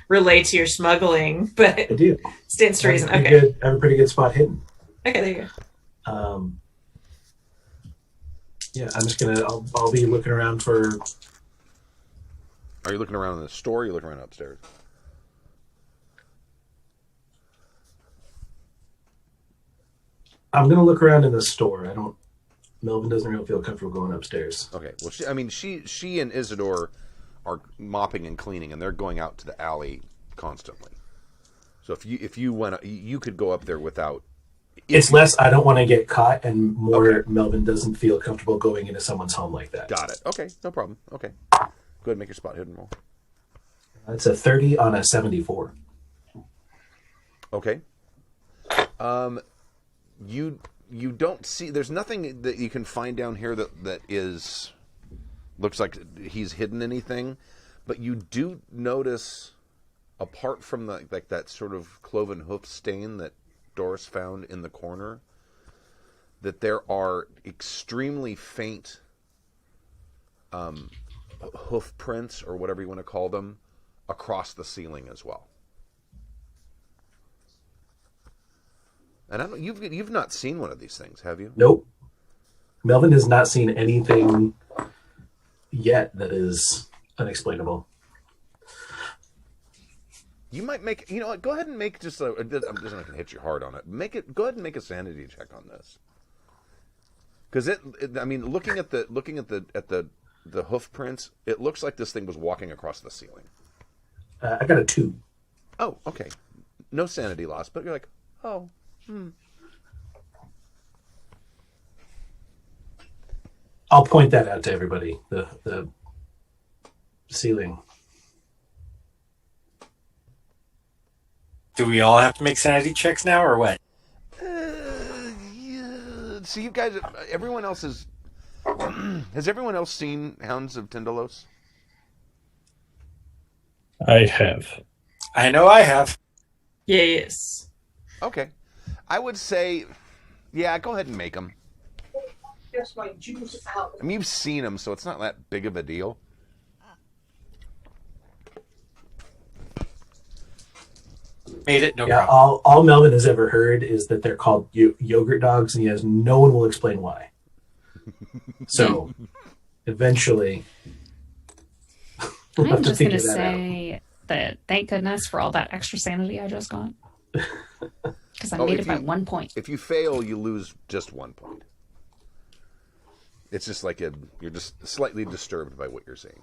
S6: relate to your smuggling, but
S7: I do.
S6: stands to reason.
S7: I have
S6: Okay.
S7: I have a pretty good spot hidden.
S6: Okay, there you
S7: go. Yeah, I'm just gonna. I'll be looking around for.
S5: Are you looking around in the store? Or are you looking around upstairs?
S7: I'm gonna look around in the store. I don't. Melvin doesn't really feel comfortable going upstairs.
S5: Okay. Well, she and Isidore are mopping and cleaning, and they're going out to the alley constantly. So if you went, you could go up there without.
S7: It's less. I don't want to get caught, and more. Okay. Melvin doesn't feel comfortable going into someone's home like that.
S5: Got it. Okay, no problem. Okay, go ahead and make your spot hidden roll.
S7: It's a 30 on a 74.
S5: Okay. You don't see. There's nothing that you can find down here that is looks like he's hidden anything, but you do notice, apart from that sort of cloven hoof stain that Doris found in the corner, that there are extremely faint hoof prints, or whatever you want to call them, across the ceiling as well. And I don't. You've not seen one of these things, have you?
S7: Nope. Melvin has not seen anything yet that is unexplainable.
S5: You might make. You know what? Go ahead and make just a. I'm just not going to hit you hard on it. Go ahead and make a sanity check on this. Because I mean, looking at the hoof prints, it looks like this thing was walking across the ceiling.
S7: I got a 2.
S5: Oh, okay. No sanity loss, but you're like, oh.
S7: I'll point that out to everybody. The ceiling.
S1: Do we all have to make sanity checks now, or what?
S5: Yeah. So you guys, everyone else has everyone else seen Hounds of Tyndalos?
S2: I have.
S1: I know I have.
S6: Yes.
S5: Okay. I would say, yeah, go ahead and make them. I mean, you've seen them, so it's not that big of a deal.
S1: Made it, no
S7: Yeah,
S1: problem.
S7: all Melvin has ever heard is that they're called yogurt dogs, and he has no one will explain why. So, eventually, we'll have
S3: I'm
S7: to
S3: just going
S7: figure
S3: to
S7: that out.
S3: say that thank goodness for all that extra sanity I just got. Because I made it by 1 point.
S5: If you fail, you lose just 1 point. It's just like you're just slightly disturbed by what you're seeing.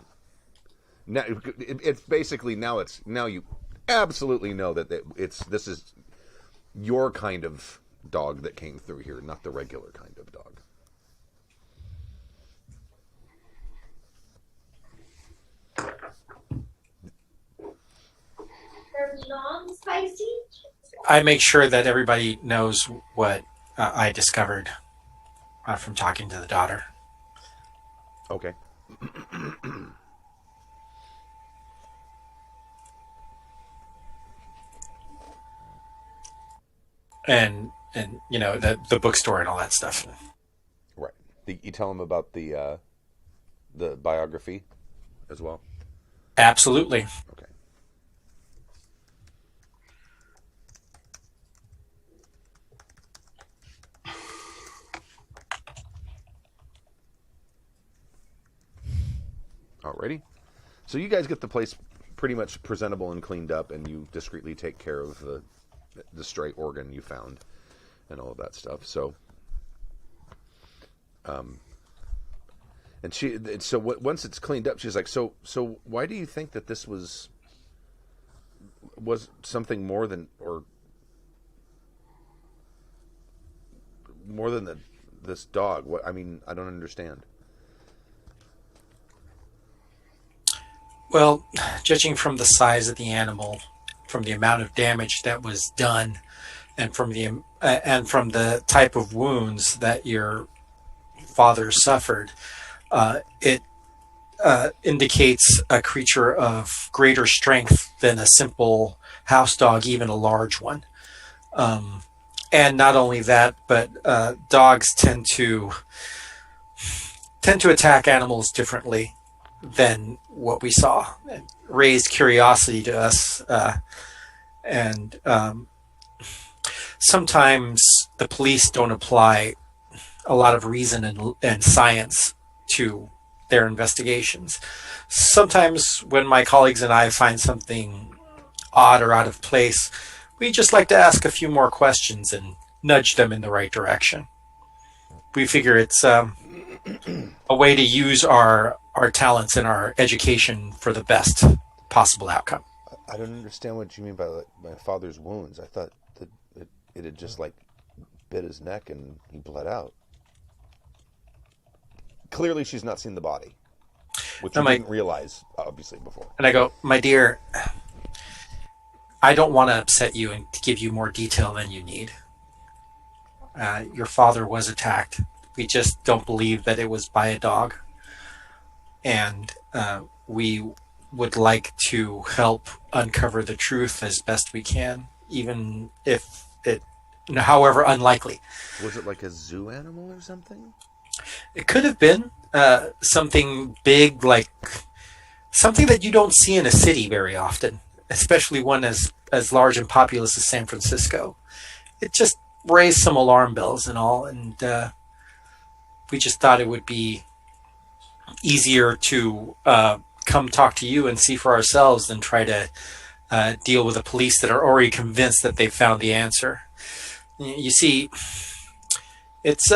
S5: Now it's basically now you absolutely know that this is your kind of dog that came through here, not the regular kind of dog.
S8: They're non-spicy?
S1: I make sure that everybody knows what I discovered from talking to the daughter.
S5: Okay.
S1: And you know, the bookstore and all that stuff.
S5: Right. You tell him about the biography as well?
S1: Absolutely.
S5: Okay. Alrighty. So you guys get the place pretty much presentable and cleaned up, and you discreetly take care of the stray organ you found and all of that stuff. So, and once it's cleaned up, she's like, so why do you think that this was something more than this dog? What, I mean, I don't understand.
S1: Well, judging from the size of the animal, from the amount of damage that was done, and from the type of wounds that your father suffered, it indicates a creature of greater strength than a simple house dog, even a large one. And not only that, but dogs tend to attack animals differently than what we saw. It raised curiosity to us, and sometimes the police don't apply a lot of reason and science to their investigations. Sometimes when my colleagues and I find something odd or out of place, we just like to ask a few more questions and nudge them in the right direction. We figure it's a way to use our talents and our education for the best possible outcome.
S5: I don't understand what you mean by my father's wounds. I thought that it had just like bit his neck and he bled out. Clearly she's not seen the body, which you didn't realize, obviously, before.
S1: And I go, my dear, I don't want to upset you and to give you more detail than you need. Your father was attacked. We just don't believe that it was by a dog. And we would like to help uncover the truth as best we can, even if it, however unlikely.
S5: Was it like a zoo animal or something?
S1: It could have been something big, like something that you don't see in a city very often, especially one as large and populous as San Francisco. It just raised some alarm bells and all, and we just thought it would be easier to come talk to you and see for ourselves than try to deal with the police that are already convinced that they've found the answer. You see, it's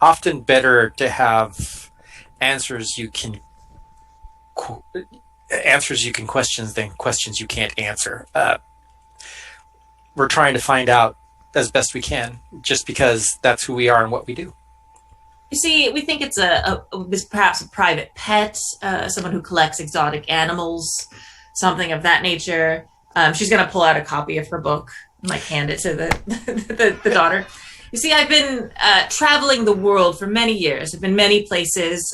S1: often better to have answers you can question than questions you can't answer. We're trying to find out as best we can, just because that's who we are and what we do.
S6: You see, we think it's perhaps a private pet, someone who collects exotic animals, something of that nature. She's going to pull out a copy of her book and hand it to the daughter. You see, I've been traveling the world for many years. I've been many places,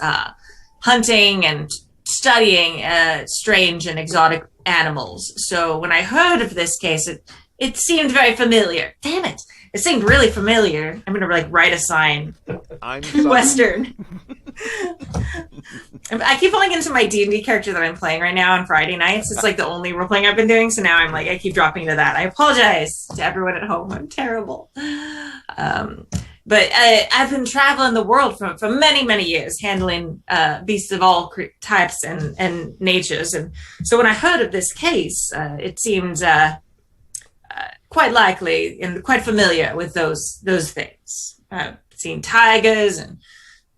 S6: hunting and studying strange and exotic animals. So when I heard of this case, it seemed very familiar. Damn it. It seemed really familiar. I'm going to write a sign.
S5: I'm
S6: Western. I keep falling into my D&D character that I'm playing right now on Friday nights. It's the only role playing I've been doing. So now I'm I keep dropping to that. I apologize to everyone at home. I'm terrible. But I've been traveling the world for many, many years, handling beasts of all types and natures. And so when I heard of this case, it seemed quite likely and quite familiar with those things. I've seen tigers and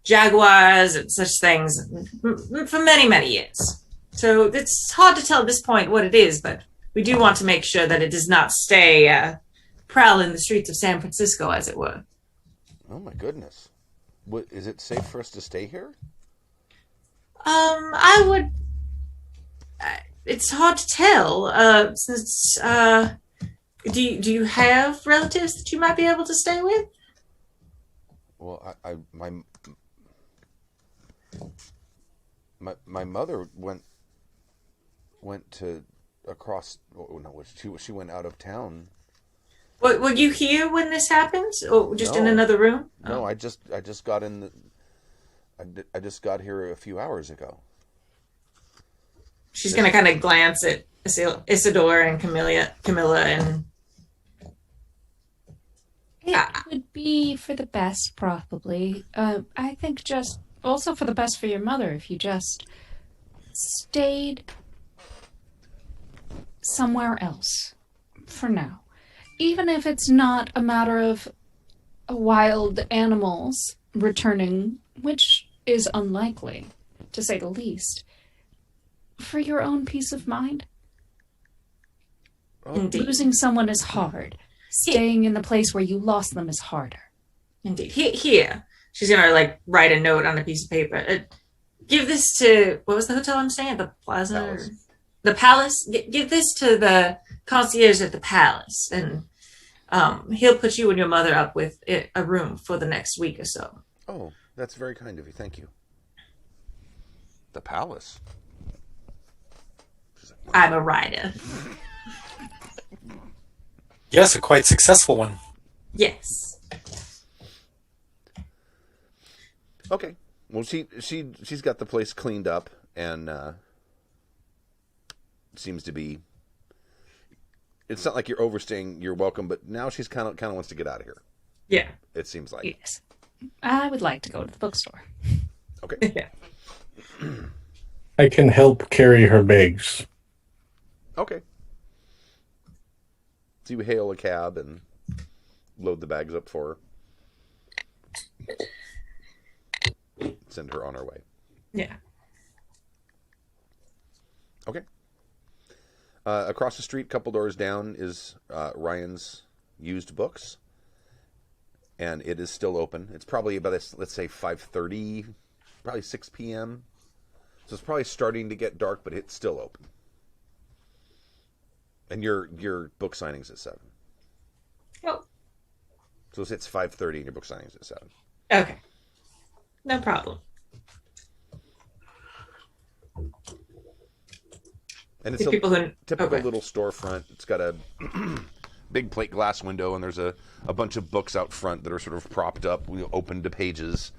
S6: jaguars and such things for many, many years. So it's hard to tell at this point what it is, but we do want to make sure that it does not stay prowling the streets of San Francisco, as it were.
S5: Oh my goodness. Is it safe for us to stay here?
S6: I would. It's hard to tell. Since do you have relatives that you might be able to stay with?
S5: Well, my mother went to across. Oh, no, she went out of town.
S6: Were you here when this happened, or just in another room?
S5: No, I just got in. I just got here a few hours ago.
S6: She's gonna kind of glance at Isidore and Camilla, and
S3: It would be for the best, probably. I think just also for the best for your mother if you just stayed somewhere else for now. Even if it's not a matter of wild animals returning, which is unlikely, to say the least. For your own peace of mind.
S6: Indeed.
S3: Losing someone is hard. Staying in the place where you lost them is harder.
S6: Indeed. Here. She's gonna write a note on a piece of paper. Give this to, what was the hotel I'm staying at? The Plaza?
S5: Palace.
S6: The Palace? Give this to the concierge at the Palace, and he'll put you and your mother up with a room for the next week or so.
S5: Oh, that's very kind of you. Thank you. The Palace?
S6: I'm a writer.
S1: Yes, a quite successful one.
S6: Yes.
S5: Okay. Well, she's got the place cleaned up, and seems to be. It's not like you're overstaying. You're welcome, but now she's kind of wants to get out of here.
S6: Yeah.
S5: It seems like.
S3: Yes. I would like to go to the bookstore.
S5: Okay.
S6: Yeah.
S2: I can help carry her bags.
S5: Okay. So you hail a cab and load the bags up for her. Send her on her way.
S6: Yeah.
S5: Okay. Across the street, couple doors down, is Ryan's used books. And it is still open. It's probably about, let's say, 5:30, probably 6 p.m. So it's probably starting to get dark, but it's still open. And your book signing's at 7.
S6: Oh.
S5: So it's 5:30 and your book signing's at 7.
S6: Okay. No problem.
S5: And it's
S6: The
S5: a
S6: people who
S5: typical
S6: okay.
S5: little storefront. It's got a big plate glass window, and there's a bunch of books out front that are sort of propped up, open to pages,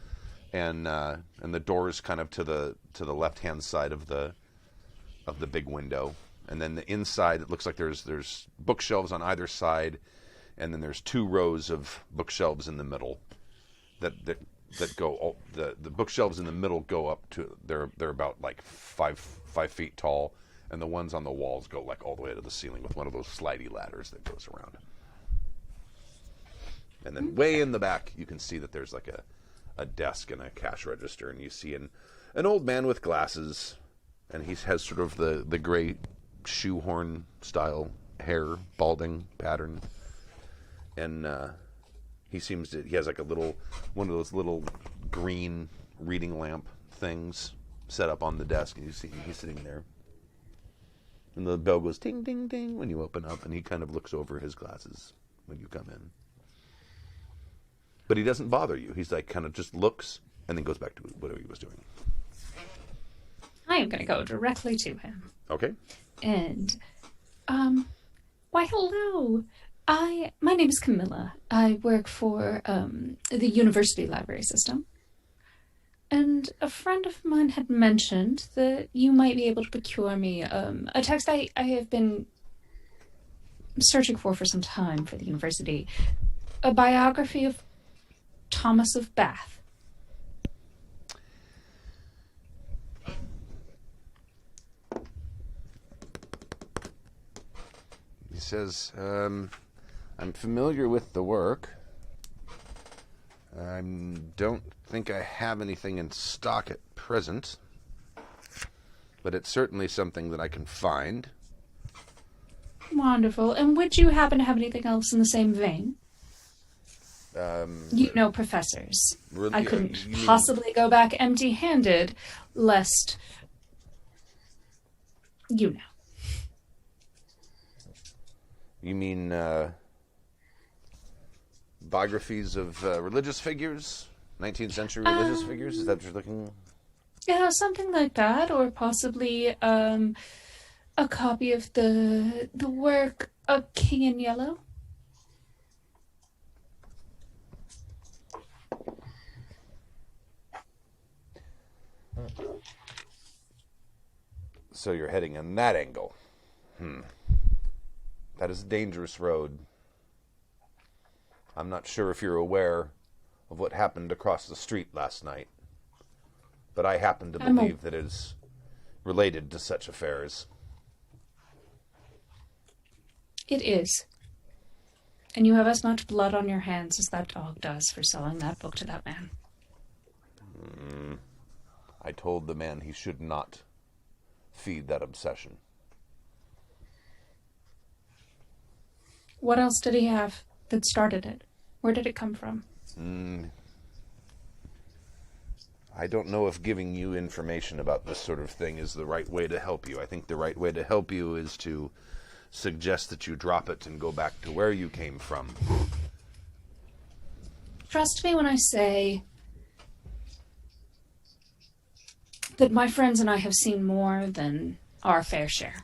S5: and the door is kind of to the left hand side of the big window. And then the inside, it looks like there's bookshelves on either side, and then there's 2 rows of bookshelves in the middle that go. The bookshelves in the middle go up to they're about like 5 feet tall, and the ones on the walls go all the way to the ceiling with one of those slidey ladders that goes around. And then way in the back, you can see that there's a desk and a cash register, and you see an old man with glasses, and he has sort of the gray shoehorn style hair, balding pattern, and he has one of those little green reading lamp things set up on the desk, and you see he's sitting there, and the bell goes ding ding ding when you open up, and he kind of looks over his glasses when you come in, but he doesn't bother you. He's kind of just looks and then goes back to whatever he was doing.
S3: I am going to go directly to him.
S5: Okay.
S3: And, why, hello. My name is Camilla. I work for, the university library system. And a friend of mine had mentioned that you might be able to procure me, a text I have been searching for some time for the university. A biography of Thomas of Bath.
S5: He says, I'm familiar with the work. I don't think I have anything in stock at present, but it's certainly something that I can find.
S3: Wonderful. And would you happen to have anything else in the same vein? You know, professors.
S5: Really,
S3: I couldn't
S5: you mean-
S3: possibly go back empty-handed, lest... You know.
S5: You mean biographies of religious figures? 19th century religious figures? Is that what you're looking?
S3: Yeah, something like that, or possibly a copy of the work of King in Yellow.
S5: So you're heading in that angle. That is a dangerous road. I'm not sure if you're aware of what happened across the street last night, but I happen to believe that it is related to such affairs.
S3: It is. And you have as much blood on your hands as that dog does for selling that book to that man.
S5: I told the man he should not feed that obsession.
S3: What else did he have that started it? Where did it come from?
S5: I don't know if giving you information about this sort of thing is the right way to help you. I think the right way to help you is to suggest that you drop it and go back to where you came from.
S3: Trust me when I say that my friends and I have seen more than our fair share.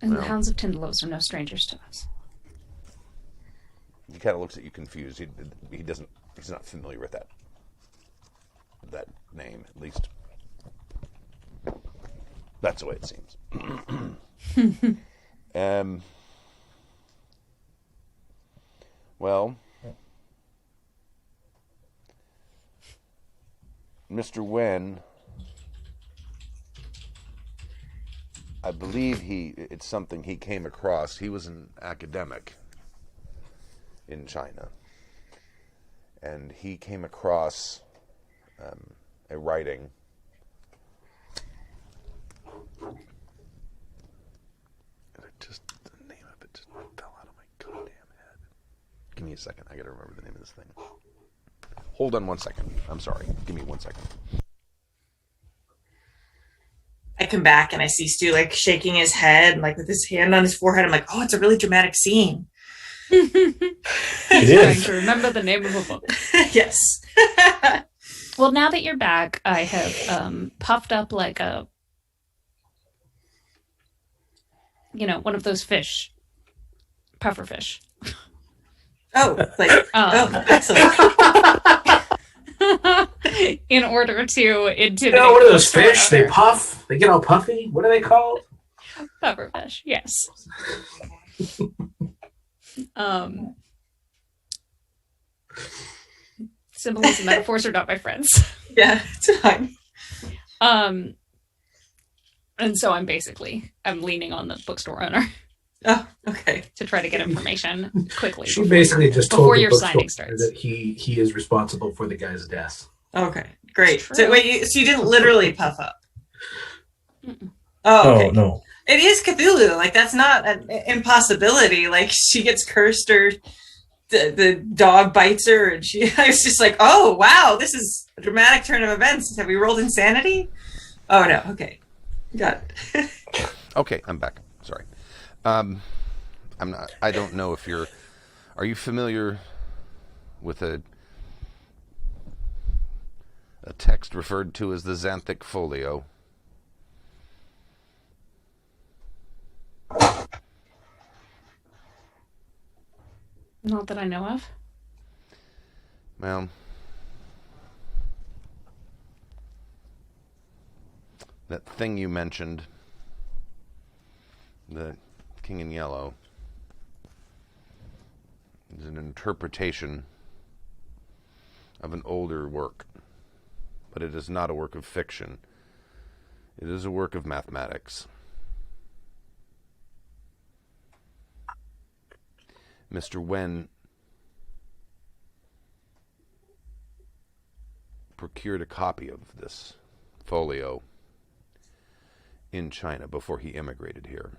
S3: And the Hounds of Tyndallos are no strangers to us.
S5: He kind of looks at you confused. He doesn't. He's not familiar with that name, at least. That's the way it seems. Well, Mr. Wen, I believe it's something he came across. He was an academic in China, and he came across a writing just the name of it just fell out of my goddamn head. Give me a second. I gotta remember the name of this thing. Hold on 1 second. I'm sorry. Give me 1 second.
S6: I come back and I see Stu like shaking his head, like with his hand on his forehead. I'm like, oh, it's a really dramatic scene.
S2: It
S3: Trying
S2: is.
S3: to remember the name of a book.
S6: Yes.
S3: Well, now that you're back, I have puffed up like a, one of those fish, puffer fish.
S6: Oh, like, excellent.
S3: In order to intimidate.
S7: What are those
S3: the
S7: fish? They
S3: owner.
S7: puff. They get all puffy. What are they called?
S3: Puffer fish, yes. Symbols and metaphors are not my friends.
S6: Yeah, it's fine.
S3: And so I'm leaning on the bookstore owner
S6: Oh, okay.
S3: to try to get information quickly.
S7: She basically just told
S3: before
S7: the
S3: your
S7: bookstore
S3: signing starts.
S7: that he is responsible for the guy's death.
S6: Okay, great.
S3: True.
S6: So wait, so you didn't literally puff up? Oh, okay.
S2: Oh, no.
S6: It is Cthulhu. Like, that's not an impossibility. Like, she gets cursed or the dog bites her, and I was just like, oh, wow, this is a dramatic turn of events. Have we rolled insanity? Oh, no. Okay. Got it.
S5: Okay, I'm back. Sorry. I'm not. I don't know if you're. Are you familiar with a text referred to as the Xanthic Folio?
S3: Not that I know of.
S5: Well, that thing you mentioned, the King in Yellow, is an interpretation of an older work, but it is not a work of fiction. It is a work of mathematics. Mr. Wen procured a copy of this folio in China before he immigrated here.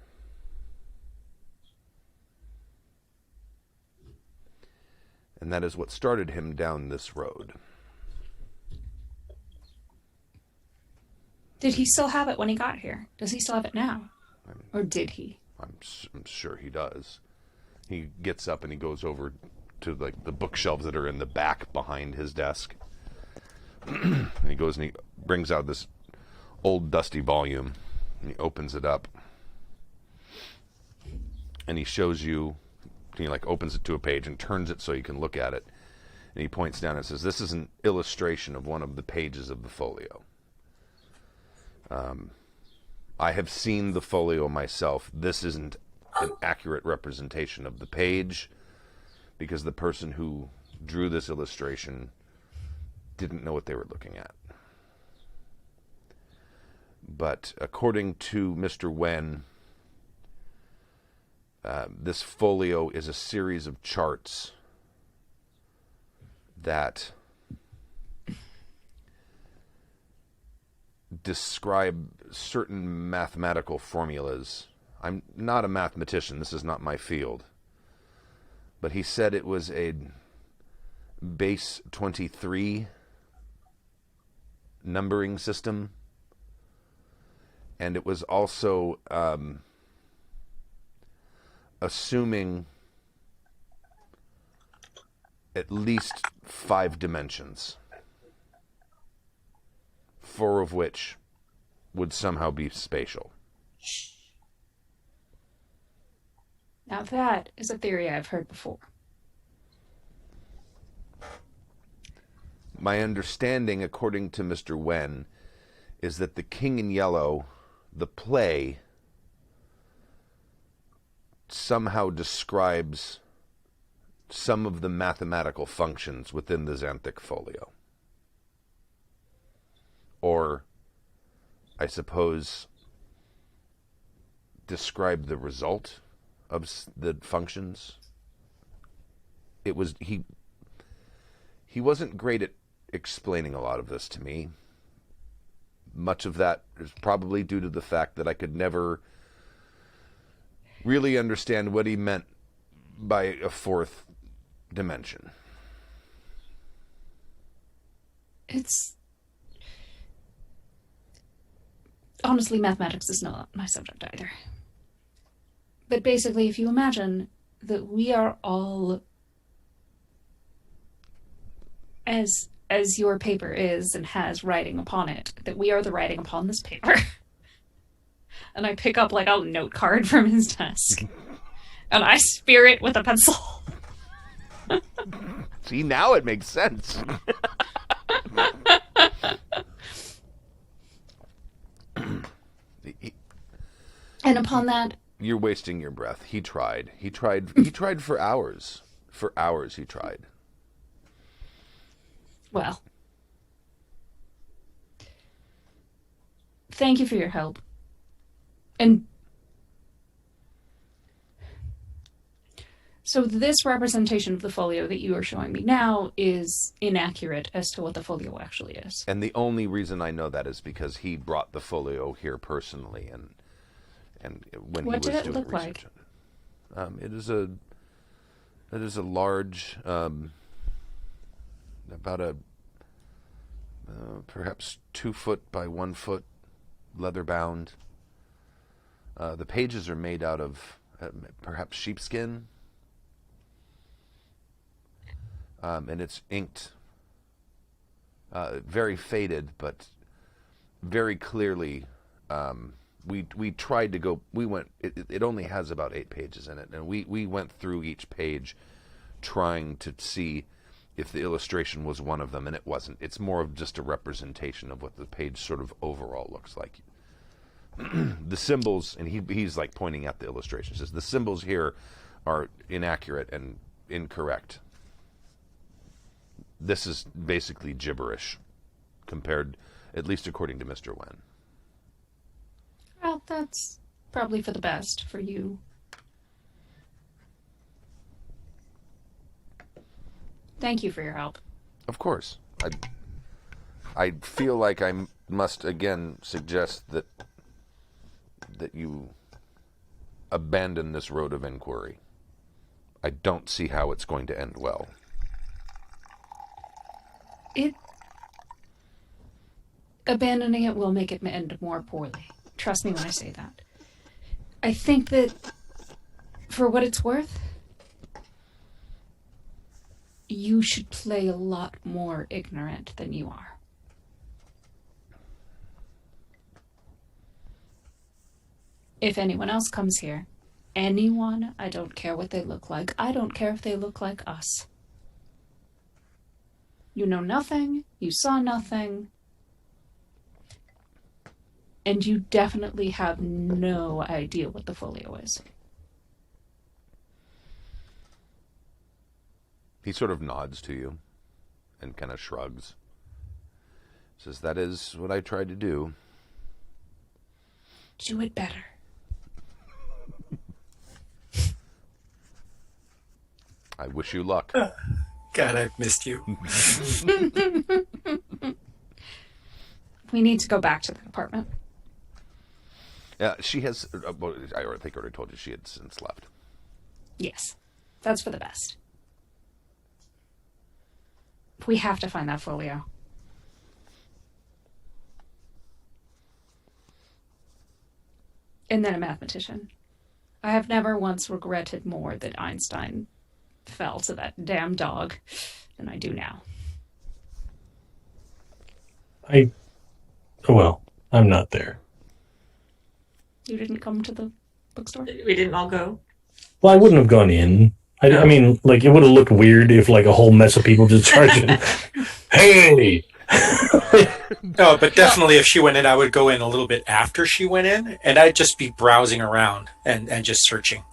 S5: And that is what started him down this road.
S3: Did he still have it when he got here? Does he still have it now? Or did he?
S5: I'm sure he does. He gets up and he goes over to like the bookshelves that are in the back behind his desk. And he goes and he brings out this old dusty volume and he opens it up. And he shows you, he like opens it to a page and turns it so you can look at it. And he points down and says, "This is an illustration of one of the pages of the folio. I have seen the folio myself. This isn't an accurate representation of the page because the person who drew this illustration didn't know what they were looking at. But according to Mr. Wen, this folio is a series of charts that describe certain mathematical formulas. I'm not a mathematician. This is not my field. But he said it was a base 23 numbering system. And it was also assuming at least 5 dimensions, 4 of which would somehow be spatial.
S3: Now that is a theory I've heard before.
S5: My understanding, according to Mr. Wen, is that The King in Yellow, the play, somehow describes some of the mathematical functions within the Xanthic folio. Or, I suppose, describe the result of the functions. It was he wasn't great at explaining a lot of this to me. Much of that is probably due to the fact that I could never really understand what he meant by a 4th dimension.
S3: It's... Honestly, mathematics is not my subject either. But basically, if you imagine that we are all, as your paper is and has writing upon it, that we are the writing upon this paper. And I pick up like a note card from his desk. And I spear it with a pencil.
S5: See, now it makes sense.
S3: And upon that...
S5: You're wasting your breath. He tried. He tried for hours. For hours he tried.
S3: Well. Thank you for your help. And so this representation of the folio that you are showing me now is inaccurate as to what the folio actually is.
S5: And the only reason I know that is because he brought the folio here personally, and when
S3: What
S5: he was
S3: did it
S5: doing
S3: look
S5: research
S3: like?
S5: on it. It is a large, about a perhaps 2 foot by 1 foot, leather bound. The pages are made out of perhaps sheepskin, and it's inked, very faded, but very clearly. We tried to go. We went. It only has about 8 pages in it, and we went through each page, trying to see if the illustration was one of them, and it wasn't. It's more of just a representation of what the page sort of overall looks like. The symbols, and he's like pointing at the illustration, says the symbols here are inaccurate and incorrect. This is basically gibberish compared, at least according to Mr. Wen.
S3: Well, that's probably for the best for you. Thank you for your help.
S5: Of course. I feel like I must again suggest that that you abandon this road of inquiry. I don't see how it's going to end well.
S3: Abandoning it will make it end more poorly. Trust me when I say that. I think that, for what it's worth, you should play a lot more ignorant than you are. If anyone else comes here, anyone, I don't care what they look like, I don't care if they look like us. You know nothing, you saw nothing, and you definitely have no idea what the folio is.
S5: He sort of nods to you and kind of shrugs. Says, that is what I tried to do.
S3: Do it better.
S5: I wish you luck.
S1: God, I've missed you.
S3: We need to go back to the apartment.
S5: She has, I think I already told you she had since left.
S3: Yes, that's for the best. We have to find that folio. And then a mathematician. I have never once regretted more that Einstein fell to that damn dog than I do now.
S2: Well, I'm not there.
S3: You didn't come to the bookstore?
S6: We didn't all go.
S2: Well, I wouldn't have gone in. I mean, like, it would have looked weird if, like, a whole mess of people just charged in. Hey!
S1: No, but definitely if she went in, I would go in a little bit after she went in, and I'd just be browsing around and just searching.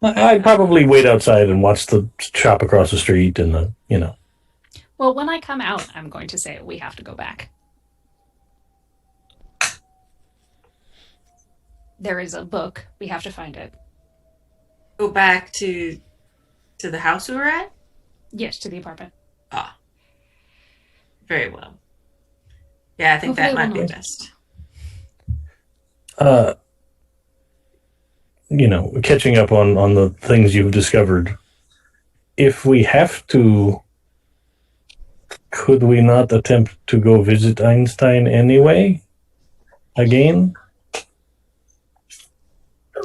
S2: I'd probably wait outside and watch the shop across the street and the, you know.
S3: Well, when I come out, I'm going to say we have to go back. There is a book. We have to find it.
S6: Go back to the house we were at?
S3: Yes, to the apartment.
S6: Ah. Very well. Yeah, I think
S3: Hopefully
S6: that might be
S3: we'll
S6: best.
S2: You know, catching up on the things you've discovered. If we have to, could we not attempt to go visit Einstein anyway? Again?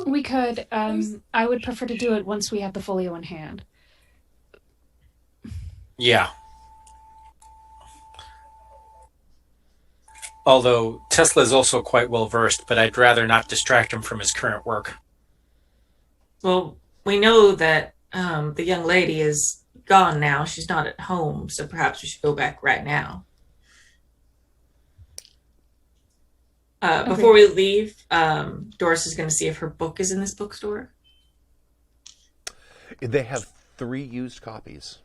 S3: We could. I would prefer to do it once we have the folio in hand.
S1: Yeah. Although Tesla is also quite well versed, but I'd rather not distract him from his current work.
S6: Well, we know that the young lady is gone now. She's not at home, so perhaps we should go back right now. Before we leave, Doris is going to see if her book is in this bookstore.
S5: They have 3 used copies.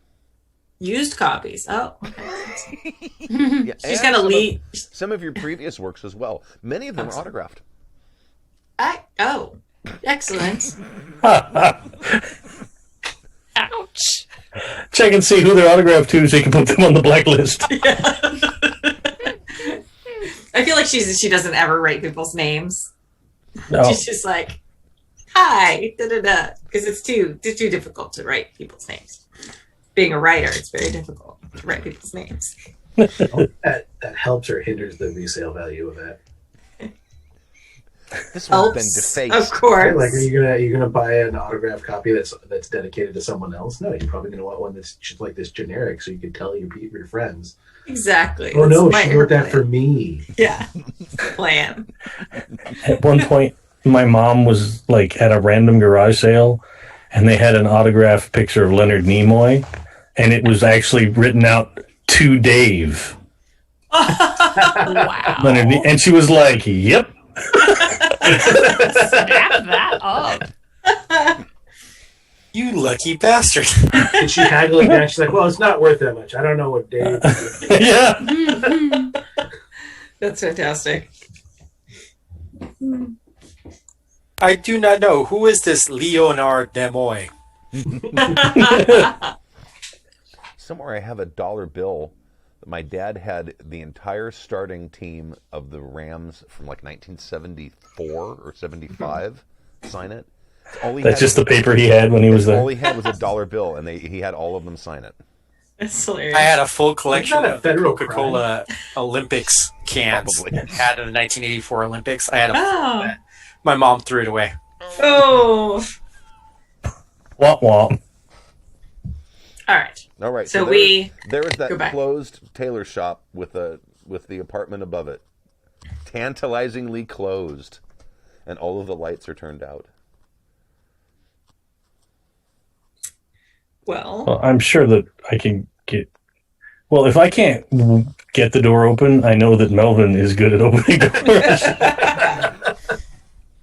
S6: Used copies. Oh, okay.
S5: Yeah,
S6: She's
S5: and
S6: going to leave.
S5: Some of your previous works as well. Many of them are autographed.
S6: Oh, excellent.
S3: Ouch.
S2: Check and see who they're autographed to so you can put them on the blacklist.
S6: I feel like she doesn't ever write people's names.
S2: No.
S6: She's just like, hi, da-da-da. Because it's too difficult to write people's names. Being a writer, it's very difficult to write people's names.
S7: That helps or hinders the resale value of that.
S5: This one's been defaced.
S6: Of course.
S7: Like, are you gonna buy an autographed copy that's dedicated to someone else? No, you're probably gonna want one that's just like this generic, so you can tell your friends.
S6: Exactly.
S7: Oh no,
S6: That's
S7: she wrote that
S6: plan.
S7: for me.
S6: Yeah. Plan.
S2: At one point, my mom was like at a random garage sale, and they had an autographed picture of Leonard Nimoy, and it was actually written out to Dave.
S3: Wow.
S2: And she was like, "Yep."
S3: Snap that up.
S1: You lucky bastard.
S7: And she haggled it down. She's like, "Well, it's not worth that much. I don't know what Dave."
S2: Yeah.
S6: That's fantastic.
S1: I do not know. Who is this Leonard Nimoy?
S5: Somewhere I have a dollar bill My dad had the entire starting team of the Rams from like 1974 or 75 sign it.
S2: That's just the paper he had when he was there.
S5: All he had was a dollar bill, and he had all of them sign it.
S6: That's hilarious.
S1: I had a full collection
S7: Isn't that a
S1: of the
S7: federal
S1: Coca-Cola Olympics cans
S5: Probably.
S1: had in the 1984 Olympics. I had a full
S6: Oh.
S1: of that. My mom threw it away.
S6: Oh.
S2: Womp womp.
S6: All right.
S5: All right.
S6: So we
S5: there was
S6: go
S5: that
S6: back.
S5: closed tailor shop with the apartment above it, tantalizingly closed, and all of the lights are turned out.
S6: Well,
S2: I'm sure that I can get. Well, if I can't get the door open, I know that Melvin is good at opening doors.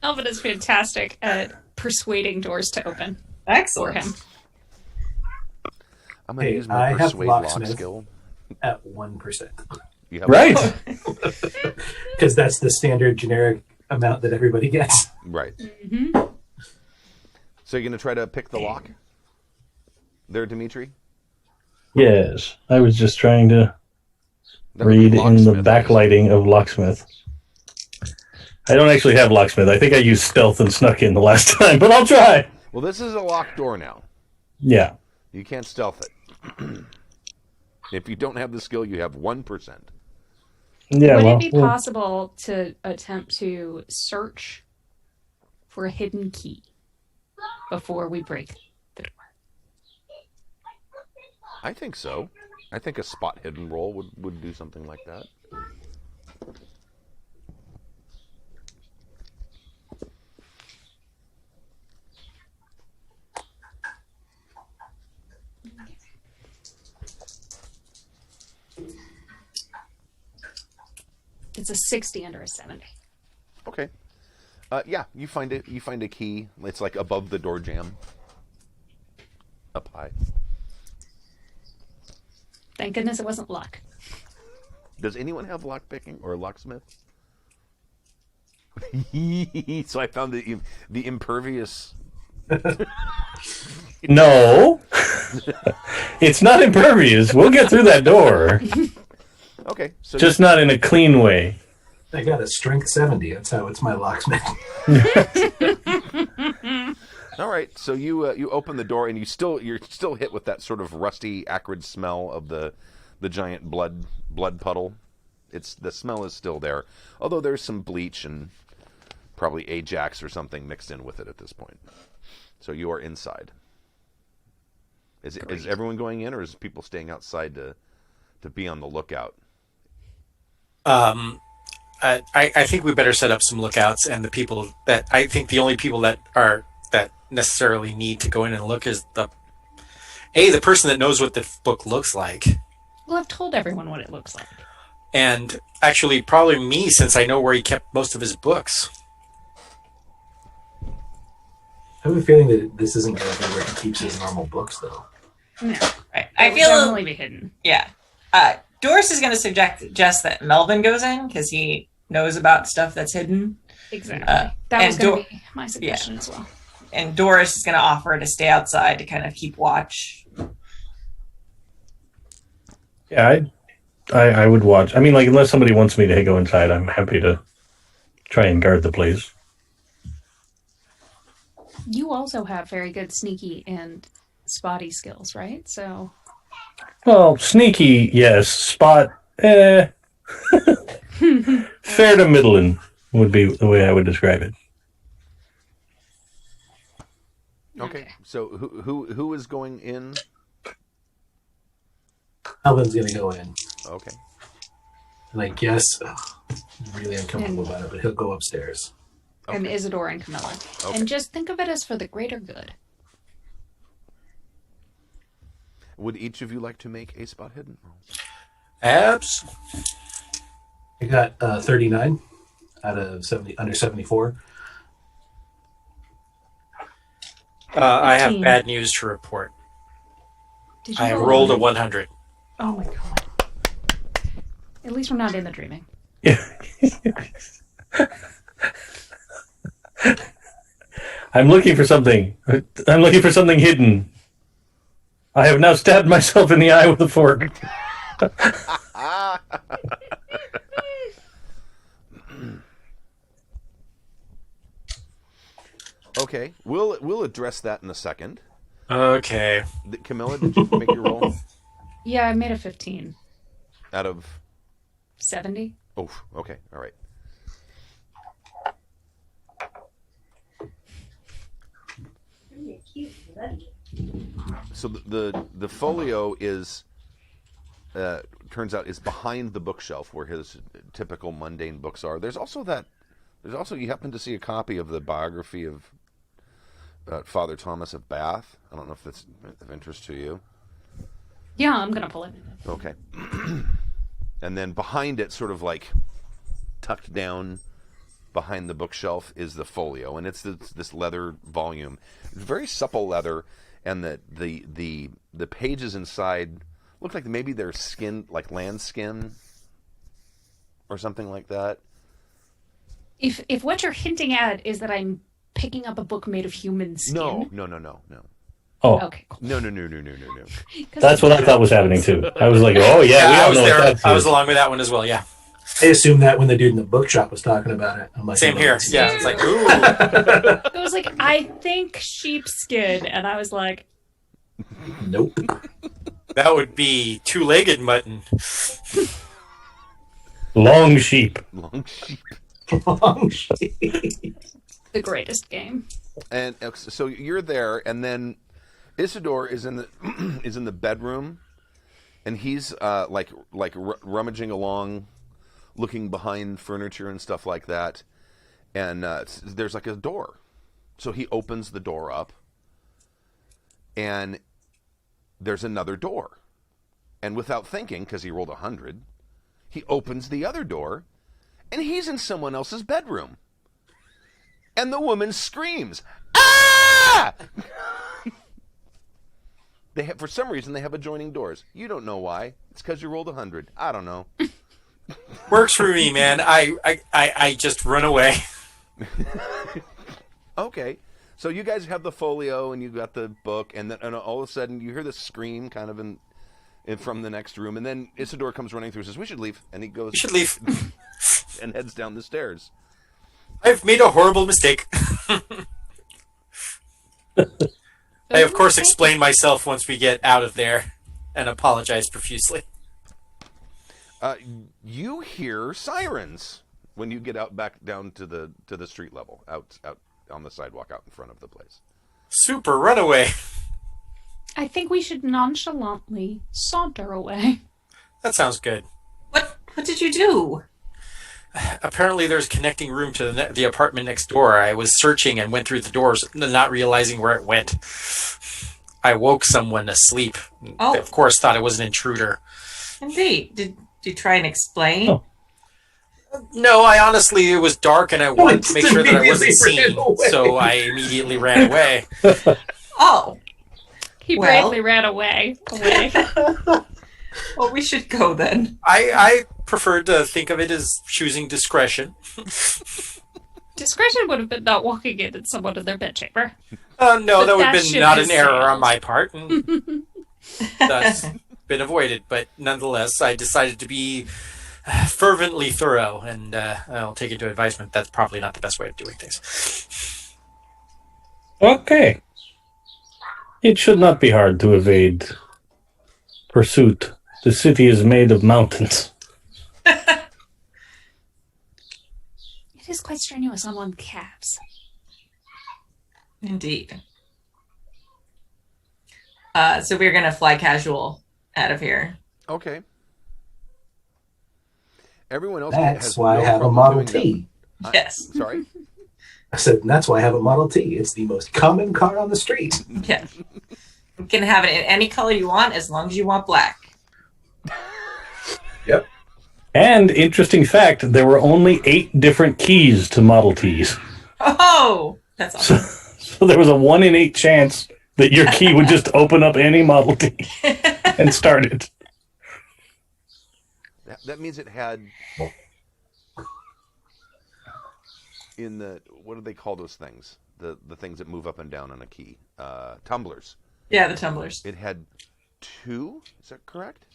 S3: Elvin is fantastic at persuading doors to open for
S6: excellent.
S3: him.
S5: I'm going to
S7: Hey,
S5: use my
S7: I have
S5: persuade lock
S7: locksmith.
S5: skill.
S7: At 1%.
S5: You have
S2: Right.
S7: Because that's the standard generic amount that everybody gets.
S5: Right.
S3: Mm-hmm.
S5: So you're going to try to pick the lock? There, Dimitri?
S2: Yes. I was just trying to
S5: That would be
S2: read in the
S5: locksmith,
S2: backlighting of Locksmith. I don't actually have Locksmith. I think I used Stealth and snuck in the last time, but I'll try.
S5: Well, this is a locked door now.
S2: Yeah.
S5: You can't stealth it. If you don't have the skill, you have 1%.
S2: Yeah.
S3: Would
S2: well,
S3: it be possible to attempt to search for a hidden key before we break the door?
S5: I think so. I think a spot hidden roll would do something like that.
S3: It's a 60 under a 70.
S5: Okay. Yeah, you find it. You find a key. It's like above the door jamb. Up high.
S3: Thank goodness it wasn't luck.
S5: Does anyone have lock picking or a locksmith? So I found the impervious.
S2: no. It's not impervious. We'll get through that door.
S5: Okay, so
S2: Just not in a clean way.
S7: I got a strength 70. That's how it's my locksmith.
S5: all right. So you open the door and you're still hit with that sort of rusty, acrid smell of the giant blood puddle. The smell is still there, although there's some bleach and probably Ajax or something mixed in with it at this point. So you are inside. Is everyone going in, or is people staying outside to be on the lookout?
S1: I think we better set up some lookouts, and I think the only people that necessarily need to go in and look is the person that knows what the book looks like,
S3: Well, I've told everyone what it looks like.
S1: and actually probably me, since I know where he kept most of his books.
S7: I have a feeling that this isn't going to be where he keeps his normal books, though.
S3: No,
S6: Right.
S3: it
S6: I
S3: would
S6: feel
S3: definitely be hidden.
S6: yeah. Doris is going to suggest that Melvin goes in because he knows about stuff that's hidden,
S3: Exactly.
S6: and
S3: That was going to be my suggestion as well.
S6: and Doris is going to offer to stay outside to kind of keep watch.
S2: Yeah, I would watch. I mean, like, unless somebody wants me to go inside, I'm happy to try and guard the place.
S3: You also have very good sneaky and spotty skills, right? So
S2: Well, sneaky, yes. Spot, fair to middling would be the way I would describe it.
S5: Okay. So who is going in?
S7: Alvin's going to go in.
S5: Okay.
S7: And I guess, I'm really uncomfortable about it, but he'll go upstairs.
S3: and
S5: Okay.
S3: Isidore and Camilla.
S5: Okay.
S3: And just think of it as for the greater good.
S5: Would each of you like to make a spot hidden roll?
S1: Abs.
S7: I got 39 out of 70, under 74.
S1: I have
S3: 15.
S1: bad news to report.
S3: Did you
S1: I have
S3: roll
S1: rolled a
S3: one?
S1: 100.
S3: Oh my god. At least we're not in the dreaming.
S2: I'm looking for something. I'm looking for something hidden. I have now stabbed myself in the eye with a fork.
S5: Okay, we'll address that in a second.
S1: Okay.
S5: Camilla, did you make your roll?
S3: Yeah, I made a 15.
S5: Out of
S3: 70.
S5: oh, okay, all right. So the folio is turns out is behind the bookshelf where his typical mundane books are. There's also you happen to see a copy of the biography of Father Thomas of Bath. I don't know if that's of interest to you.
S3: Yeah, I'm gonna pull it.
S5: Okay. And then behind it, sort of like tucked down behind the bookshelf, is the folio, and it's this leather volume, very supple leather, and the pages inside look like maybe they're skin, like lambskin or something like that.
S3: If what you're hinting at is that I'm picking up a book made of human skin.
S5: No.
S2: Oh,
S3: Okay, cool.
S5: No.
S3: 'Cause
S2: that's what I thought was happening too. I was like, oh yeah, we
S1: I
S2: all
S1: was
S2: know
S1: there.
S2: what that's.
S1: I was along with that one as well. Yeah.
S7: I assumed that when the dude in the bookshop was talking about it. I'm like,
S1: Same here. Yeah. It's like, ooh.
S3: It was like, I think sheepskin, and I was like,
S7: Nope.
S1: That would be two-legged mutton.
S2: Long sheep.
S5: Long sheep.
S3: the greatest game.
S5: And so you're there, and then Isidore is in the bedroom, and he's like rummaging along, looking behind furniture and stuff like that. And there's like a door, so he opens the door up, and there's another door. And without thinking, because he rolled 100, he opens the other door, and he's in someone else's bedroom. And the woman screams, "Ah!" For some reason, they have adjoining doors. You don't know why. It's because you rolled 100. I don't know.
S1: Works for me, man. I just run away.
S5: Okay. So you guys have the folio, and you got the book, and then all of a sudden, you hear this scream kind of in from the next room, and then Isidore comes running through and says, "We should leave." And he goes...
S1: We should leave.
S5: and heads down the stairs.
S1: I've made a horrible mistake. I, of course, explain myself once we get out of there and apologize profusely.
S5: You hear sirens when you get out back down to the street level, out on the sidewalk out in front of the place.
S1: Super runaway.
S3: I think we should nonchalantly saunter away.
S1: That sounds good.
S6: What did you do?
S1: Apparently there's a connecting room to the apartment next door. I was searching and went through the doors, not realizing where it went. I woke someone asleep.
S6: Oh.
S1: They, of course, thought it was an intruder.
S6: Indeed. Did you try and explain?
S2: Oh.
S1: No, it was dark and I wanted to make sure that I wasn't seen, so I immediately ran away.
S6: Oh.
S3: He
S6: Well.
S3: bravely ran away.
S6: Well, we should go then.
S1: I prefer to think of it as choosing discretion.
S3: Discretion would have been not walking in and someone in their bedchamber.
S1: No,
S3: But
S1: that would
S3: that
S1: have been
S3: ship
S1: not
S3: has
S1: an error
S3: sailed.
S1: on my part. And that's been avoided, but nonetheless, I decided to be fervently thorough, and I'll take into advisement that's probably not the best way of doing things.
S2: Okay. It should not be hard to evade pursuit. The city is made of mountains.
S3: It is quite strenuous on one calves.
S6: Indeed. So we're going to fly casual out of here.
S5: Okay. Everyone else
S7: That's
S5: has
S7: why
S5: no
S7: I have a
S5: problem
S7: Model
S5: doing
S7: T.
S6: Yes.
S5: Sorry?
S7: I said, that's why I have a Model T. It's the most common car on the street.
S6: Yeah. You can have it in any color you want as long as you want black.
S7: Yep.
S2: And interesting fact, there were only 8 different keys to Model Ts.
S6: Oh, that's awesome.
S2: So there was a 1 in 8 chance that your key would just open up any Model T and start it.
S5: That means it had in the, what do they call those things? The things that move up and down on a key. Tumblers.
S6: Yeah, the tumblers.
S5: It had 2, is that correct?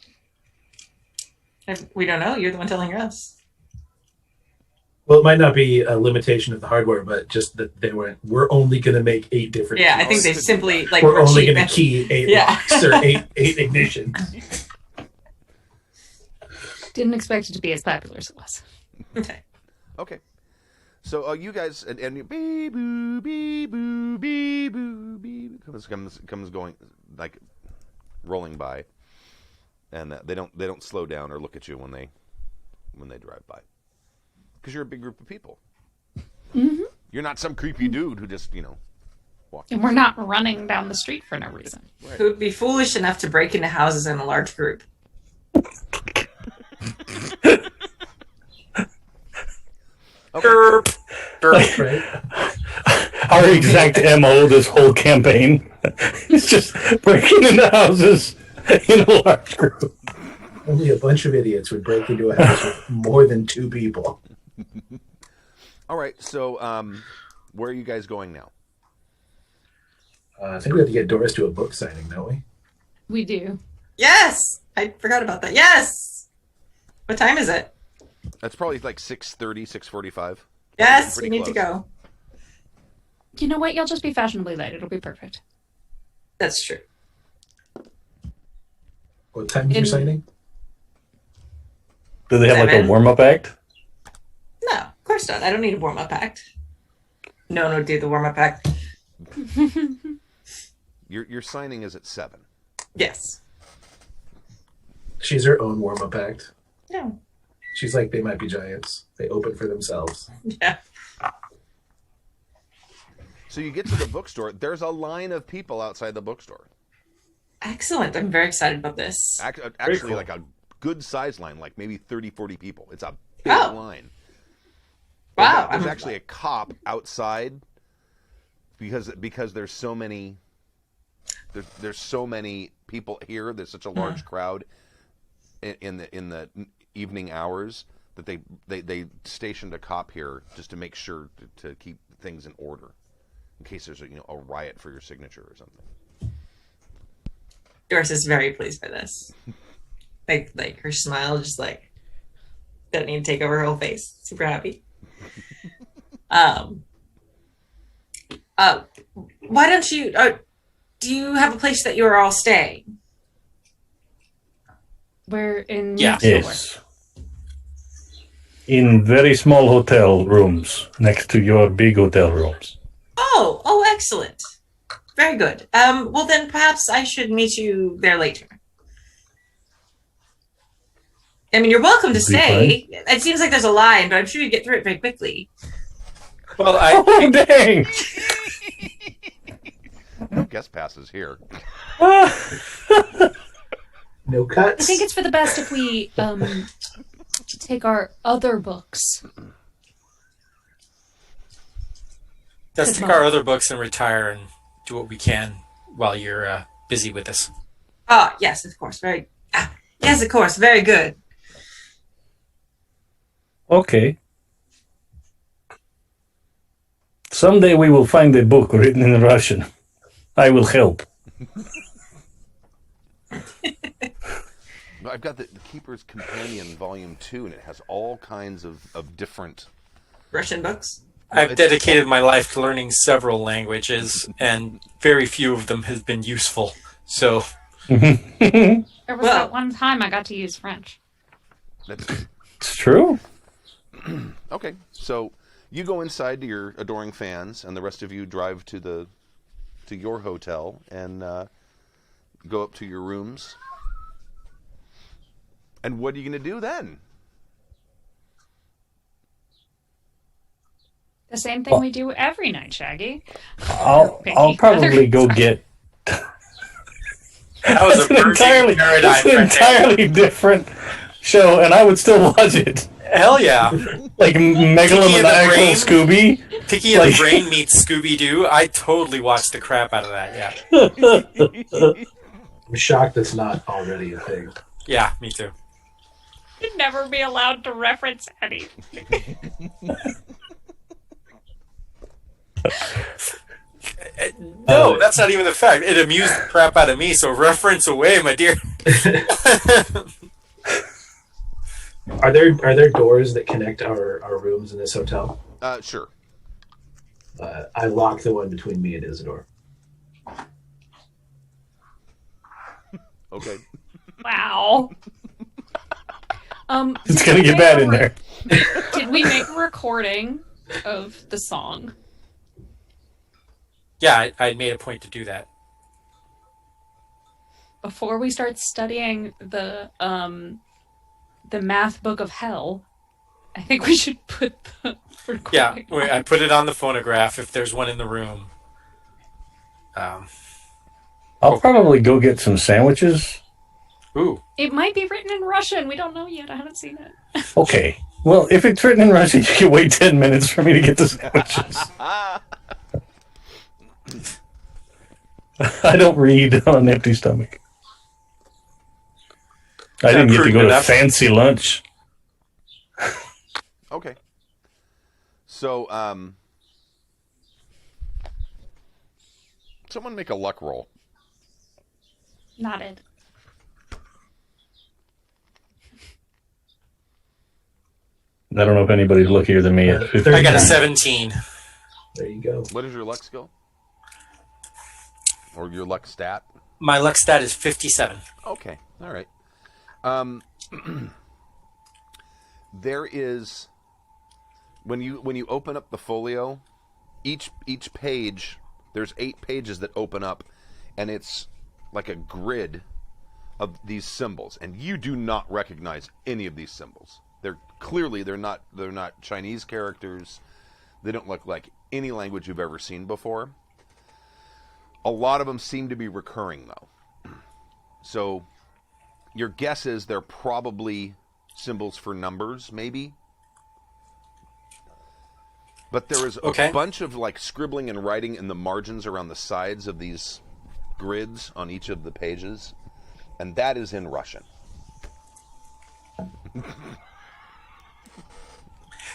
S6: We don't know. You're the one telling us.
S7: Well, it might not be a limitation of the hardware, but just that we're only going to make 8 different.
S6: Yeah, I think
S7: keys.
S6: they simply like.
S7: We're only
S6: cheap.
S7: going to key 8
S6: Yeah.
S7: locks or 8 ignitions.
S3: Didn't expect it to be as popular as it was.
S6: Okay.
S5: Okay. So you guys and bee boo bee boo bee boo bee comes going like rolling by, and they don't slow down or look at you when they drive by, because you're a big group of people.
S3: Mm-hmm.
S5: You're not some creepy dude who just walks.
S3: And we're not running down the street for no reason.
S5: Right.
S6: Who would be foolish enough to break into houses in a large group?
S5: Okay.
S7: Right?
S2: Our exact MO this whole campaign is just breaking into houses in a large group.
S7: Only a bunch of idiots would break into a house with more than 2 people.
S5: All right. So where are you guys going now?
S7: I think we have to get Doris to a book signing, don't we?
S3: We do.
S6: Yes, I forgot about that. Yes. What time is it?
S5: That's probably like 6:30, 6:45.
S6: Yes,
S5: Pretty
S6: we need to
S5: close.
S6: go.
S3: You know what? You'll just be fashionably late. It'll be perfect.
S6: That's true.
S7: What time is your signing?
S2: Do they have like a
S6: 7?
S2: warm-up act?
S6: No, of course not. I don't need a warm-up act. No, do the warm-up act.
S5: Your signing is at 7.
S6: Yes.
S7: She's her own warm-up act.
S6: No.
S7: She's like They Might Be Giants. They open for themselves.
S6: Yeah.
S5: So you get to the bookstore. There's a line of people outside the bookstore.
S6: Excellent. I'm very excited about this.
S5: Actually,
S2: cool.
S5: like a good size line, like maybe 30, 40 people. It's a big
S6: Oh.
S5: line.
S6: Wow.
S5: There's actually a cop outside because there's so many. There's so many people here. There's such a large crowd in the evening hours that they stationed a cop here just to make sure to keep things in order in case there's a riot for your signature or something.
S6: Doris is very pleased by this. Like her smile just like don't need to take over her whole face. Super happy. Why don't you do you have a place that you are all staying?
S3: We're in
S1: Yeah.
S3: next door.
S2: Yes. In very small hotel rooms next to your big hotel rooms.
S6: Oh, excellent. Very good. Well then perhaps I should meet you there later. I mean, you're welcome to
S2: Be
S6: stay. It seems like there's a line, but I'm sure you get through it very quickly.
S1: Well,
S2: Oh, dang!
S5: No guest passes here.
S7: No
S3: I
S7: cuts.
S3: think it's for the best if we take our other books.
S1: let's take our other books and retire and do what we can while you're busy with this.
S6: Oh, yes, of course. Yes, of course. Very good.
S2: Okay. Someday we will find a book written in Russian. I will help.
S5: I've got the Keeper's Companion Volume 2, and it has all kinds of different...
S6: Russian books.
S1: I've dedicated my life to learning several languages, and very few of them have been useful. So,
S3: There was
S6: Well-
S3: that one time I got to use French.
S5: That's
S2: It's true.
S5: okay. So you go inside to your adoring fans, and the rest of you drive to your hotel and go up to your rooms. And what are you going to do then?
S3: The same thing we do every night, Shaggy.
S2: I'll probably go get.
S1: that was a
S2: It's an
S1: burgeoning
S2: entirely,
S1: paradigm.
S2: it's an
S1: right there.
S2: entirely different show, and I would still watch it.
S1: Hell yeah.
S2: Like megalomaniacal
S1: Brain.
S2: Scooby.
S1: Tiki and
S2: Like-
S1: the Brain meets Scooby-Doo. I totally watched the crap out of that, yeah.
S7: I'm shocked that's not already a thing.
S1: Yeah, me too.
S3: You'd never be allowed to reference anything.
S1: No, that's not even the fact. It amused the crap out of me, so reference away, my dear.
S7: Are there doors that connect our rooms in this hotel?
S5: Sure.
S7: I lock the one between me and Isidore.
S5: Okay.
S3: Wow.
S2: It's gonna get bad in there.
S3: Did we make a recording of the song?
S1: Yeah, I made a point to do that.
S3: Before we start studying the math book of hell, I think we should put the recording.
S1: Yeah, I put it on the phonograph if there's one in the room.
S2: I'll probably go get some sandwiches.
S1: Ooh.
S3: It might be written in Russian. We don't know yet. I haven't seen it.
S2: Okay. Well, if it's written in Russian, you can wait 10 minutes for me to get the sandwiches. I don't read on an empty stomach. I didn't get to go to fancy lunch.
S5: Okay. So, someone make a luck roll.
S3: Nodded.
S2: I don't know if anybody's luckier than me.
S1: I got a 17.
S7: There you go.
S5: What is your luck skill? Or your luck stat?
S1: My luck stat is 57.
S5: Okay. All right. There is when you open up the folio, each page, there's 8 pages that open up, and it's like a grid of these symbols, and you do not recognize any of these symbols. They're not Chinese characters. They don't look like any language you've ever seen before. A lot of them seem to be recurring though. So your guess is they're probably symbols for numbers, maybe. But there is a bunch of like scribbling and writing in the margins around the sides of these grids on each of the pages, and that is in Russian.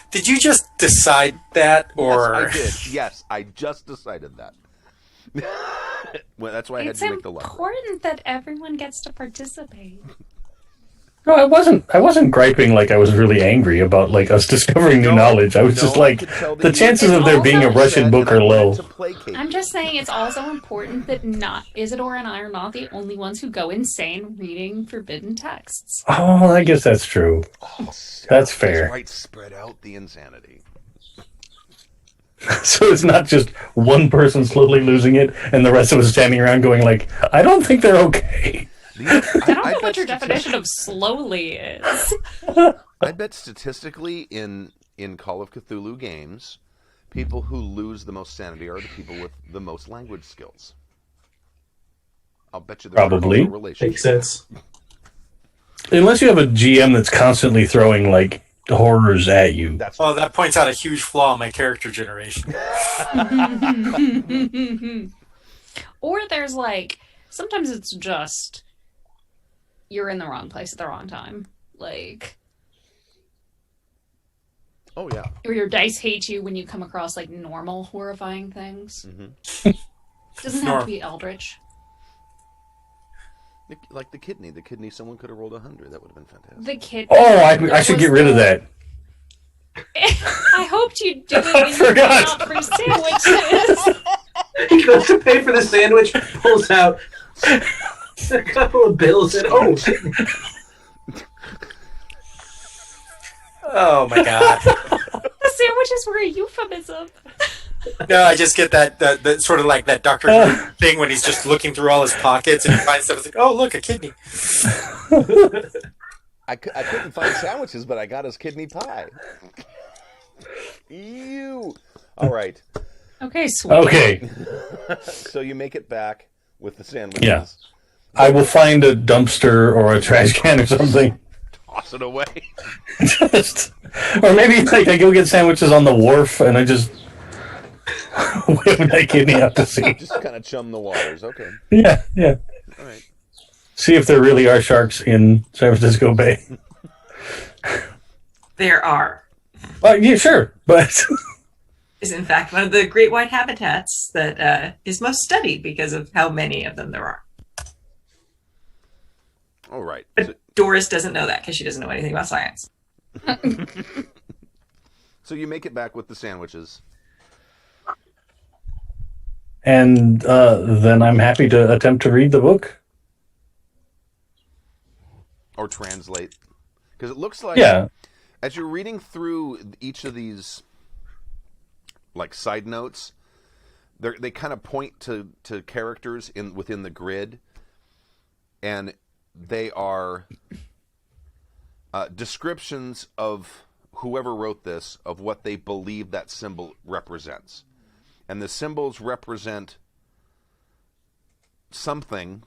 S1: Did you just decide that, or?
S5: Yes, I did. Yes, I just decided that. Well, that's why I had to make the luck.
S3: It's important that everyone gets to participate.
S2: No, I wasn't griping like I was really angry about like us discovering new knowledge. I was just like, the chances of there being a Russian book are low.
S3: I'm just saying it's also important that not Isidore and I are not the only ones who go insane reading forbidden texts.
S2: Oh, I guess that's true. That's fair.
S5: Right, spread out the insanity.
S2: So it's not just one person slowly losing it and the rest of us standing around going like, I don't think they're okay.
S3: I don't know what your definition of slowly is.
S5: I bet statistically in Call of Cthulhu games, people who lose the most sanity are the people with the most language skills. I'll bet you there's
S2: Probably.
S5: a relationship.
S7: Makes sense.
S2: Unless you have a GM that's constantly throwing like horrors at you.
S1: Well, that points out a huge flaw in my character generation.
S3: Or there's like, sometimes it's just you're in the wrong place at the wrong time. Like,
S5: oh yeah,
S3: or your dice hate you when you come across like normal horrifying things.
S5: Mm-hmm.
S3: Doesn't have to be eldritch.
S5: Like the kidney. The kidney, someone could have rolled 100. That would have been fantastic.
S3: The kidney.
S2: Oh, I should get rid of that.
S3: I hoped you'd do it when you
S2: forgot.
S3: went out for sandwiches.
S7: He goes to pay for the sandwich, pulls out a couple of bills, and
S1: Oh my god.
S3: The sandwiches were a euphemism.
S1: No, I just get that sort of like that Dr. Who thing when he's just looking through all his pockets and he finds stuff. It's like, oh, look, a kidney.
S5: I couldn't find sandwiches, but I got his kidney pie. Ew. All right.
S3: Okay, sweet.
S2: Okay.
S5: So you make it back with the sandwiches.
S2: Yeah. I will find a dumpster or a trash can or something.
S5: Toss it away.
S2: Or maybe like I go get sandwiches on the wharf and I just whip that kidney out to sea.
S5: Just kind of chum the waters. Okay.
S2: Yeah.
S5: All right.
S2: See if there really are sharks in San Francisco Bay.
S6: There are.
S2: Yeah, sure, but
S6: Is in fact one of the great white habitats that is most studied because of how many of them there are.
S5: All right.
S6: But Doris doesn't know that because she doesn't know anything about science.
S5: So you make it back with the sandwiches.
S2: And then I'm happy to attempt to read the book.
S5: Or translate. Because it looks like,
S2: Yeah.
S5: as you're reading through each of these, like, side notes, they kind of point to characters within the grid, and they are descriptions of whoever wrote this, of what they believe that symbol represents. And the symbols represent something.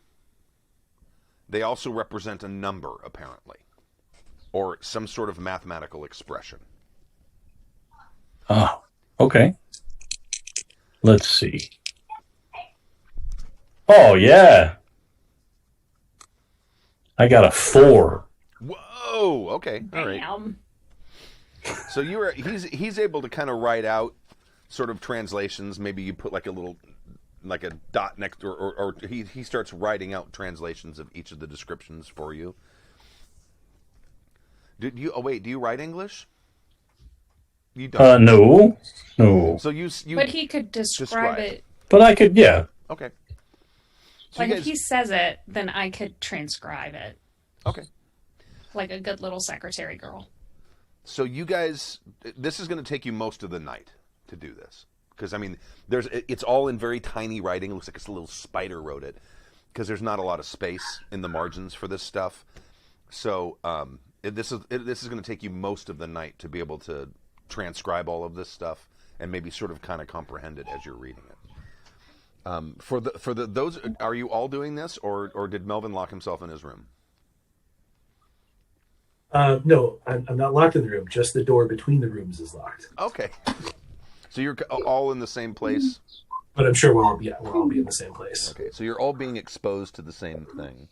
S5: They also represent a number, apparently, or some sort of mathematical expression.
S2: Oh, okay. Let's see. Oh, yeah. I got a 4.
S5: Whoa! Okay, all right.
S3: Damn.
S5: So he's able to kind of write out sort of translations. Maybe you put like a dot next, or he starts writing out translations of each of the descriptions for you. Do you write English? You don't.
S2: No.
S5: So you
S3: But he could describe it.
S2: But I could, yeah.
S5: Okay. So
S3: Like
S5: you
S3: if he says it, then I could transcribe it.
S5: Okay.
S3: Like a good little secretary girl.
S5: So you guys, this is going to take you most of the night to do this, because I mean, it's all in very tiny writing. It looks like a little spider wrote it, because there's not a lot of space in the margins for this stuff. So this is going to take you most of the night to be able to transcribe all of this stuff and maybe sort of kind of comprehend it as you're reading it. Those, are you all doing this, or did Melvin lock himself in his room?
S7: No, I'm not locked in the room. Just the door between the rooms is locked.
S5: Okay. So you're all in the same place?
S7: But I'm sure we'll all be in the same place.
S5: Okay, so you're all being exposed to the same thing.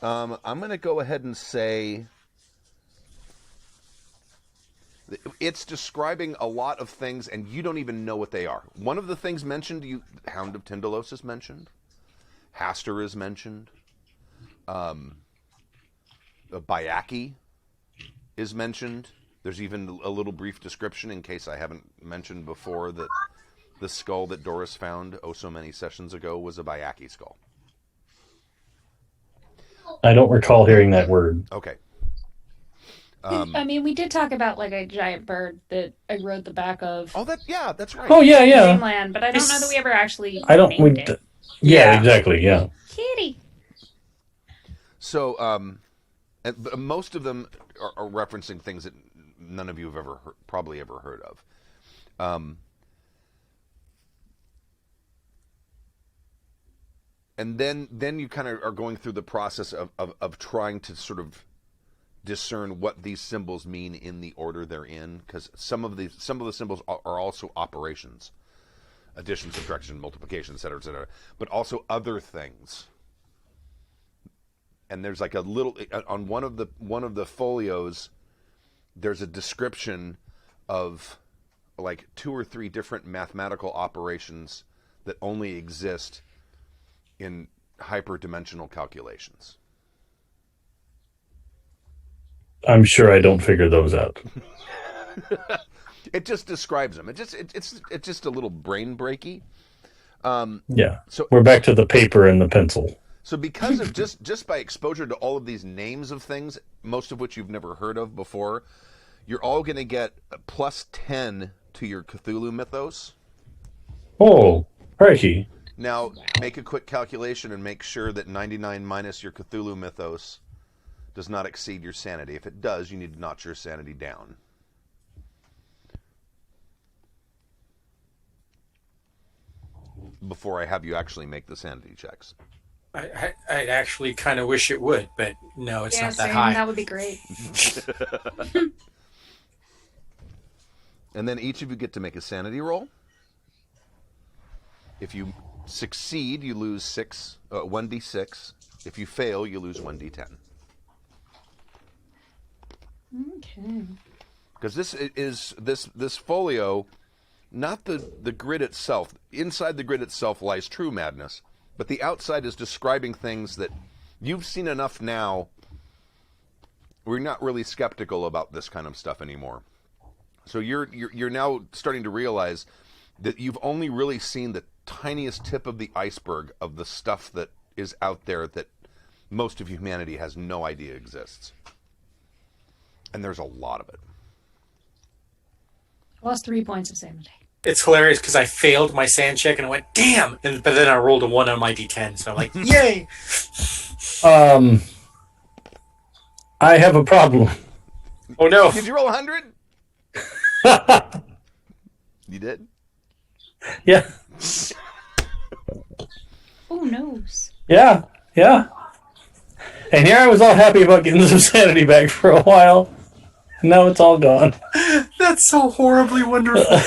S5: I'm going to go ahead and say it's describing a lot of things, and you don't even know what they are. One of the things mentioned, Hound of Tyndalos is mentioned. Hastur is mentioned. Bayaki is mentioned. There's even a little brief description, in case I haven't mentioned before, that the skull that Doris found so many sessions ago was a Bayaki skull.
S2: I don't recall hearing that word.
S5: Okay.
S3: I mean, we did talk about like a giant bird that I rode the back of.
S5: Oh, that's right.
S2: Oh, yeah.
S3: Dreamland, but I don't know that we ever actually
S2: I don't.
S3: named it.
S2: Yeah, exactly. Yeah.
S3: Kitty.
S5: So, and most of them are referencing things that none of you have probably ever heard of. And then you kind of are going through the process of trying to sort of discern what these symbols mean in the order they're in, because some of the symbols are also operations, addition, subtraction, multiplication, etc., but also other things. And there's like a little on one of the folios, there's a description of like 2 or 3 different mathematical operations that only exist in hyperdimensional calculations.
S2: I'm sure I don't figure those out.
S5: It just describes them. It's just a little brain breaky.
S2: Yeah.
S5: So
S2: we're back to the paper and the pencil.
S5: So because of just by exposure to all of these names of things, most of which you've never heard of before, you're all going to get a +10 to your Cthulhu mythos.
S2: Oh, righty.
S5: Now, make a quick calculation and make sure that 99 minus your Cthulhu mythos does not exceed your sanity. If it does, you need to notch your sanity down. Before I have you actually make the sanity checks.
S1: I'd actually kind of wish it would, but no, it's not that
S3: same.
S1: high.
S3: That would be great.
S5: And then each of you get to make a sanity roll. If you succeed, you lose 1d6. If you fail, you lose 1d10.
S3: Okay.
S5: Because this folio, not the grid itself. Inside the grid itself lies true madness, but the outside is describing things that you've seen enough now we're not really skeptical about this kind of stuff anymore. So you're now starting to realize that you've only really seen the tiniest tip of the iceberg of the stuff that is out there that most of humanity has no idea exists. And there's a lot of it.
S3: I lost 3 points of sanity.
S1: It's hilarious because I failed my sand check and I went, damn! But then I rolled a 1 on my d10, so I'm like, yay!
S2: I have a problem.
S1: Oh no!
S5: Did you roll 100? You did?
S2: Yeah.
S3: Oh, noes.
S2: Yeah. And here I was all happy about getting some sanity back for a while. And now it's all gone.
S1: That's so horribly wonderful.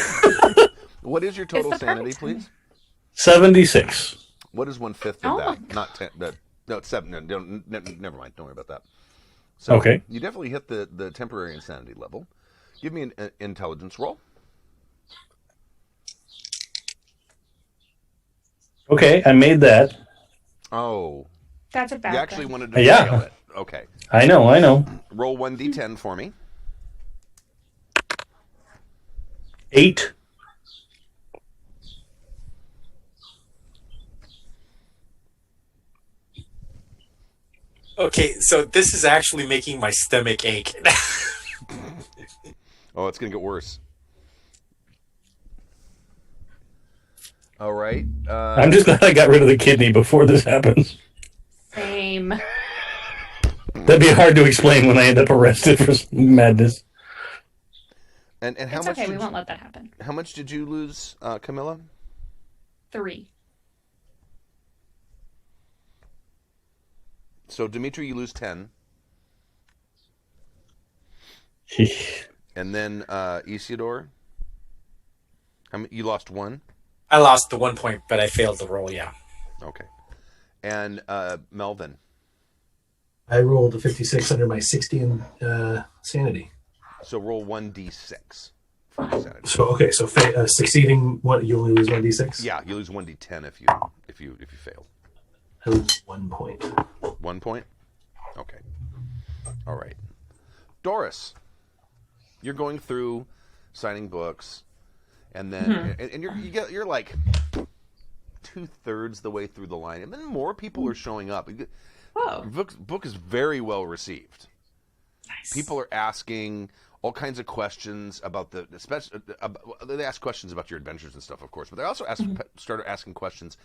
S5: What is your total sanity, please?
S2: 76.
S5: What is 1/5 of
S3: Oh
S5: that?
S3: my
S5: Not 10. No, it's 7. No, never mind. Don't worry about that. So
S2: Okay.
S5: You definitely hit the temporary insanity level. Give me an intelligence roll.
S2: Okay, I made that.
S5: Oh,
S3: That's a bad
S5: you actually
S3: thing.
S5: wanted to
S2: Yeah.
S5: fail it. Okay.
S2: I know.
S5: Roll 1d10 for me.
S2: 8.
S1: Okay, so this is actually making my stomach ache.
S5: Oh, it's going to get worse. All right.
S2: I'm just glad I got rid of the kidney before this happens.
S3: Same.
S2: That'd be hard to explain when I end up arrested for some madness.
S5: And how
S3: It's
S5: much?
S3: okay, we
S5: Did
S3: won't let that happen.
S5: how much did you lose, Camilla?
S3: 3.
S5: So Dimitri, you lose 10, and then Isidore, you lost 1.
S1: I lost the 1 point, but I failed the roll, yeah.
S5: Okay, and Melvin.
S7: I rolled a 56 under my 60 in sanity.
S5: So roll 1d6 for your sanity.
S7: So succeeding, what, you only lose 1d6?
S5: Yeah, you lose 1d10 if you fail.
S7: I lose 1 point.
S5: 1 point. Okay. All right. Doris, you're going through signing books, and then and you're like 2/3 the way through the line, and then more people are showing up.
S6: Whoa.
S5: Book is very well received.
S6: Nice.
S5: People are asking all kinds of questions about they ask questions about your adventures and stuff, of course, but they also started asking questions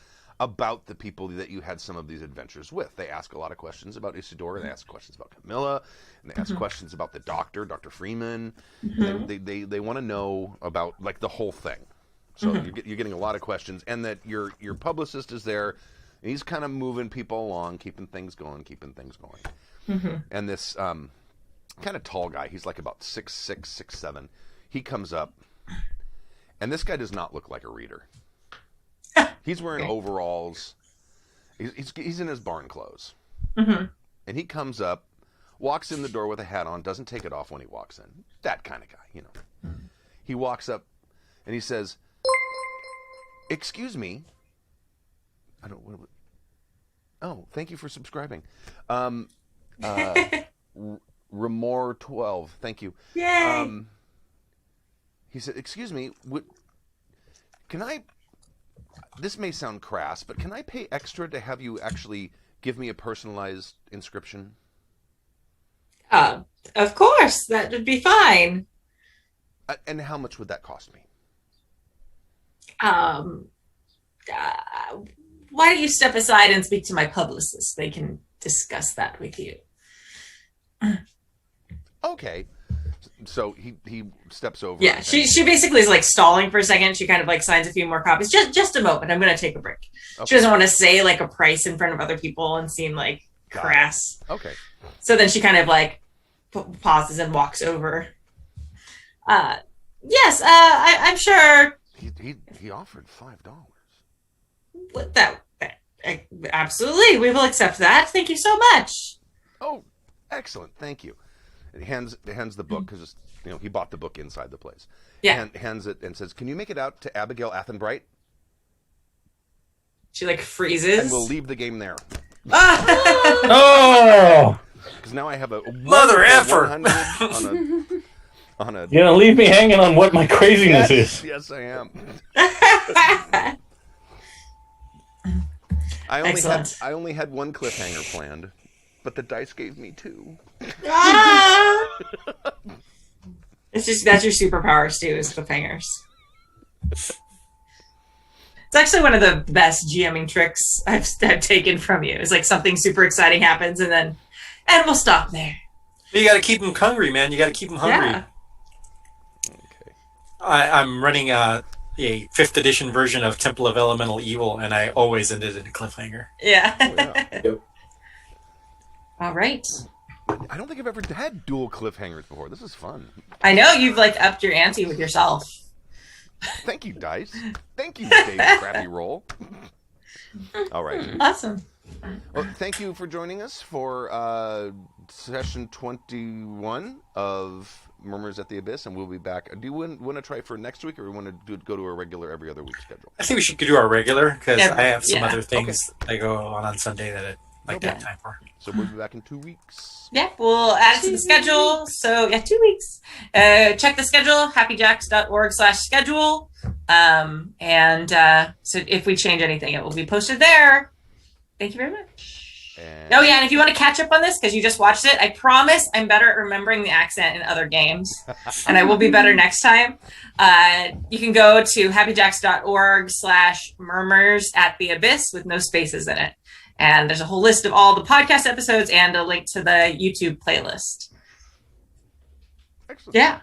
S5: about the people that you had some of these adventures with. They ask a lot of questions about Isidore, they ask questions about Camilla, and they ask questions about the doctor, Dr. Freeman. And they want to know about like the whole thing. So you're getting a lot of questions, and that your publicist is there. And he's kind of moving people along, keeping things going. And this kind of tall guy, he's like about 6'6", 6'7". He comes up, and this guy does not look like a reader. He's wearing overalls. He's in his barn clothes. And he comes up, walks in the door with a hat on, doesn't take it off when he walks in. That kind of guy, you know. He walks up, and he says, "Excuse me." Oh, thank you for subscribing. Remore 12, thank you.
S6: Yay!
S5: He said, "Excuse me, can I? This may sound crass, but can I pay extra to have you actually give me a personalized inscription?"
S6: Of course, that would be fine.
S5: And how much would that cost me?
S6: Why don't you step aside and speak to my publicist? They can discuss that with you.
S5: Okay. So he steps over.
S6: Yeah, she basically is like stalling for a second. She kind of like signs a few more copies. Just a moment. I'm going to take a break.
S5: Okay.
S6: She doesn't want to say like a price in front of other people and seem like crass.
S5: Okay.
S6: So then she kind of like pauses and walks over. Yes, I'm sure.
S5: He offered $5.
S6: What that absolutely, we will accept that. Thank you so much.
S5: Oh, excellent. Thank you. And he hands the book because he bought the book inside the place.
S6: Yeah.
S5: Hands it and says, "Can you make it out to Abigail Athenbright?"
S6: She like freezes.
S5: And we'll leave the game there.
S2: Oh!
S5: Because now I have a
S1: Mother effer!
S5: 100 on a
S2: You're gonna leave me hanging on what my craziness is.
S5: Yes, I am.
S6: Excellent.
S5: I only had one cliffhanger planned, but the dice gave me 2.
S6: That's your superpower, Stu, is cliffhangers. It's actually one of the best GMing tricks I've taken from you. It's like something super exciting happens and we'll stop there.
S1: You got to keep them hungry, man. You got to keep them hungry.
S6: Yeah.
S5: Okay.
S1: I'm running a 5th edition version of Temple of Elemental Evil, and I always ended in a cliffhanger.
S6: Yeah.
S5: Oh, yeah.
S7: Yep.
S6: All right.
S5: I don't think I've ever had dual cliffhangers before. This is fun.
S6: I know you've like upped your ante with yourself.
S5: Thank you, dice. Thank you, Dave Crappy Roll. All right.
S6: Awesome.
S5: Well, thank you for joining us for session 21 of Murmurs at the Abyss, and we'll be back. Do you want to try for next week, or we want to go to a regular every other week schedule?
S1: I think we should do our regular, because
S6: Yeah,
S1: I have some
S6: yeah.
S1: other things that go on Sunday that I'd like to have
S6: Okay.
S1: time for.
S5: So we'll be back in 2 weeks.
S6: Yeah, we'll add it to the schedule. So yeah, 2 weeks. Check the schedule, happyjacks.org/schedule. So if we change anything, it will be posted there. Thank you very much.
S5: And
S6: Oh yeah, and if you want to catch up on this because you just watched it, I promise I'm better at remembering the accent in other games, and I will be better next time. You can go to happyjacks.org/murmurs at the abyss with no spaces in it. And there's a whole list of all the podcast episodes and a link to the YouTube playlist.
S5: excellent.
S6: Yeah.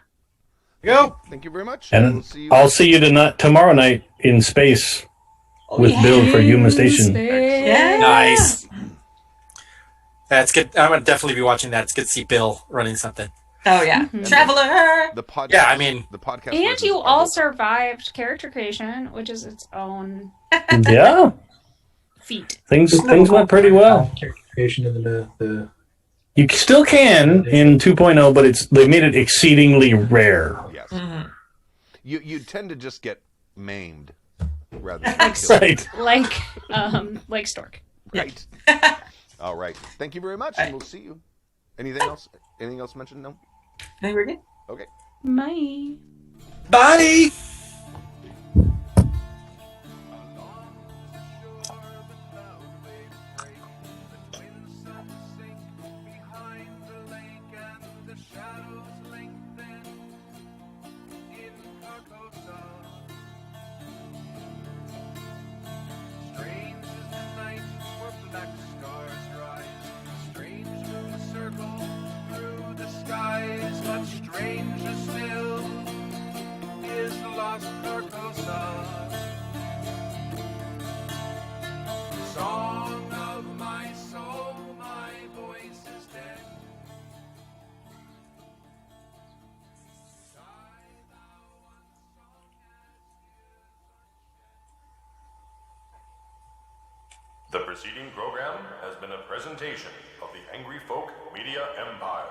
S1: Go.
S5: Thank you very much.
S2: And
S5: we'll see you.
S2: I'll see you tomorrow night in space with Bill for Yuma Station.
S6: Yeah.
S1: Nice. That's good. I'm going to definitely be watching that. It's good to see Bill running something.
S6: Oh yeah. Traveler.
S5: The podcast.
S1: Yeah, I mean,
S5: the podcast.
S3: And
S5: versions
S3: you
S5: are
S3: all
S5: both-
S3: survived character creation, which is its own
S2: Yeah,
S3: feat.
S2: things went pretty well.
S7: Character creation in the
S2: You still can in 2.0, but they made it exceedingly rare.
S5: Yes.
S6: Mhm.
S5: You tend to just get maimed rather than killed.
S2: Right.
S3: Like Stork.
S5: Right. All right. Thank you very much, and we'll see you. Anything else? Anything else mentioned? No.
S6: I think we're good.
S5: Okay.
S3: Bye.
S1: bye.
S4: Much stranger still is the lost Carcosa. Song of my soul, my voice is dead.
S9: The preceding program has been a presentation of the Angry Folk Media Empire.